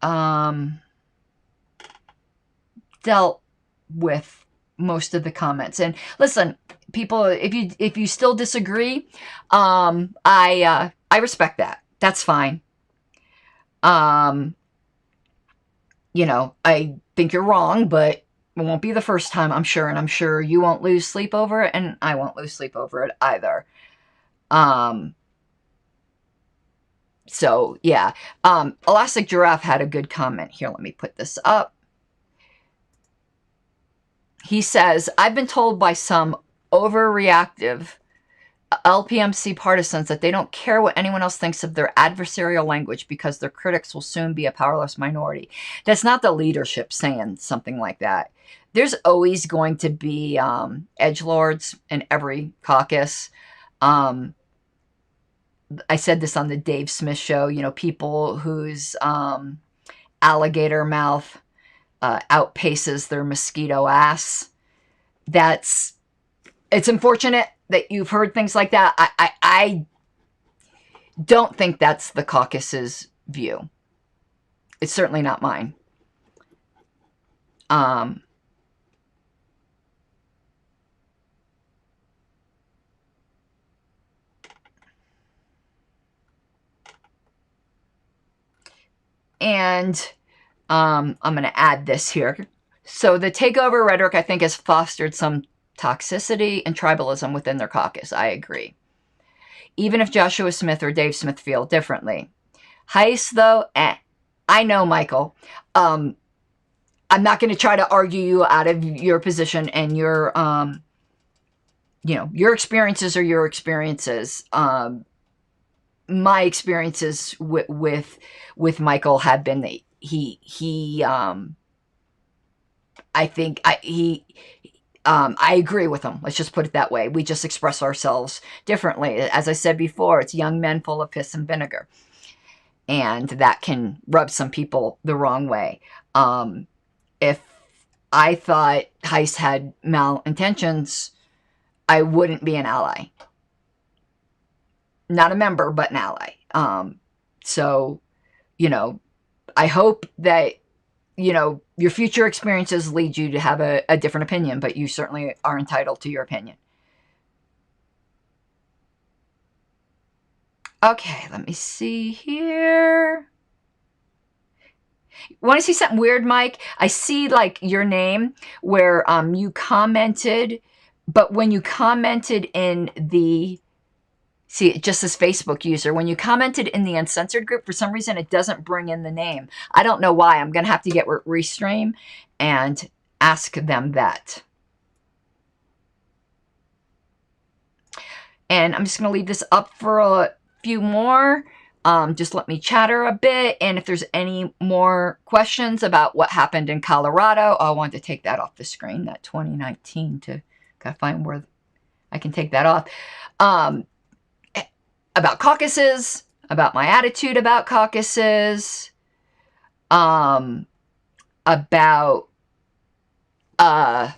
dealt with most of the comments. And listen, people, if you still disagree, I respect that. That's fine. You know, I think you're wrong, but it won't be the first time, I'm sure. And I'm sure you won't lose sleep over it, and I won't lose sleep over it either. So yeah, Elastic Giraffe had a good comment here. Let me put this up. He says, I've been told by some overreactive LPMC partisans that they don't care what anyone else thinks of their adversarial language because their critics will soon be a powerless minority. That's not the leadership saying something like that. There's always going to be edgelords in every caucus. I said this on the Dave Smith show, you know, people whose alligator mouth outpaces their mosquito ass. It's unfortunate that you've heard things like that. I don't think that's the caucus's view. It's certainly not mine. And I'm going to add this here. So the takeover rhetoric, I think, has fostered some toxicity and tribalism within their caucus. I agree. Even if Joshua Smith or Dave Smith feel differently. Heiss, though, I know, Michael. I'm not going to try to argue you out of your position and your, you know, your experiences are your experiences. My experiences with Michael have been that I think I agree with him. Let's just put it that way. We just express ourselves differently. As I said before, it's young men full of piss and vinegar. And that can rub some people the wrong way. If I thought Heiss had malintentions, I wouldn't be an ally. Not a member, but an ally. So, you know, I hope that, you know, your future experiences lead you to have a different opinion, but you certainly are entitled to your opinion. Okay, let me see here. Want to see something weird, Mike? I see, like, your name where you commented, but when you commented in the... See, it just says Facebook user. When you commented in the uncensored group, for some reason, it doesn't bring in the name. I don't know why. I'm going to have to get Restream and ask them that. And I'm just going to leave this up for a few more. Just let me chatter a bit. And if there's any more questions about what happened in Colorado, I want to take that off the screen, that 2019, to gotta find where I can take that off. About caucuses, about my attitude about caucuses, about what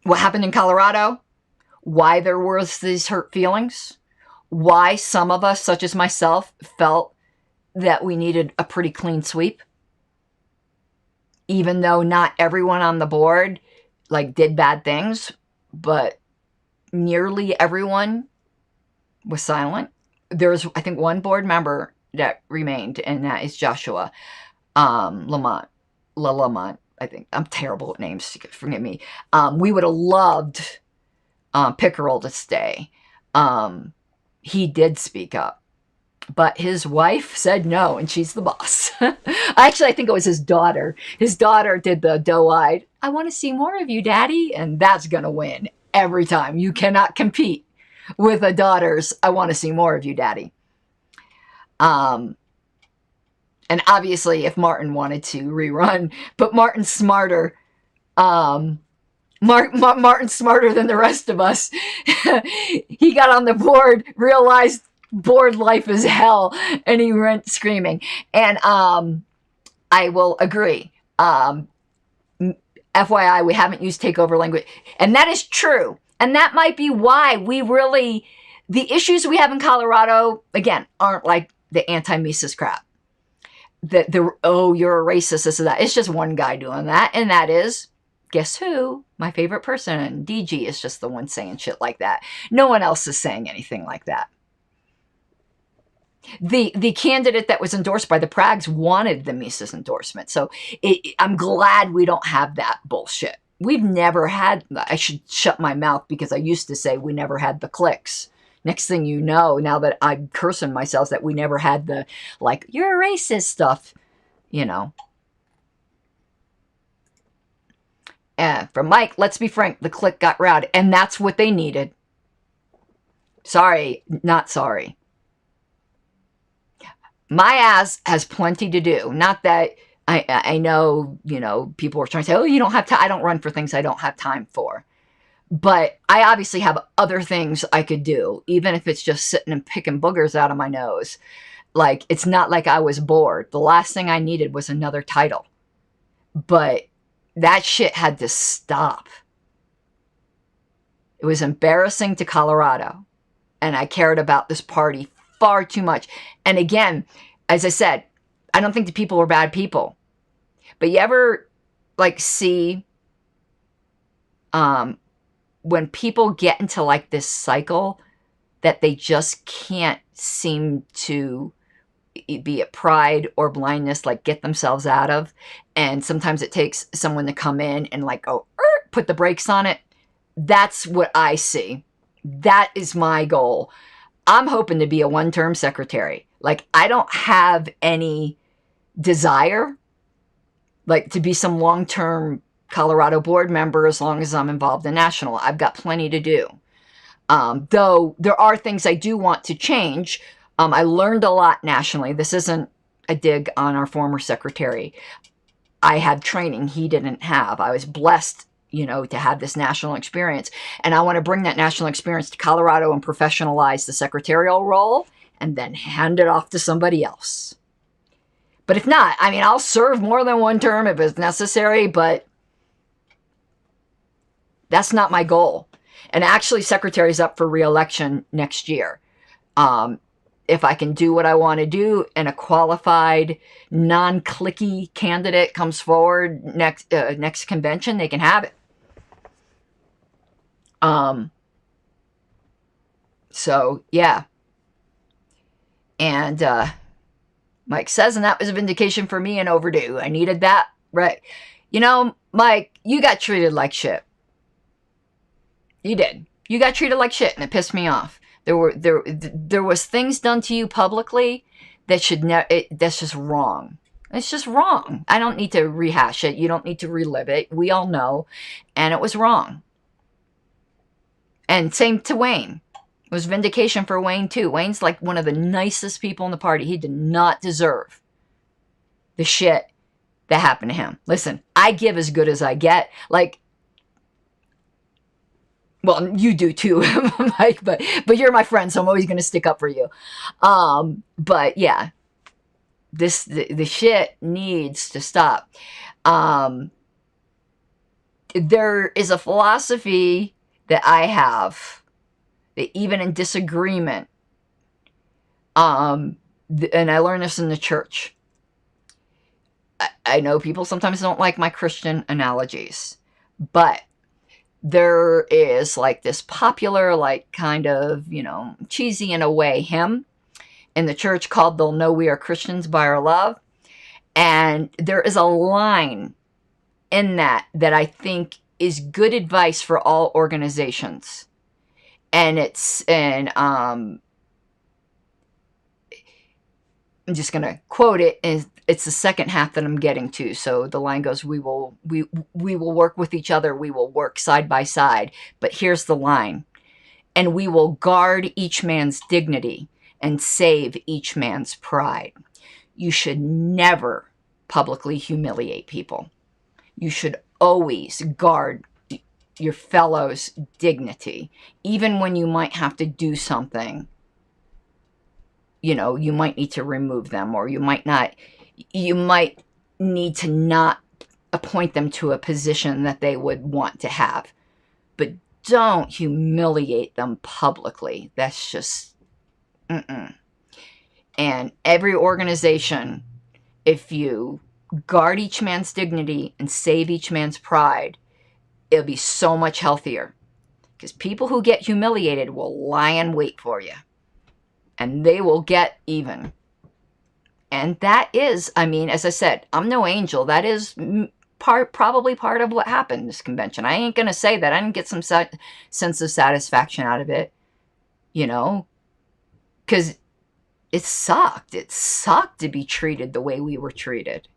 happened in Colorado, why there was these hurt feelings, why some of us, such as myself, felt that we needed a pretty clean sweep, even though not everyone on the board, like, did bad things, but nearly everyone was silent. There's, I think, one board member that remained, and that is Joshua Lamont. I think. I'm terrible at names, forgive me. We would have loved Pickerel to stay. He did speak up, but his wife said no, and she's the boss. Actually, I think it was his daughter. His daughter did the doe-eyed, I want to see more of you, Daddy, and that's going to win every time. You cannot compete with a daughter's, I want to see more of you, Daddy. And obviously, if Martin wanted to rerun, but Martin's smarter. Martin's smarter than the rest of us. He got on the board, realized board life is hell, and he went screaming. And I will agree. FYI, we haven't used takeover language. And that is true. And that might be why we really, the issues we have in Colorado, again, aren't like the anti-Mises crap. Oh, you're a racist, this or that. It's just one guy doing that. And that is, guess who? My favorite person. DG is just the one saying shit like that. No one else is saying anything like that. The candidate that was endorsed by the Prags wanted the Mises endorsement. So I'm glad we don't have that bullshit. We've never had, I should shut my mouth because I used to say we never had the clicks. Next thing you know, now that I'm cursing myself that we never had the, like, you're a racist stuff, you know. From Mike, let's be frank, the clique got routed. And that's what they needed. Sorry, not sorry. My ass has plenty to do. Not that I know, you know, people are trying to say, oh, you don't have time. I don't run for things I don't have time for. But I obviously have other things I could do, even if it's just sitting and picking boogers out of my nose. Like, it's not like I was bored. The last thing I needed was another title. But that shit had to stop. It was embarrassing to Colorado. And I cared about this party far too much. And again, as I said, I don't think the people were bad people. But you ever, like, see when people get into, like, this cycle that they just can't seem to, be it pride or blindness, like, get themselves out of. And sometimes it takes someone to come in and, like, go, put the brakes on it. That's what I see. That is my goal. I'm hoping to be a one-term secretary. Like, I don't have any desire, like, to be some long-term Colorado board member as long as I'm involved in national. I've got plenty to do. Though there are things I do want to change. I learned a lot nationally. This isn't a dig on our former secretary. I had training he didn't have. I was blessed, you know, to have this national experience. And I want to bring that national experience to Colorado and professionalize the secretarial role and then hand it off to somebody else. But if not, I mean, I'll serve more than one term if it's necessary, but that's not my goal. And actually, secretary's up for re-election next year. If I can do what I want to do and a qualified, non-clicky candidate comes forward next convention, they can have it. So, yeah. And Mike says, and that was a vindication for me and overdue. I needed that. Right. You know, Mike, you got treated like shit. You did. You got treated like shit, and it pissed me off. There was things done to you publicly that should that's just wrong. It's just wrong. I don't need to rehash it. You don't need to relive it. We all know, and it was wrong. And same to Wayne. It was vindication for Wayne too. Wayne's like one of the nicest people in the party. He did not deserve the shit that happened to him. Listen, I give as good as I get. Like, well, you do too, Mike, but you're my friend, so I'm always going to stick up for you. But yeah, the shit needs to stop. There is a philosophy that I have that even in disagreement, and I learned this in the church. I know people sometimes don't like my Christian analogies, but there is like this popular, like kind of, you know, cheesy in a way hymn in the church called "They'll Know We Are Christians by Our Love." And there is a line in that I think is good advice for all organizations. And I'm just going to quote it, and it's the second half that I'm getting to. So the line goes, we will work with each other. We will work side by side. But here's the line. And we will guard each man's dignity and save each man's pride. You should never publicly humiliate people. You should always guard your fellow's dignity, even when you might have to do something. You know, you might need to remove them, or you might need to not appoint them to a position that they would want to have. But don't humiliate them publicly. That's just, And every organization, if you guard each man's dignity and save each man's pride, it'll be so much healthier. Because people who get humiliated will lie in wait for you. And they will get even. And that is, I mean, as I said, I'm no angel. That is probably part of what happened in this convention. I ain't going to say that. I didn't get some sense of satisfaction out of it. you know, because it sucked. It sucked to be treated the way we were treated.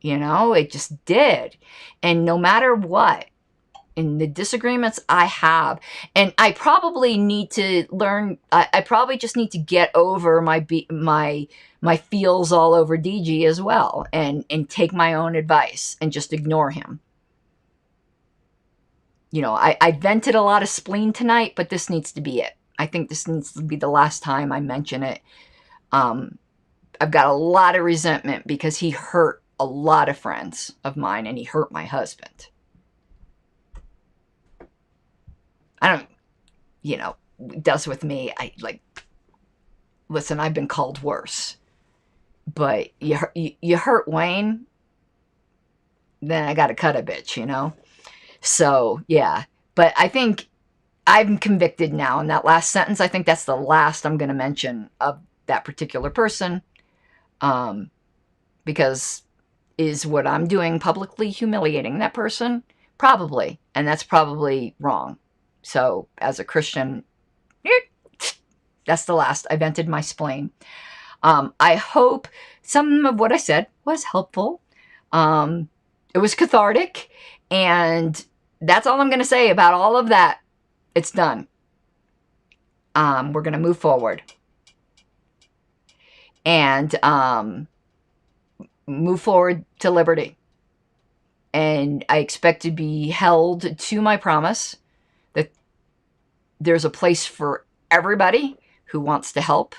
You know, it just did. And no matter what, in the disagreements I have, and I probably need to learn, I probably just need to get over my feels all over DG as well, and take my own advice and just ignore him. You know, I vented a lot of spleen tonight, but this needs to be it. I think this needs to be the last time I mention it. I've got a lot of resentment because he hurt a lot of friends of mine, and he hurt my husband. I don't, you know, it does with me. Listen, I've been called worse. But you hurt Wayne, then I got to cut a bitch, you know? So, yeah. But I think I'm convicted now. In that last sentence, I think that's the last I'm going to mention of that particular person. Because is what I'm doing publicly humiliating that person? Probably. And that's probably wrong. So, as a Christian, that's the last. I vented my spleen. I hope some of what I said was helpful. It was cathartic. And that's all I'm going to say about all of that. It's done. We're going to move forward. And move forward to liberty. And I expect to be held to my promise that there's a place for everybody who wants to help.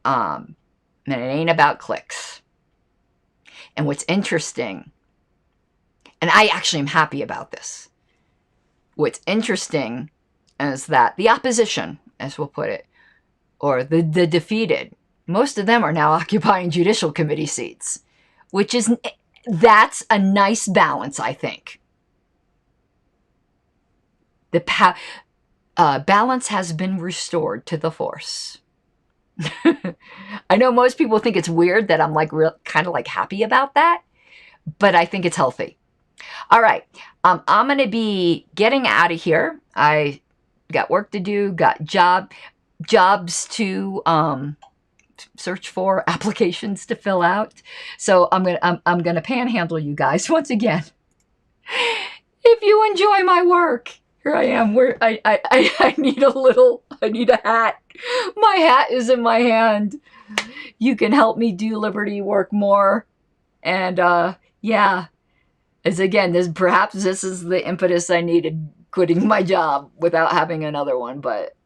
And it ain't about clicks. And what's interesting, and I actually am happy about this. What's interesting is that the opposition, as we'll put it, or the defeated, most of them are now occupying judicial committee seats, which is, that's a nice balance, I think. The balance has been restored to the force. I know most people think it's weird that I'm kind of happy about that, but I think it's healthy. All right, I'm going to be getting out of here. I got work to do, got jobs to search for, applications to fill out. So I'm gonna panhandle you guys once again. If you enjoy my work, here I am. Where I need a hat. My hat is in my hand. You can help me do Liberty work more. And yeah, as again, perhaps this is the impetus I needed quitting my job without having another one. But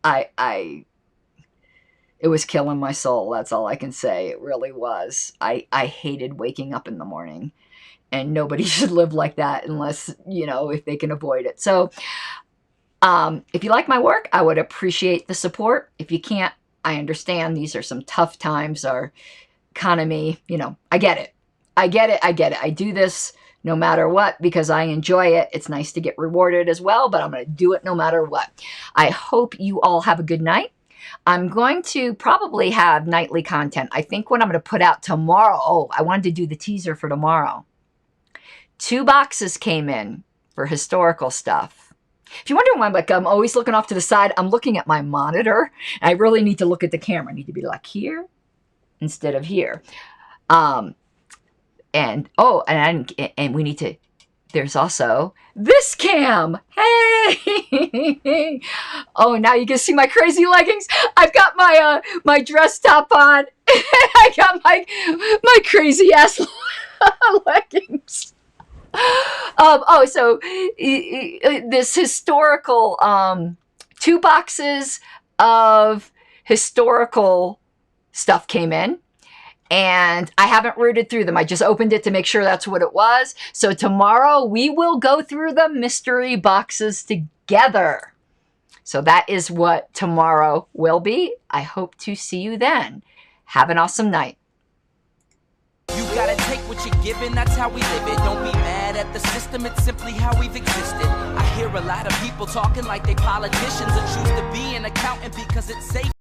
it was killing my soul. That's all I can say. It really was. I hated waking up in the morning, and nobody should live like that unless, if they can avoid it. So if you like my work, I would appreciate the support. If you can't, I understand. These are some tough times. Our economy, I get it. I get it. I do this no matter what because I enjoy it. It's nice to get rewarded as well, but I'm going to do it no matter what. I hope you all have a good night. I'm going to probably have nightly content. I think what I'm going to put out tomorrow, I wanted to do the teaser for tomorrow. 2 boxes came in for historical stuff. If you're wondering why I'm always looking off to the side, I'm looking at my monitor. I really need to look at the camera. I need to be here instead of here. And we need to, there's also this cam. Hey! Oh, now you can see my crazy leggings. I've got my dress top on. I got my crazy ass leggings. So this historical 2 boxes of historical stuff came in. And I haven't rooted through them. I just opened it to make sure that's what it was. So tomorrow we will go through the mystery boxes together. So that is what tomorrow will be. I hope to see you then. Have an awesome night. You gotta take what you're given, that's how we live it. Don't be mad at the system, it's simply how we've existed. I hear a lot of people talking like they politicians and choose to be an accountant because it's safe.